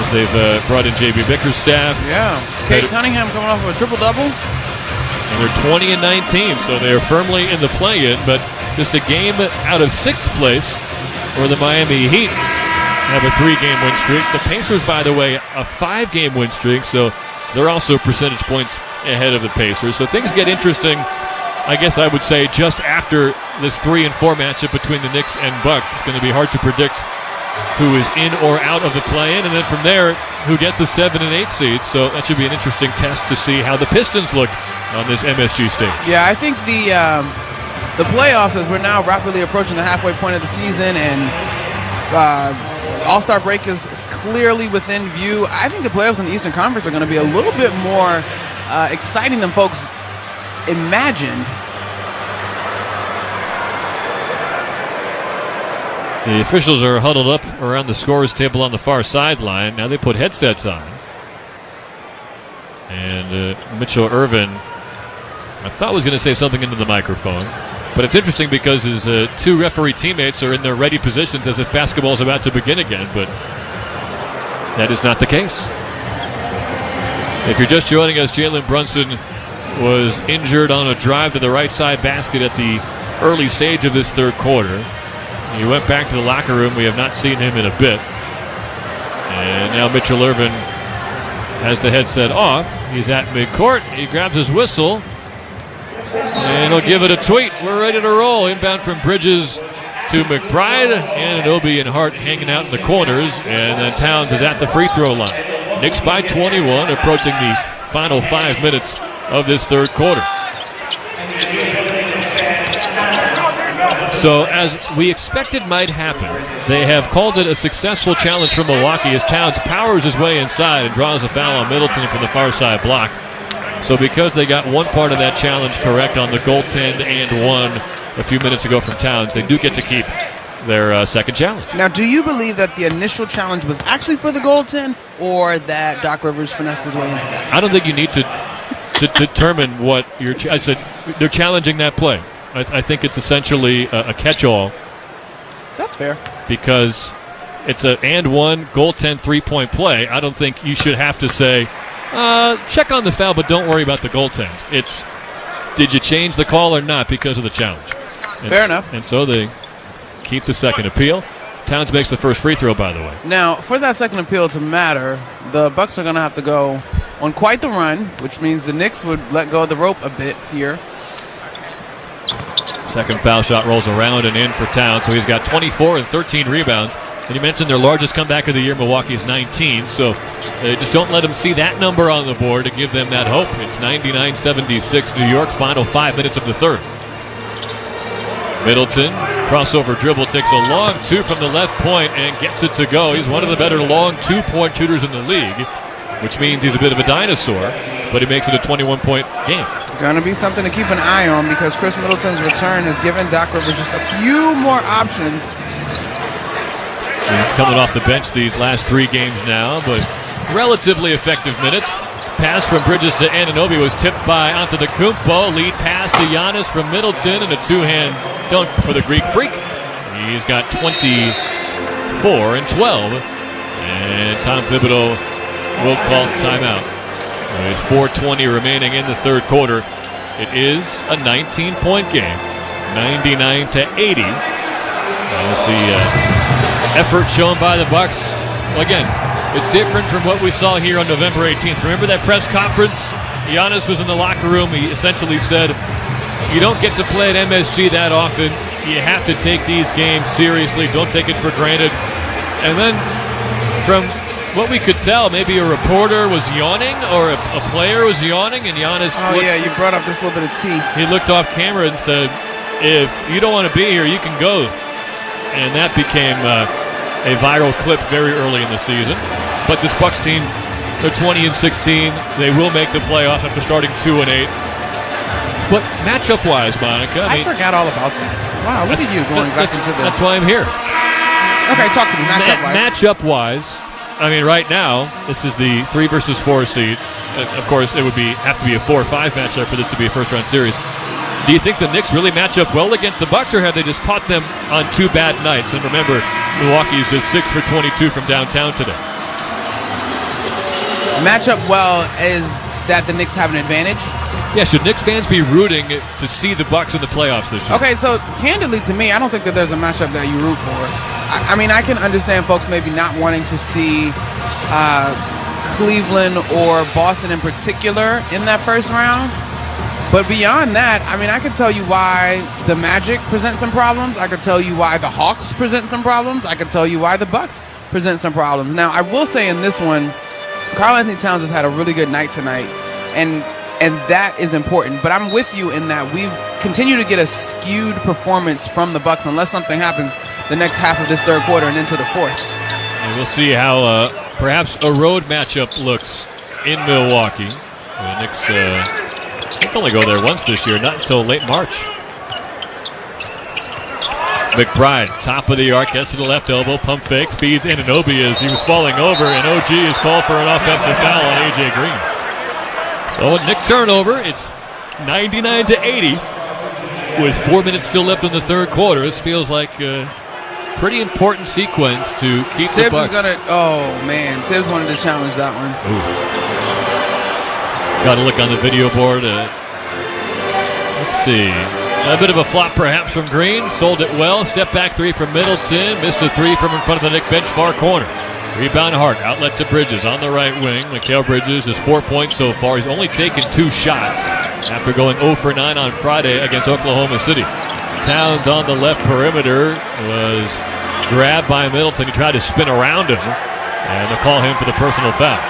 as they've brought in J.B. Bickerstaff. Yeah. Kate Cunningham coming off of a triple-double. And they're 20-19, so they are firmly in the play-in. But just a game out of 6th place, where the Miami Heat have a 3-game win streak. The Pacers, by the way, a 5-game win streak, so they're also percentage points ahead of the Pacers. So things get interesting, I guess I would say, just after this 3 and 4 matchup between the Knicks and Bucks. It's going to be hard to predict who is in or out of the play-in, and then from there, who gets the 7 and 8 seeds. So that should be an interesting test to see how the Pistons look on this MSG stage. Yeah, I think the playoffs, as we're now rapidly approaching the halfway point of the season, and All-Star break is clearly within view. I think the playoffs in the Eastern Conference are going to be a little bit more exciting than folks imagined. The officials are huddled up around the scorer's table on the far sideline. Now they put headsets on. And Mitchell Irvin, I thought was going to say something into the microphone. But it's interesting because his 2 referee teammates are in their ready positions as if basketball is about to begin again. But that is not the case. If you're just joining us, Jalen Brunson was injured on a drive to the right side basket at the early stage of this 3rd quarter. He went back to the locker room. We have not seen him in a bit. And now Mitchell Irvin has the headset off. He's at midcourt. He grabs his whistle. And he'll give it a tweet. We're ready to roll. Inbound from Bridges to McBride. And Anunoby and Hart hanging out in the corners. And then Towns is at the free throw line. Knicks by 21, approaching the final 5 minutes of this 3rd quarter. So, as we expected might happen, they have called it a successful challenge from Milwaukee as Towns powers his way inside and draws a foul on Middleton from the far side block. So because they got one part of that challenge correct on the goaltend and one a few minutes ago from Towns, they do get to keep their second challenge. Now, do you believe that the initial challenge was actually for the goaltend, or that Doc Rivers finessed his way into that? I don't think you need to determine what you're... I said they're challenging that play. I think it's essentially a catch-all. That's fair. Because it's a and one goaltend 3-point play. I don't think you should have to say, check on the foul, but don't worry about the goaltend. It's, did you change the call or not because of the challenge? Fair enough. And so they keep the second appeal. Towns makes the first free throw, by the way. Now, for that second appeal to matter, the Bucks are going to have to go on quite the run, which means the Knicks would let go of the rope a bit here. Second foul shot rolls around and in for Towns, so he's got 24 and 13 rebounds. And you mentioned their largest comeback of the year, Milwaukee, is 19, so they just don't let them see that number on the board to give them that hope. It's 99-76 New York, final 5 minutes of the 3rd. Middleton, crossover dribble, takes a long 2 from the left point and gets it to go. He's one of the better long 2-point shooters in the league, which means he's a bit of a dinosaur, but he makes it a 21-point game. Going to be something to keep an eye on because Chris Middleton's return has given Doc Rivers just a few more options. He's coming off the bench these last 3 games now, but relatively effective minutes. Pass from Bridges to Anunoby was tipped by Antetokounmpo. Lead pass to Giannis from Middleton and a 2-hand dunk for the Greek Freak. He's got 24 and 12, and Tom Thibodeau will call timeout. There's 4:20 remaining in the 3rd quarter. It is a 19-point game, 99-80. As the effort shown by the Bucks. Well, again, it's different from what we saw here on November 18th. Remember that press conference? Giannis was in the locker room. He essentially said, you don't get to play at MSG that often. You have to take these games seriously. Don't take it for granted. And then from what we could tell, maybe a reporter was yawning or a player was yawning, and Giannis... Oh, yeah, you brought up this little bit of tea. He looked off camera and said, if you don't want to be here, you can go. And that became a viral clip very early in the season. But this Bucks team, they're 20 and 16. They will make the playoff after starting 2 and 8. But matchup-wise, Monica... I forgot all about that. Wow, look at you going back into the... That's why I'm here. Okay, talk to me, matchup-wise. Matchup-wise... I mean, right now, this is the 3 versus 4 seed. Of course, it would have to be a 4-5 matchup for this to be a first-round series. Do you think the Knicks really match up well against the Bucks, or have they just caught them on 2 bad nights? And remember, Milwaukee's just 6 for 22 from downtown today. Match up well is that the Knicks have an advantage. Yeah, should Knicks fans be rooting to see the Bucks in the playoffs this year? Okay, so candidly to me, I don't think that there's a matchup that you root for. I mean, I can understand folks maybe not wanting to see Cleveland or Boston in particular in that first round. But beyond that, I mean, I could tell you why the Magic present some problems. I could tell you why the Hawks present some problems. I could tell you why the Bucks present some problems. Now, I will say in this one, Karl Anthony Towns has had a really good night tonight, and that is important. But I'm with you in that we continue to get a skewed performance from the Bucks unless something happens the next half of this third quarter and into the fourth. And we'll see how perhaps a road matchup looks in Milwaukee. The Knicks can only go there once this year, not until late March. McBride, top of the arc, gets to the left elbow, pump fake, feeds Anunoby as he was falling over, and OG is called for an offensive foul on A.J. Green. So a Knick turnover. It's 99-80 with 4 minutes still left in the third quarter. This feels like a pretty important sequence to keep the Bucks. Tibbs wanted to challenge that one. Got to look on the video board. Let's see. A bit of a flop perhaps from Green. Sold it well. Step back three from Middleton. Missed a three from in front of the Knick bench, far corner. Rebound Hart. Outlet to Bridges on the right wing. Mikal Bridges is 4 points so far. He's only taken 2 shots after going 0 for 9 on Friday against Oklahoma City. Towns on the left perimeter was grabbed by Middleton. He tried to spin around him, and they'll call him for the personal foul.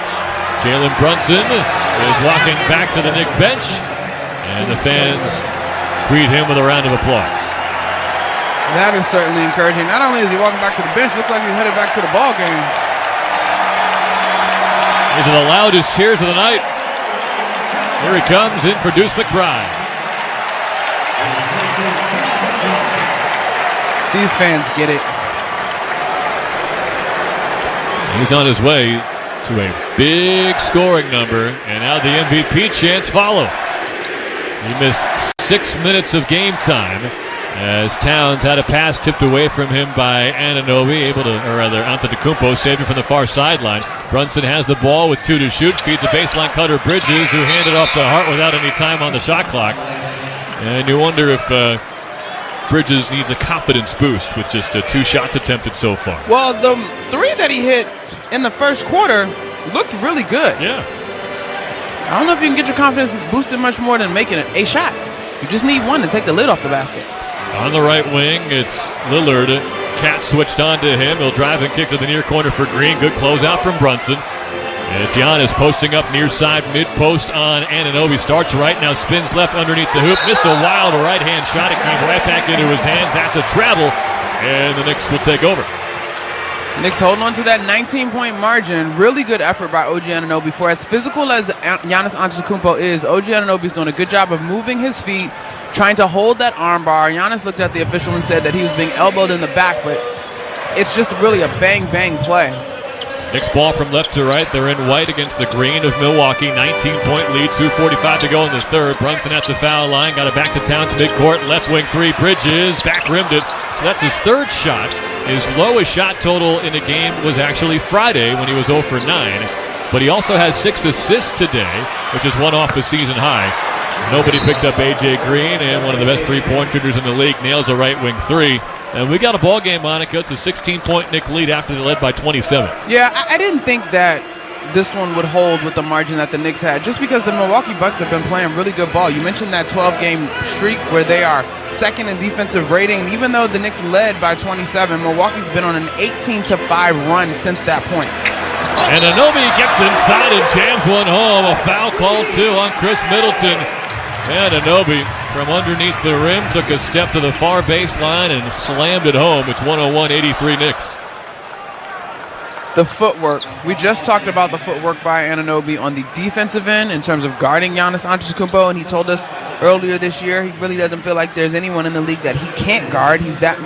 Jalen Brunson is walking back to the Knick bench, and the fans greet him with a round of applause. That is certainly encouraging. Not only is he walking back to the bench, looks like he's headed back to the ball game. These are the loudest cheers of the night. Here he comes in for Deuce McBride. These fans get it. He's on his way to a big scoring number, and now the MVP chants follow. He missed 6 minutes of game time as Towns had a pass tipped away from him by Antetokounmpo, Antetokounmpo saved it from the far sideline. Brunson has the ball with 2 to shoot, feeds a baseline cutter Bridges, who handed off to Hart without any time on the shot clock. And you wonder if Bridges needs a confidence boost with just 2 shots attempted so far. Well, the 3 that he hit in the first quarter looked really good. Yeah. I don't know if you can get your confidence boosted much more than making a shot. You just need one to take the lid off the basket. On the right wing, it's Lillard. Cat switched on to him. He'll drive and kick to the near corner for Green. Good closeout from Brunson. And it's Giannis posting up near side, mid-post on Anunoby. Starts right, now spins left underneath the hoop. Missed a wild right-hand shot. It came right back into his hands. That's a travel, and the Knicks will take over. Knicks holding on to that 19-point margin. Really good effort by OG Anunoby. For as physical as Giannis Antetokounmpo is, OG Anunoby's doing a good job of moving his feet, trying to hold that arm bar. Giannis looked at the official and said that he was being elbowed in the back, but it's just really a bang-bang play. Knicks ball from left to right. They're in white against the green of Milwaukee. 19-point lead, 2:45 to go in the third. Brunson at the foul line. Got it back to Towns midcourt. Left wing 3. Bridges back rimmed it. So that's his third shot. His lowest shot total in a game was actually Friday when he was 0 for 9. But he also has 6 assists today, which is 1 off the season high. Nobody picked up A.J. Green, and one of the best three-point shooters in the league nails a right wing 3. And we got a ball game, Monica. It's a 16-point Knick lead after they led by 27. Yeah, I didn't think that this one would hold with the margin that the Knicks had, just because the Milwaukee Bucks have been playing really good ball. You mentioned that 12-game streak where they are second in defensive rating. And even though the Knicks led by 27, Milwaukee's been on an 18-5 run since that point. And Anunoby gets inside and jams one home. A foul called, too, on Chris Middleton. And Anunoby from underneath the rim took a step to the far baseline and slammed it home. It's 101-83 Knicks. The footwork. We just talked about the footwork by Anunoby on the defensive end in terms of guarding Giannis Antetokounmpo, and he told us earlier this year he really doesn't feel like there's anyone in the league that he can't guard. He's that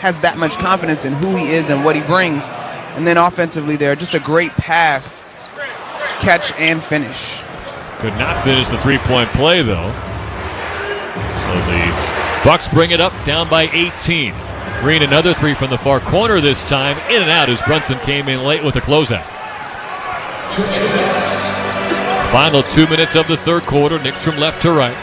has that much confidence in who he is and what he brings. And then offensively there, just a great pass, catch, and finish. Could not finish the three-point play, though. So the Bucks bring it up, down by 18. Green another 3 from the far corner this time. In and out as Brunson came in late with a closeout. Final 2 minutes of the third quarter. Knicks from left to right.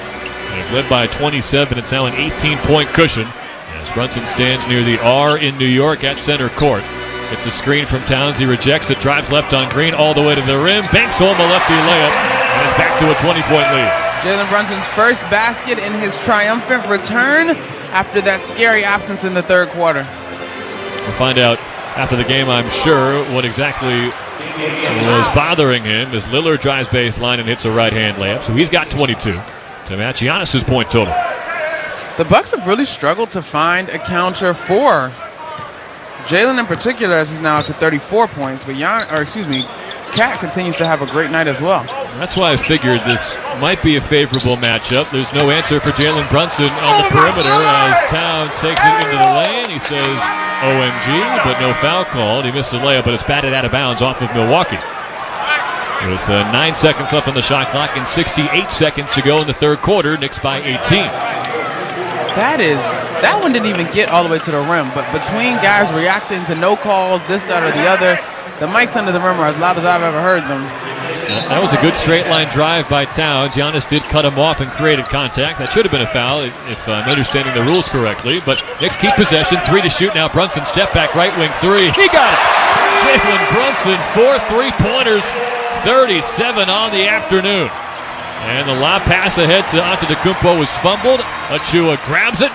They've led by 27. It's now an 18-point cushion as Brunson stands near the R in New York at center court. It's a screen from Towns. He rejects it, drives left on Green all the way to the rim, banks home a lefty layup, and it's back to a 20-point lead. Jalen Brunson's first basket in his triumphant return after that scary absence in the third quarter. We'll find out after the game, I'm sure, what exactly was bothering him as Lillard drives baseline and hits a right-hand layup. So he's got 22 to match Giannis's point total. The Bucks have really struggled to find a counter for Jalen in particular, as he's now up to 34 points. But Cat continues to have a great night as well. That's why I figured this might be a favorable matchup. There's no answer for Jalen Brunson on the perimeter as Towns takes it into the lane. He says OMG, but no foul called. He missed the layup, but it's batted out of bounds off of Milwaukee. With 9 seconds left on the shot clock and 68 seconds to go in the third quarter, Knicks by 18. That one didn't even get all the way to the rim, but between guys reacting to no calls, this, that, or the other, the mics under the rim are as loud as I've ever heard them. That was a good straight line drive by Towns. Giannis did cut him off and created contact. That should have been a foul if I'm understanding the rules correctly. But Knicks keep possession. 3 to shoot now. Brunson step back right wing 3. He got it. Jalen Brunson 4 3-pointers. 37 on the afternoon. And the lob pass ahead to Antetokounmpo was fumbled. Achua grabs it.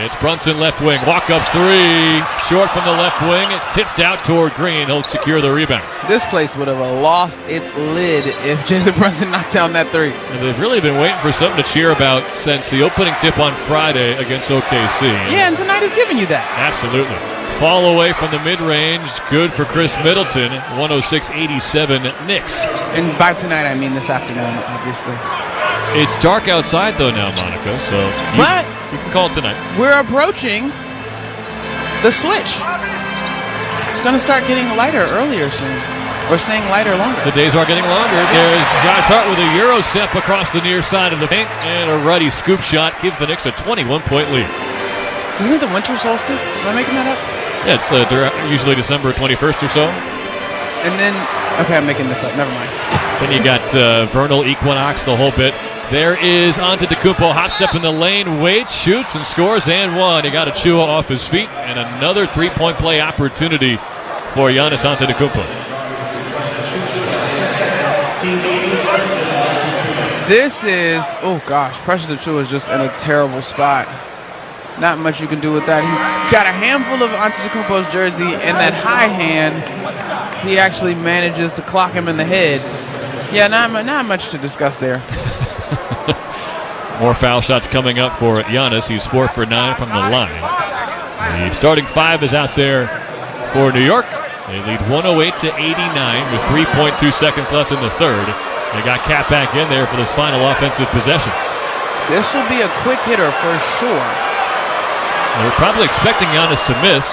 It's Brunson left wing. Walk-up 3. Short from the left wing. Tipped out toward Green. He'll secure the rebound. This place would have lost its lid if Jalen Brunson knocked down that 3. And they've really been waiting for something to cheer about since the opening tip on Friday against OKC. Yeah, and tonight is giving you that. Absolutely. Fall away from the mid-range. Good for Chris Middleton. 106-87 Knicks. And by tonight, I mean this afternoon, obviously. It's dark outside, though, now, Monica, so you can call it tonight. We're approaching the switch. It's going to start getting lighter earlier soon, or staying lighter longer. The days are getting longer. There's Josh Hart with a Euro step across the near side of the paint, and a righty scoop shot gives the Knicks a 21-point lead. Isn't it the winter solstice? Am I making that up? Yeah, it's usually December 21st or so. And then, okay, I'm making this up. Never mind. Then you got vernal equinox, the whole bit. There is Antetokounmpo, hops up in the lane, waits, shoots, and scores, and one. He got Achua off his feet, and another three-point play opportunity for Giannis Antetokounmpo. This is, oh gosh, Precious Achua is just in a terrible spot. Not much you can do with that. He's got a handful of Antetokounmpo's jersey, and that high hand, he actually manages to clock him in the head. Yeah, not much to discuss there. More foul shots coming up for Giannis. He's 4 for 9 from the line. The starting 5 is out there for New York. They lead 108-89 with 3.2 seconds left in the third. They got Cat back in there for this final offensive possession. This will be a quick hitter for sure. They're probably expecting Giannis to miss.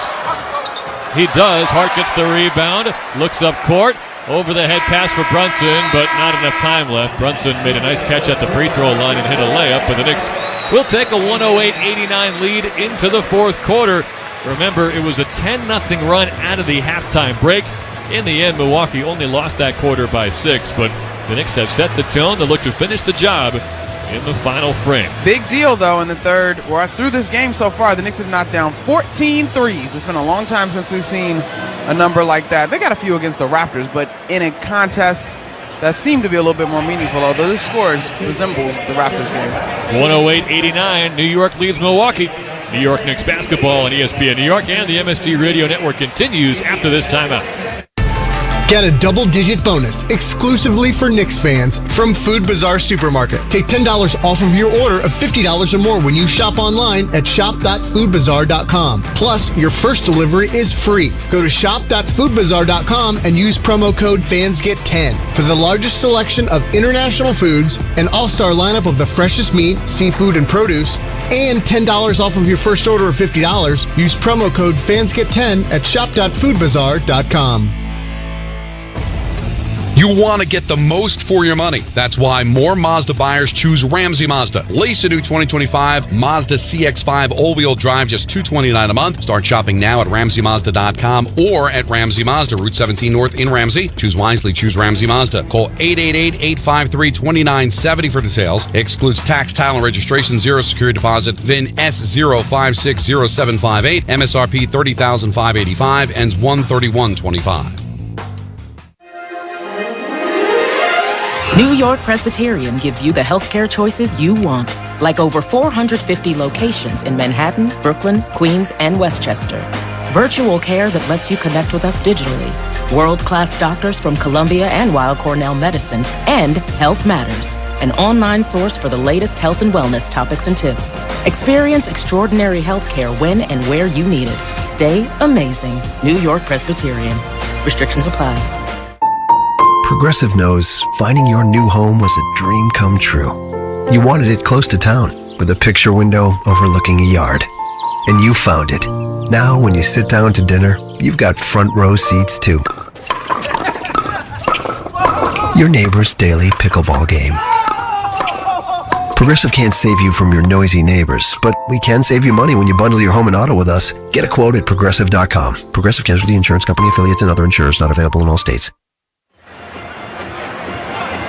He does. Hart gets the rebound, looks up court. Over the head pass for Brunson, but not enough time left. Brunson made a nice catch at the free throw line and hit a layup, but the Knicks will take a 108-89 lead into the fourth quarter. Remember, it was a 10-0 run out of the halftime break. In the end, Milwaukee only lost that quarter by 6, but the Knicks have set the tone to look to finish the job in the final frame. Big deal, though, in the third. Through this game so far, the Knicks have knocked down 14 threes. It's been a long time since we've seen a number like that. They got a few against the Raptors, but in a contest that seemed to be a little bit more meaningful, although this score resembles the Raptors game. 108-89, New York leads Milwaukee. New York Knicks basketball on ESPN New York and the MSG Radio Network continues after this timeout. Get a double-digit bonus exclusively for Knicks fans from Food Bazaar Supermarket. Take $10 off of your order of $50 or more when you shop online at shop.foodbazaar.com. Plus, your first delivery is free. Go to shop.foodbazaar.com and use promo code FANSGET10 for the largest selection of international foods, an all-star lineup of the freshest meat, seafood, and produce, and $10 off of your first order of $50. Use promo code FANSGET10 at shop.foodbazaar.com. You want to get the most for your money. That's why more Mazda buyers choose Ramsey Mazda. Lease a new 2025 Mazda CX-5 all-wheel drive, just $229 a month. Start shopping now at RamseyMazda.com or at Ramsey Mazda, Route 17 North in Ramsey. Choose wisely. Choose Ramsey Mazda. Call 888-853-2970 for details. Excludes tax, title, and registration. Zero security deposit. VIN S05600758. MSRP $30,585. Ends 13125. New York Presbyterian gives you the healthcare choices you want, like over 450 locations in Manhattan, Brooklyn, Queens, and Westchester. Virtual care that lets you connect with us digitally. World-class doctors from Columbia and Weill Cornell Medicine, and Health Matters, an online source for the latest health and wellness topics and tips. Experience extraordinary healthcare when and where you need it. Stay amazing. New York Presbyterian. Restrictions apply. Progressive knows finding your new home was a dream come true. You wanted it close to town, with a picture window overlooking a yard. And you found it. Now, when you sit down to dinner, you've got front row seats too. Your neighbor's daily pickleball game. Progressive can't save you from your noisy neighbors, but we can save you money when you bundle your home and auto with us. Get a quote at Progressive.com. Progressive Casualty Insurance Company, affiliates, and other insurers not available in all states.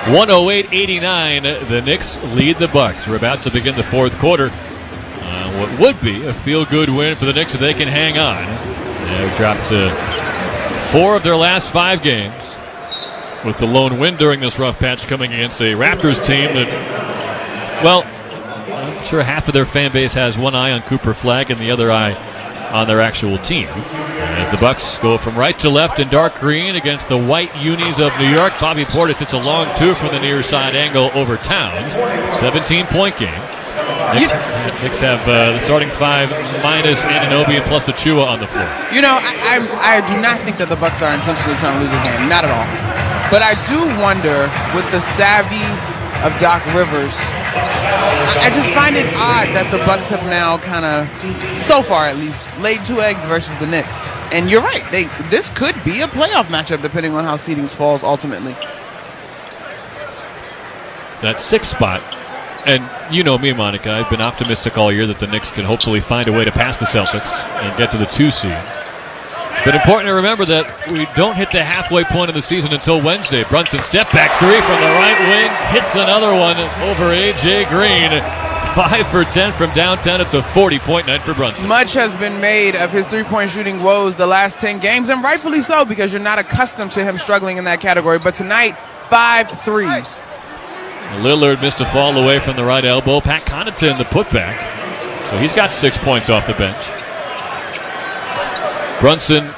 108-89, the Knicks lead the Bucks. We're about to begin the fourth quarter. What would be a feel-good win for the Knicks if they can hang on. They've dropped 4 of their last 5 games, with the lone win during this rough patch coming against a Raptors team that, well, I'm sure half of their fan base has one eye on Cooper Flagg and the other eye on their actual team. As the Bucks go from right to left in dark green against the white unis of New York. Bobby Portis hits a long 2 from the near side angle over Towns. 17-point game. Knicks have the starting 5 minus Anunoby and plus Achua on the floor. You know, I do not think that the Bucks are intentionally trying to lose a game. Not at all. But I do wonder, with the savvy of Doc Rivers, I just find it odd that the Bucks have now kind of, so far at least, laid 2 eggs versus the Knicks. And you're right, this could be a playoff matchup depending on how seedings falls ultimately. That 6th spot, and you know me, Monica, I've been optimistic all year that the Knicks can hopefully find a way to pass the Celtics and get to the 2 seed. But important to remember that we don't hit the halfway point of the season until Wednesday. Brunson step back 3 from the right wing, hits another one over A.J. Green. 5 for 10 from downtown. It's a 40-point night for Brunson. Much has been made of his three-point shooting woes the last 10 games, and rightfully so, because you're not accustomed to him struggling in that category. But tonight, 5 threes. Lillard missed a fall away from the right elbow. Pat Connaughton, the putback. So he's got 6 points off the bench. Brunson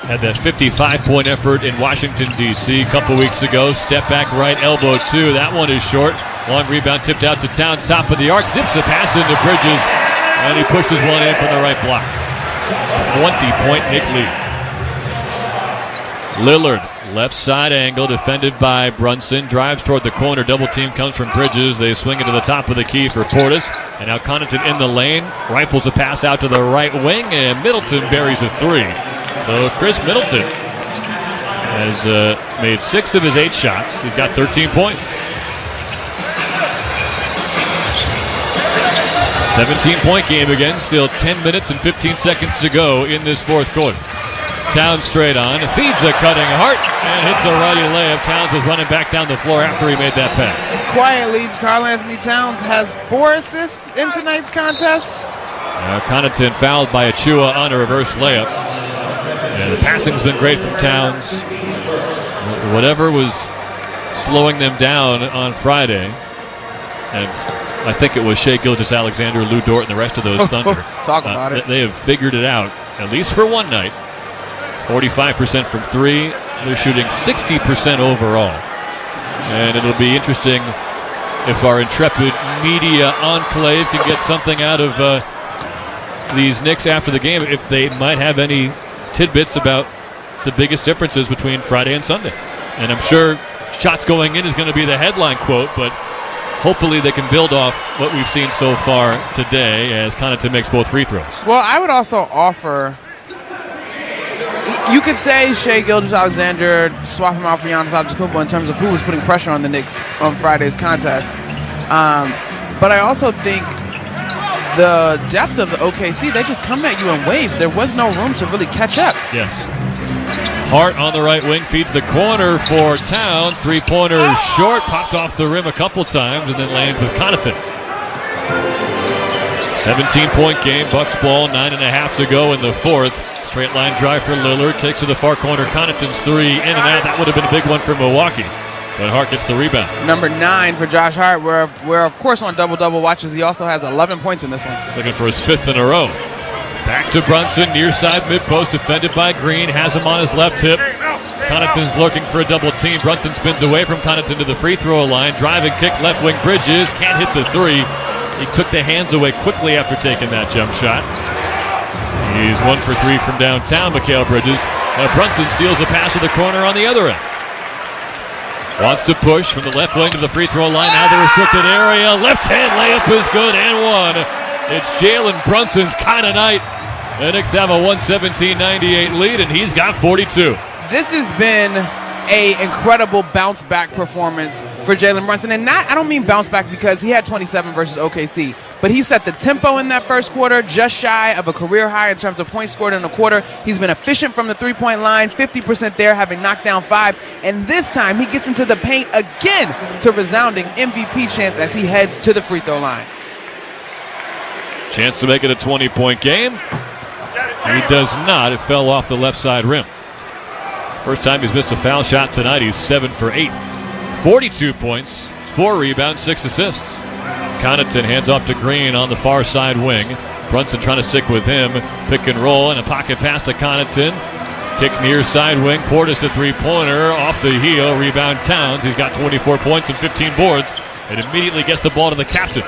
had that 55-point effort in Washington, D.C. a couple weeks ago. Step back right elbow 2. That one is short. Long rebound tipped out to Towns, top of the arc. Zips the pass into Bridges, and he pushes one in from the right block. 20-point Knick lead. Lillard, left side angle, defended by Brunson. Drives toward the corner. Double team comes from Bridges. They swing it to the top of the key for Portis. And now Connaughton in the lane. Rifles a pass out to the right wing, and Middleton buries a 3. So Chris Middleton has made 6 of his 8 shots. He's got 13 points. 17-point game again. Still 10 minutes and 15 seconds to go in this fourth quarter. Towns straight on, feeds a cutting Hart, and hits a righty layup. Towns was running back down the floor after he made that pass. Quietly, Karl-Anthony Towns has 4 assists in tonight's contest. Connaughton fouled by Achua on a reverse layup. And the passing's been great from Towns. Whatever was slowing them down on Friday, and I think it was Shai Gilgeous-Alexander, Lou Dort, and the rest of those Thunder. Talk about it. They have figured it out, at least for one night. 45% from 3. They're shooting 60% overall. And it'll be interesting if our intrepid media enclave can get something out of these Knicks after the game, if they might have any tidbits about the biggest differences between Friday and Sunday. And I'm sure shots going in is going to be the headline quote, but hopefully they can build off what we've seen so far today as Connaughton makes both free throws. Well, I would also offer, You could say Shai Gilgeous-Alexander, swap him out for Giannis Antetokounmpo in terms of who was putting pressure on the Knicks on Friday's contest. But I also think the depth of the OKC, they just come at you in waves. There was no room to really catch up. Yes. Hart on the right wing feeds the corner for Towns. Three-pointer short, popped off the rim a couple times and then lands with Connaughton. 17-point game, Bucks ball, 9.5 to go in the fourth. Straight line drive for Lillard, kicks to the far corner, Connaughton's three, in and out. That would have been a big one for Milwaukee, but Hart gets the rebound. Number 9 for Josh Hart, where of course on double-double watches, he also has 11 points in this one. Looking for his 5th in a row. Back to Brunson, near side mid-post, defended by Green, has him on his left hip. Connaughton's looking for a double team. Brunson spins away from Connaughton to the free throw line. Drive and kick, left wing Bridges, can't hit the three. He took the hands away quickly after taking that jump shot. He's 1 for 3 from downtown, Mikal Bridges. Brunson steals a pass to the corner on the other end. Wants to push from the left wing to the free throw line. Now the restricted area. Left hand layup is good and one. It's Jalen Brunson's kind of night. The Knicks have a 117-98 lead, and he's got 42. This has been a incredible bounce back performance for Jalen Brunson, and I don't mean bounce back because he had 27 versus OKC, but he set the tempo in that first quarter, just shy of a career high in terms of points scored in a quarter. He's been efficient from the three-point line, 50% there, having knocked down 5, and this time he gets into the paint again to resounding MVP chance as he heads to the free throw line. Chance to make it a 20-point game. He does not. It fell off the left side rim. First time he's missed a foul shot tonight. He's 7 for 8. 42 points, 4 rebounds, 6 assists. Connaughton hands off to Green on the far side wing. Brunson trying to stick with him. Pick and roll and a pocket pass to Connaughton. Kick near side wing. Portis a three-pointer off the heel. Rebound Towns. He's got 24 points and 15 boards. And immediately gets the ball to the captain.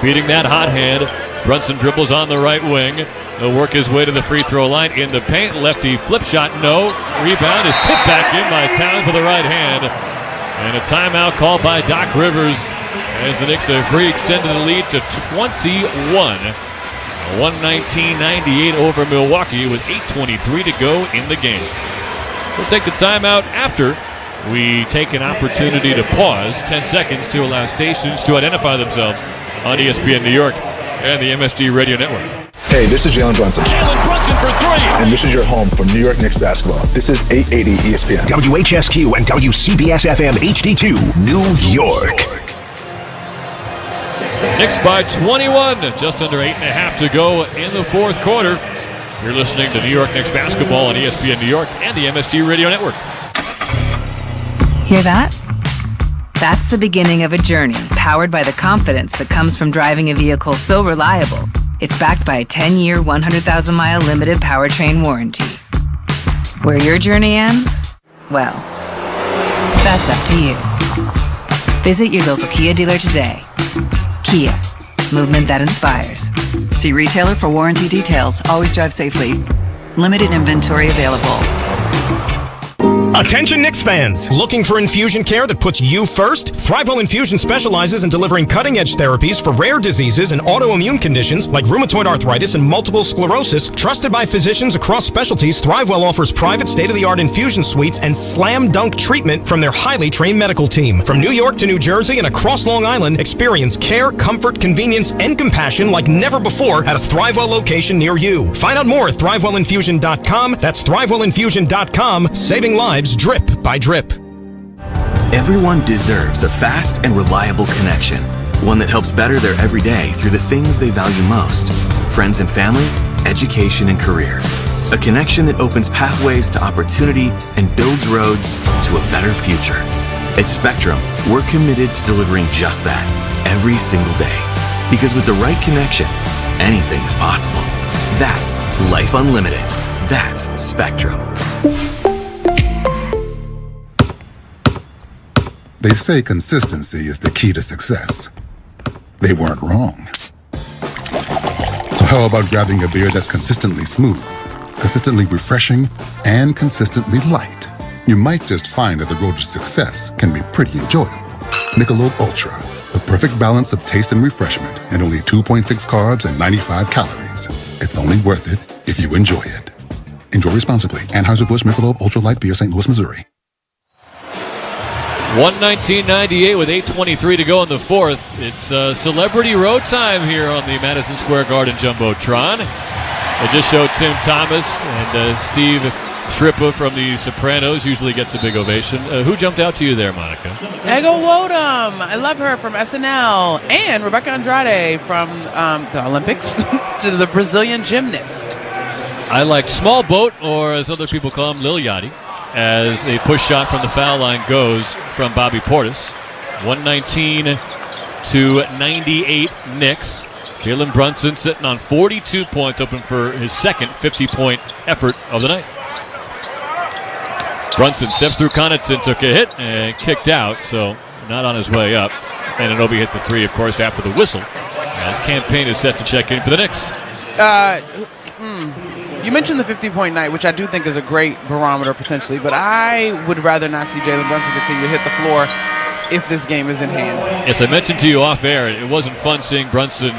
Feeding that hot hand. Brunson dribbles on the right wing. He'll work his way to the free throw line in the paint. Lefty flip shot, no. Rebound is tipped back in by Towns with the right hand. And a timeout called by Doc Rivers as the Knicks have re-extended the lead to 21. 119-98 over Milwaukee with 8:23 to go in the game. We'll take the timeout after we take an opportunity to pause 10 seconds to allow stations to identify themselves on ESPN New York and the MSG Radio Network. Hey, this is Jalen Brunson. Jalen Brunson for 3. And this is your home for New York Knicks basketball. This is 880 ESPN. WHSQ and WCBS FM HD2, New York. Knicks by 21, just under 8.5 to go in the fourth quarter. You're listening to New York Knicks basketball on ESPN New York and the MSG Radio Network. Hear that? That's the beginning of a journey powered by the confidence that comes from driving a vehicle so reliable. It's backed by a 10-year, 100,000-mile limited powertrain warranty. Where your journey ends? Well, that's up to you. Visit your local Kia dealer today. Kia, movement that inspires. See retailer for warranty details. Always drive safely. Limited inventory available. Attention Knicks fans! Looking for infusion care that puts you first? ThriveWell Infusion specializes in delivering cutting-edge therapies for rare diseases and autoimmune conditions like rheumatoid arthritis and multiple sclerosis. Trusted by physicians across specialties, ThriveWell offers private state-of-the-art infusion suites and slam-dunk treatment from their highly trained medical team. From New York to New Jersey and across Long Island, experience care, comfort, convenience, and compassion like never before at a ThriveWell location near you. Find out more at ThriveWellInfusion.com. That's ThriveWellInfusion.com. Saving lives drip by drip. Everyone deserves a fast and reliable connection, one that helps better their everyday through the things they value most: friends and family, education and career. A connection that opens pathways to opportunity and builds roads to a better future. At Spectrum, we're committed to delivering just that every single day. Because with the right connection, anything is possible. That's Life Unlimited. That's Spectrum. They say consistency is the key to success. They weren't wrong. So how about grabbing a beer that's consistently smooth, consistently refreshing, and consistently light? You might just find that the road to success can be pretty enjoyable. Michelob Ultra, the perfect balance of taste and refreshment, and only 2.6 carbs and 95 calories. It's only worth it if you enjoy it. Enjoy responsibly. Anheuser-Busch Michelob Ultra Light Beer, St. Louis, Missouri. 119.98 with 8:23 to go in the fourth. It's celebrity road time here on the Madison Square Garden Jumbotron. I just showed Tim Thomas and Steve Shrippa from The Sopranos usually gets a big ovation. Who jumped out to you there, Monica? Ego Wodum. I love her from SNL. And Rebecca Andrade from the Olympics, the Brazilian gymnast. I liked Small Boat, or as other people call him, Lil Yachty, as a push shot from the foul line goes from Bobby Portis. 119-98 Knicks. Jalen Brunson sitting on 42 points, open for his second 50-point effort of the night. Brunson steps through Connaughton, took a hit, and kicked out, so not on his way up. And Anunoby hit the three, of course, after the whistle, as Campaign is set to check in for the Knicks. You mentioned the 50-point night, which I do think is a great barometer potentially, but I would rather not see Jalen Brunson continue to hit the floor if this game is in hand. Yes, I mentioned to you off air, it wasn't fun seeing Brunson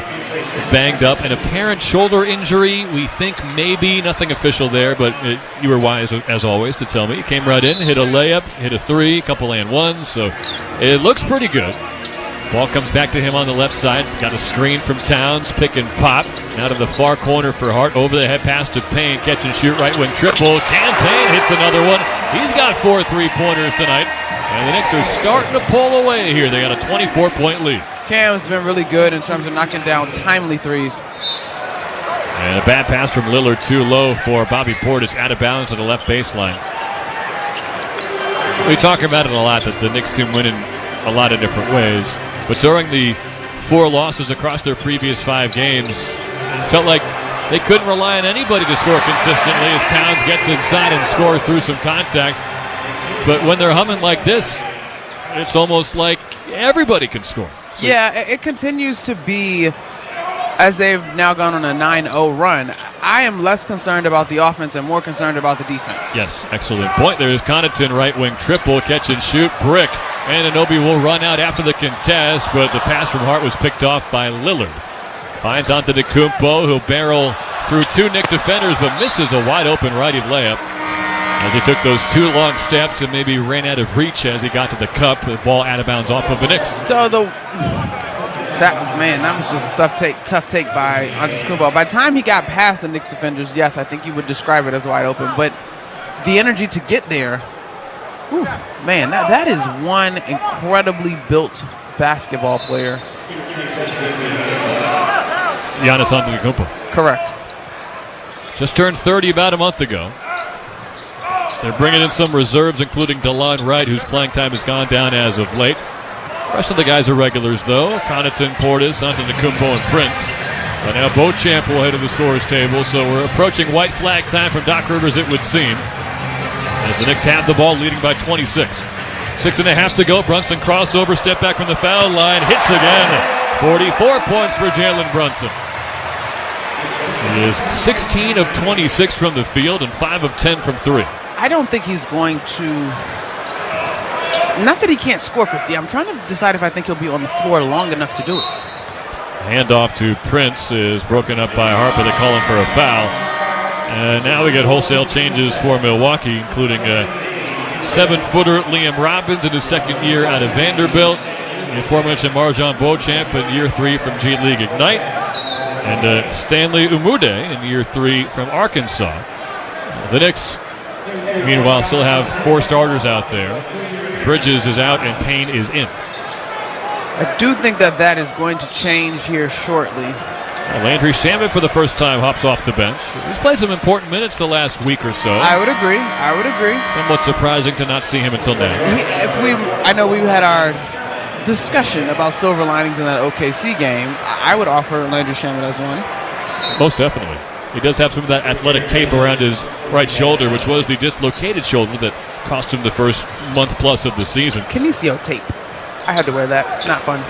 banged up. An apparent shoulder injury, we think maybe, nothing official there, but you were wise, as always, to tell me. He came right in, hit a layup, hit a three, couple and ones, so it looks pretty good. Ball comes back to him on the left side. Got a screen from Towns, pick and pop. Out of the far corner for Hart, over the head pass to Payne, catch and shoot, right wing triple. Campaign hits another one. He's got 4 3-pointers tonight. And the Knicks are starting to pull away here. They got a 24-point lead. Cam's been really good in terms of knocking down timely threes. And a bad pass from Lillard, too low for Bobby Portis, out of bounds on the left baseline. We talk about it a lot, that the Knicks can win in a lot of different ways. But during the 4 losses across their previous 5 games, it felt like they couldn't rely on anybody to score consistently as Towns gets inside and scores through some contact. But when they're humming like this, it's almost like everybody can score. So yeah, it continues to be, as they've now gone on a 9-0 run, I am less concerned about the offense and more concerned about the defense. Yes, excellent point. There's Connaughton, right wing triple, catch and shoot, brick. And Anunoby will run out after the contest, but the pass from Hart was picked off by Lillard. Finds Antetokounmpo, who'll barrel through 2 Knick defenders, but misses a wide-open righty layup as he took those 2 long steps and maybe ran out of reach as he got to the cup. The ball out of bounds off of the Knicks. So that was just a tough take by Antetokounmpo. By the time he got past the Knicks defenders, yes, I think you would describe it as wide open, but the energy to get there, whew, man, that is one incredibly built basketball player. Giannis Antetokounmpo. Correct. Just turned 30 about a month ago. They're bringing in some reserves, including DeLon Wright, whose playing time has gone down as of late. The rest of the guys are regulars, though. Connaughton, Portis, Antetokounmpo, and Prince. But now Beauchamp will head to the scorer's table, so we're approaching white flag time from Doc Rivers, it would seem. As the Knicks have the ball, leading by 26. 6.5 to go. Brunson crossover, step back from the foul line, hits again. 44 points for Jalen Brunson. He is 16 of 26 from the field and 5 of 10 from 3. I don't think he's going to, not that he can't score 50. I'm trying to decide if I think he'll be on the floor long enough to do it. Handoff to Prince is broken up by Harper. They call him for a foul. And now we get wholesale changes for Milwaukee, including a 7-footer Liam Robbins in his second year out of Vanderbilt. The aforementioned Marjon Beauchamp in year 3 from G League Ignite. And Stanley Umude in year 3 from Arkansas. The Knicks, meanwhile, still have 4 starters out there. Bridges is out and Payne is in. I do think that is going to change here shortly. Landry Shamet for the first time hops off the bench. He's played some important minutes the last week or so. I would agree. Somewhat surprising to not see him until now. I know we had our discussion about silver linings in that OKC game. I would offer Landry Shamet as one. Most definitely. He does have some of that athletic tape around his right shoulder, which was the dislocated shoulder that cost him the first month plus of the season. Kinesio tape. I had to wear that. It's not fun.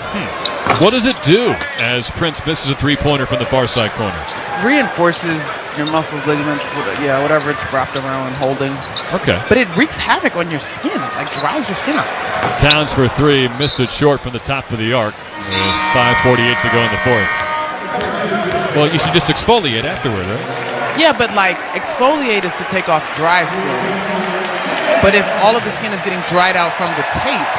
What does it do as Prince misses a 3-pointer from the far side corner? Reinforces your muscles, ligaments, whatever it's wrapped around and holding. Okay. But it wreaks havoc on your skin. It like dries your skin out. Towns for 3, missed it short from the top of the arc. 5:48 to go in the fourth. Well, you should just exfoliate afterward, right? Yeah, but like exfoliate is to take off dry skin. But if all of the skin is getting dried out from the tape.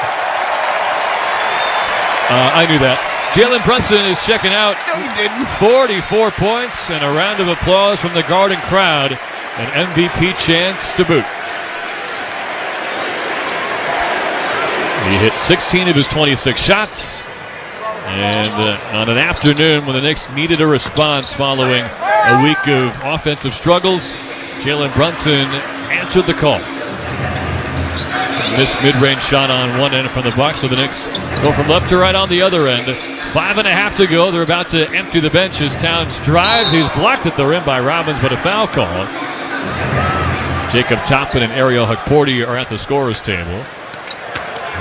I knew that. Jalen Brunson is checking out. No, he didn't. 44 points and a round of applause from the Garden crowd. An MVP chance to boot. He hit 16 of his 26 shots. And on an afternoon when the Knicks needed a response following a week of offensive struggles, Jalen Brunson answered the call. Missed mid-range shot on one end from the Bucks, so the Knicks go from left to right on the other end. 5.5 to go. They're about to empty the bench as Towns drives. He's blocked at the rim by Robbins, but a foul call. Jacob Toppin and Ariel Hukporti are at the scorer's table.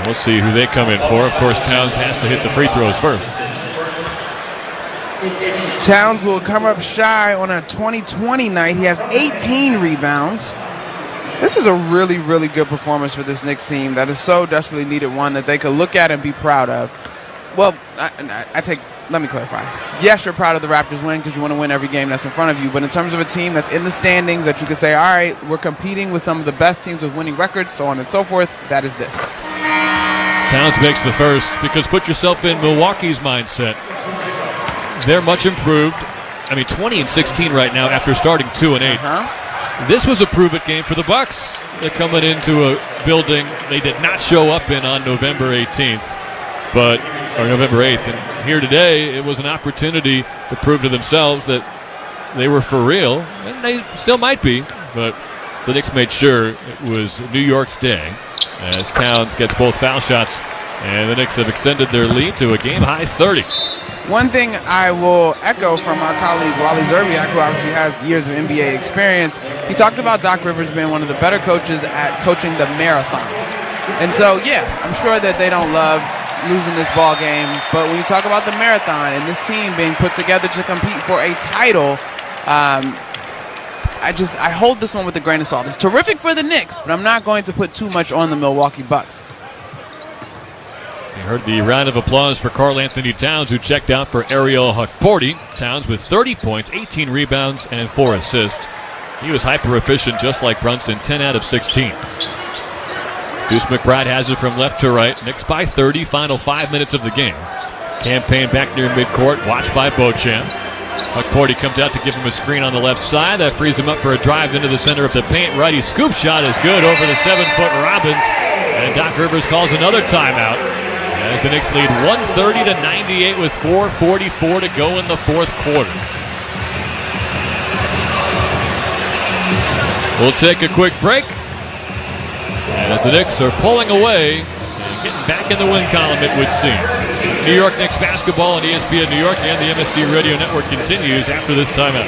We'll see who they come in for. Of course, Towns has to hit the free throws first. Towns will come up shy on a 20-20 night. He has 18 rebounds. This is a really, really good performance for this Knicks team that is so desperately needed, one that they could look at and be proud of. Well, let me clarify. Yes, you're proud of the Raptors win because you want to win every game that's in front of you. But in terms of a team that's in the standings that you can say, all right, we're competing with some of the best teams with winning records, so on and so forth, that is this. Towns makes the first because put yourself in Milwaukee's mindset. They're much improved. 20-16 right now after starting 2-8. This was a prove-it game for the Bucks. They're coming into a building they did not show up in on November 18th, or November 8th. And here today, it was an opportunity to prove to themselves that they were for real, and they still might be, but the Knicks made sure it was New York's day as Towns gets both foul shots, and the Knicks have extended their lead to a game-high 30. One thing I will echo from our colleague Wally Zerbiak, who obviously has years of NBA experience, he talked about Doc Rivers being one of the better coaches at coaching the marathon. And so, yeah, I'm sure that they don't love losing this ball game, but when you talk about the marathon and this team being put together to compete for a title, I hold this one with a grain of salt. It's terrific for the Knicks, but I'm not going to put too much on the Milwaukee Bucks. You heard the round of applause for Karl Anthony Towns, who checked out for Ariel Hukporti. Towns with 30 points, 18 rebounds, and 4 assists. He was hyper-efficient, just like Brunson, 10 out of 16. Deuce McBride has it from left to right. Knicks by 30, final 5 minutes of the game. Campaign back near midcourt, watched by Beauchamp. Hukporti comes out to give him a screen on the left side. That frees him up for a drive into the center of the paint. Righty scoop shot is good over the 7-foot Robbins. And Doc Rivers calls another timeout. As the Knicks lead 130-98 with 4:44 to go in the fourth quarter. We'll take a quick break. And as the Knicks are pulling away and getting back in the win column, it would seem. New York Knicks basketball on ESPN New York and the MSD Radio Network continues after this timeout.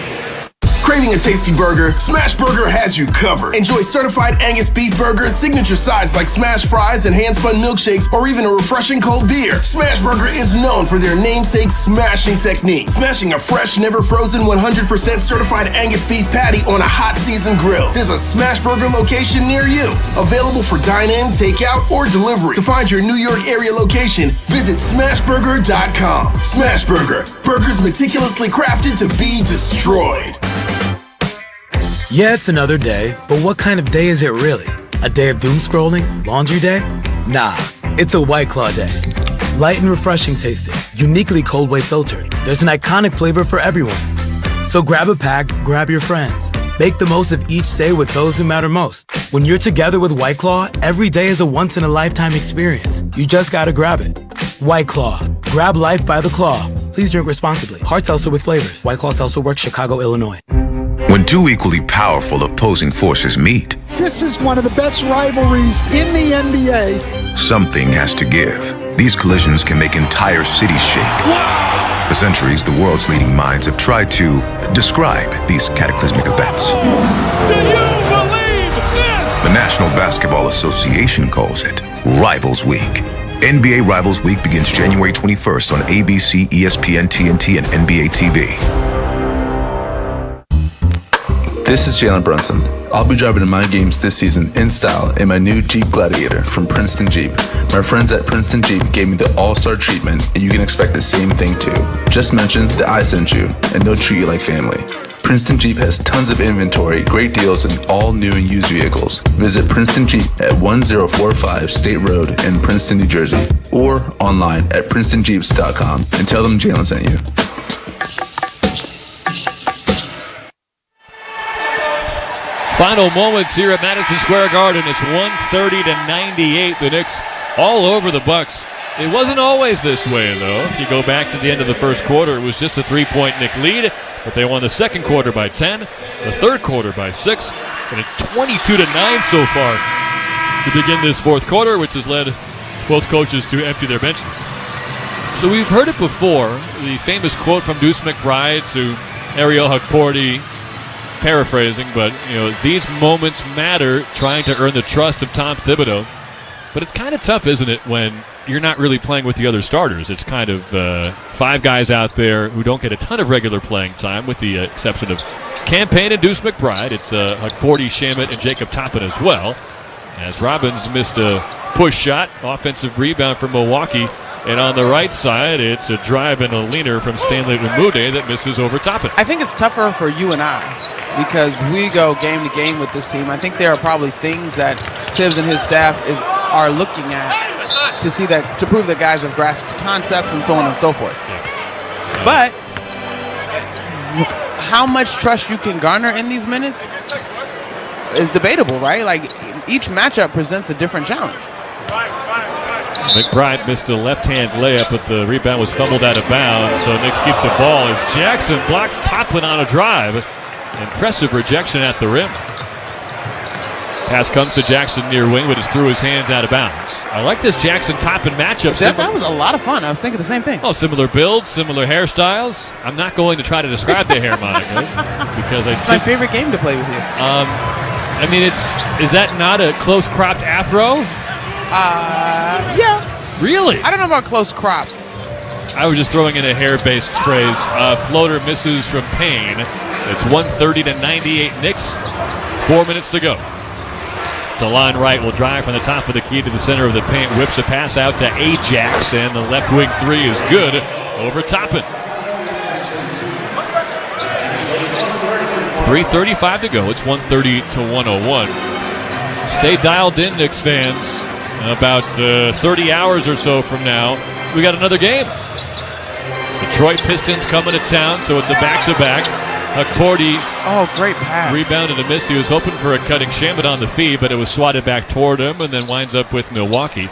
Craving a tasty burger? Smash Burger has you covered. Enjoy certified Angus beef burgers, signature sides like smash fries and hand-spun milkshakes, or even a refreshing cold beer. Smash Burger is known for their namesake smashing technique. Smashing a fresh, never frozen, 100% certified Angus beef patty on a hot seasoned grill. There's a Smash Burger location near you. Available for dine-in, takeout, or delivery. To find your New York area location, visit smashburger.com. Smash Burger. Burgers meticulously crafted to be destroyed. Yeah, it's another day, but what kind of day is it really? A day of doom scrolling? Laundry day? Nah, it's a White Claw day. Light and refreshing tasting, uniquely cold way filtered. There's an iconic flavor for everyone. So grab a pack, grab your friends. Make the most of each day with those who matter most. When you're together with White Claw, every day is a once-in-a-lifetime experience. You just gotta grab it. White Claw. Grab life by the claw. Please drink responsibly. Hard seltzer with flavors. White Claw Seltzer Works, Chicago, Illinois. When two equally powerful opposing forces meet, this is one of the best rivalries in the NBA. Something has to give. These collisions can make entire cities shake. Wow! For centuries, the world's leading minds have tried to describe these cataclysmic events. Do you believe this? The National Basketball Association calls it Rivals Week. NBA Rivals Week begins January 21st on ABC, ESPN, TNT, and NBA TV. This is Jalen Brunson. I'll be driving to my games this season in style in my new Jeep Gladiator from Princeton Jeep. My friends at Princeton Jeep gave me the all-star treatment, and you can expect the same thing too. Just mention that I sent you, and they'll treat you like family. Princeton Jeep has tons of inventory, great deals, and all new and used vehicles. Visit Princeton Jeep at 1045 State Road in Princeton, New Jersey, or online at PrincetonJeeps.com and tell them Jalen sent you. Final moments here at Madison Square Garden. It's 130-98. The Knicks all over the Bucks. It wasn't always this way, though. If you go back to the end of the first quarter, it was just a 3-point Knick lead, but they won the second quarter by 10, the third quarter by 6, and it's 22-9 so far to begin this fourth quarter, which has led both coaches to empty their benches. So we've heard it before, the famous quote from Deuce McBride to Ariel Hukporti, paraphrasing, but these moments matter, trying to earn the trust of Tom Thibodeau. But it's kind of tough, isn't it, when you're not really playing with the other starters? It's kind of 5 guys out there who don't get a ton of regular playing time, with the exception of Campaign and Deuce McBride. It's Hukporti, Shamet, and Jacob Toppin as well, as Robbins missed a push shot, offensive rebound for Milwaukee. And on the right side, it's a drive and a leaner from Stanley Umude that misses over Toppin. I think it's tougher for you and I because we go game to game with this team. I think there are probably things that Tibbs and his staff are looking at to see that, to prove that guys have grasped concepts and so on and so forth. But how much trust you can garner in these minutes is debatable, right? Like, each matchup presents a different challenge. McBride missed a left-hand layup, but the rebound was fumbled out of bounds, so Knicks keep the ball as Jackson blocks Toppin on a drive. Impressive rejection at the rim. Pass comes to Jackson near wing, but it's through his hands out of bounds. I like this Jackson-Toppin matchup. That was a lot of fun. I was thinking the same thing. Oh, similar builds, similar hairstyles. I'm not going to try to describe the hair, Monica, because it's my favorite game to play with you. I mean, is that not a close-cropped afro? Yeah. Really? I don't know about close crops. I was just throwing in a hair-based phrase. Floater misses from Payne. It's 130-98 Knicks. 4 minutes to go. DeLon Wright will drive from the top of the key to the center of the paint. Whips a pass out to Ajax, and the left wing three is good over Toppin. 3:35 to go. It's 130-101. Stay dialed in, Knicks fans. About 30 hours or so from now, we got another game. Detroit Pistons coming to town, so it's a back-to-back. Hukporti, great pass. Rebounded a miss. He was hoping for a cutting Shamet on the feed, but it was swatted back toward him and then winds up with Milwaukee.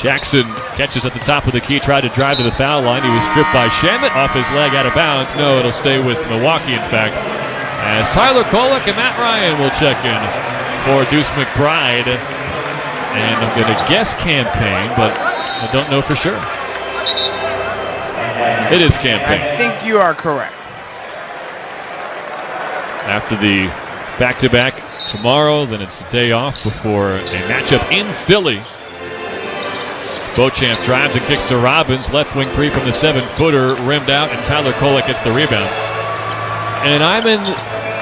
Jackson catches at the top of the key, tried to drive to the foul line. He was stripped by Shamet off his leg out of bounds. No, it'll stay with Milwaukee, in fact, as Tyler Kolek and Matt Ryan will check in for Deuce McBride. And I'm going to guess Campaign, but I don't know for sure. It is Campaign. I think you are correct. After the back-to-back tomorrow, then it's a day off before a matchup in Philly. Beauchamp drives and kicks to Robbins. Left wing three from the 7-footer, rimmed out, and Tyler Kolek gets the rebound. And I'm in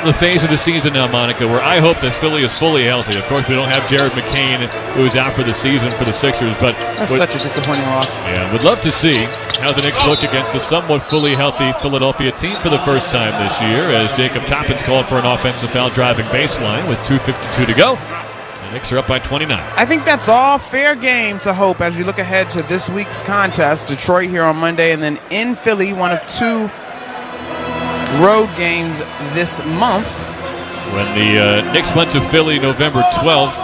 the phase of the season now, Monica, where I hope that Philly is fully healthy. Of course, we don't have Jared McCain, who's out for the season for the Sixers, but that's such a disappointing loss. Yeah, would love to see how the Knicks look against a somewhat fully healthy Philadelphia team for the first time this year, as Jacob Toppin's called for an offensive foul driving baseline with 2:52 to go. The Knicks are up by 29. I think that's all fair game to hope as you look ahead to this week's contest. Detroit here on Monday, and then in Philly, one of 2 road games this month. When the Knicks went to Philly November 12th,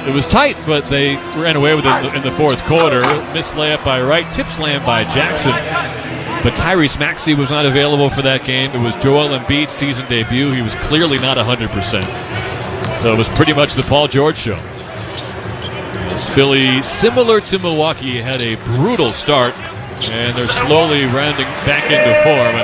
it was tight, but they ran away with it in the fourth quarter. Missed layup by Wright, tip slam by Jackson. But Tyrese Maxey was not available for that game. It was Joel Embiid's season debut. He was clearly not 100%. So it was pretty much the Paul George show. Philly, similar to Milwaukee, had a brutal start, and they're slowly rounding back into form.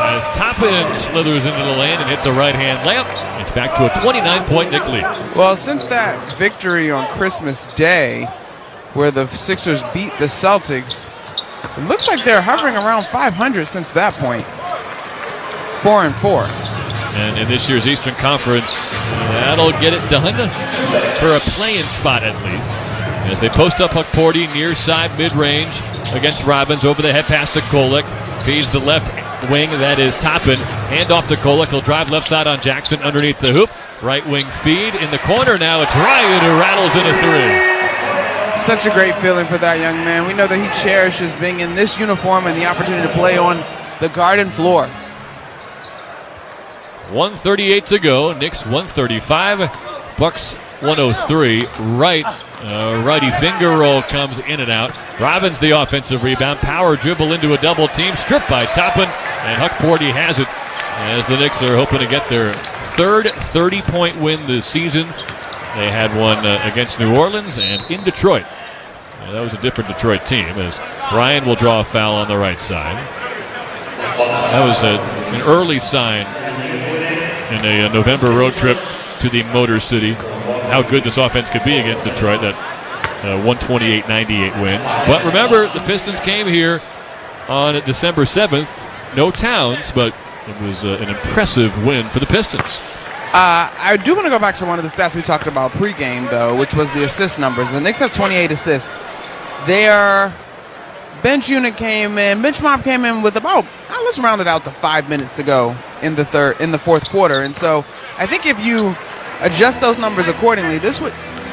As Toppin slithers into the lane and hits a right-hand layup, it's back to a 29-point Knick lead. Well, since that victory on Christmas Day, where the Sixers beat the Celtics, it looks like they're hovering around 500 since that point. 4-4. And in this year's Eastern Conference, that'll get it done for a play-in spot at least. As they post up Hukporti near side mid-range against Robbins, over the head pass to Kolek, feeds the left wing, that is Toppin. Hand off to Kolek. He'll drive left side on Jackson underneath the hoop. Right wing feed in the corner now. It's Ryan who rattles in a three. Such a great feeling for that young man. We know that he cherishes being in this uniform and the opportunity to play on the Garden floor. 1:38 to go. Knicks 135. Bucks 103. Righty finger roll comes in and out. Robbins the offensive rebound. Power dribble into a double team. Stripped by Toppin. And Huck Porty has it as the Knicks are hoping to get their third 30-point win this season. They had one against New Orleans and in Detroit. That was a different Detroit team as Ryan will draw a foul on the right side. That was an early sign in a November road trip to the Motor City. How good this offense could be against Detroit, that 128-98 win. But remember, the Pistons came here on December 7th. No Towns, but it was an impressive win for the Pistons. I do want to go back to one of the stats we talked about pregame, though, which was the assist numbers. The Knicks have 28 assists. Their bench mob came in with about, let's round it out to 5 minutes to go in the fourth quarter. And so I think if you adjust those numbers accordingly, this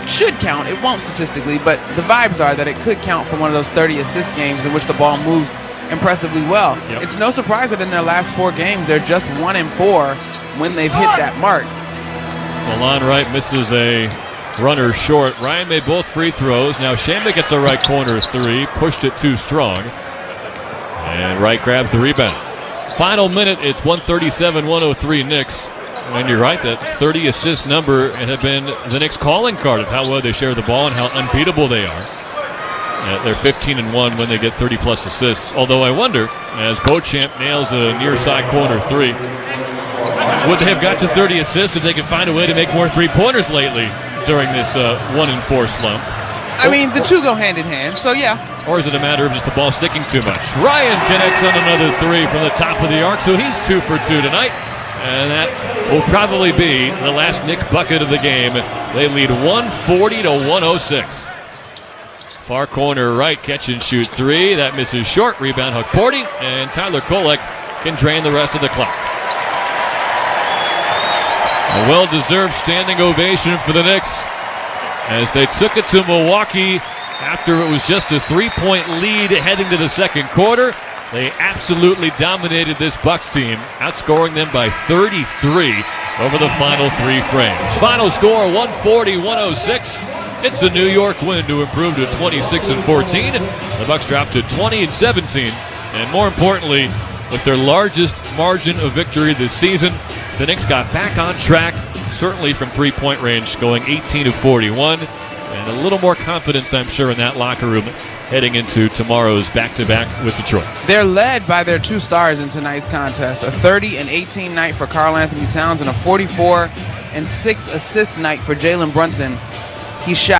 should count. It won't statistically, but the vibes are that it could count for one of those 30 assist games in which the ball moves impressively well. Yep. It's no surprise that in their last 4 games, they're just 1-4 when they've hit that mark. Delon Wright misses a runner short. Ryan made both free throws. Now Shamba gets a right corner three. Pushed it too strong. And Wright grabs the rebound. Final minute, it's 137-103 Knicks. And you're right, that 30 assist number had been the Knicks calling card of how well they share the ball and how unbeatable they are. They're 15-1 when they get 30-plus assists. Although I wonder, as Beauchamp nails a near side corner three, would they have got to 30 assists if they could find a way to make more three-pointers lately during this 1-4 slump? I mean, the two go hand in hand, so yeah. Or is it a matter of just the ball sticking too much? Ryan connects on another three from the top of the arc, so he's 2 for 2 tonight. And that will probably be the last Knick bucket of the game. They lead 140-106. Far corner right, catch and shoot three. That misses short. Rebound Huck Porty, and Tyler Kolek can drain the rest of the clock. A well-deserved standing ovation for the Knicks as they took it to Milwaukee after it was just a 3-point lead heading to the second quarter. They absolutely dominated this Bucks team, outscoring them by 33 over the final 3 frames. Final score 140-106. It's a New York win to improve to 26-14. The Bucks dropped to 20-17, and more importantly, with their largest margin of victory this season, the Knicks got back on track, certainly from 3-point range, going 18-41, and a little more confidence, I'm sure, in that locker room heading into tomorrow's back-to-back with Detroit. They're led by their 2 stars in tonight's contest, a 30-18 night for Karl Anthony Towns and a 44-6 assist night for Jalen Brunson. He shot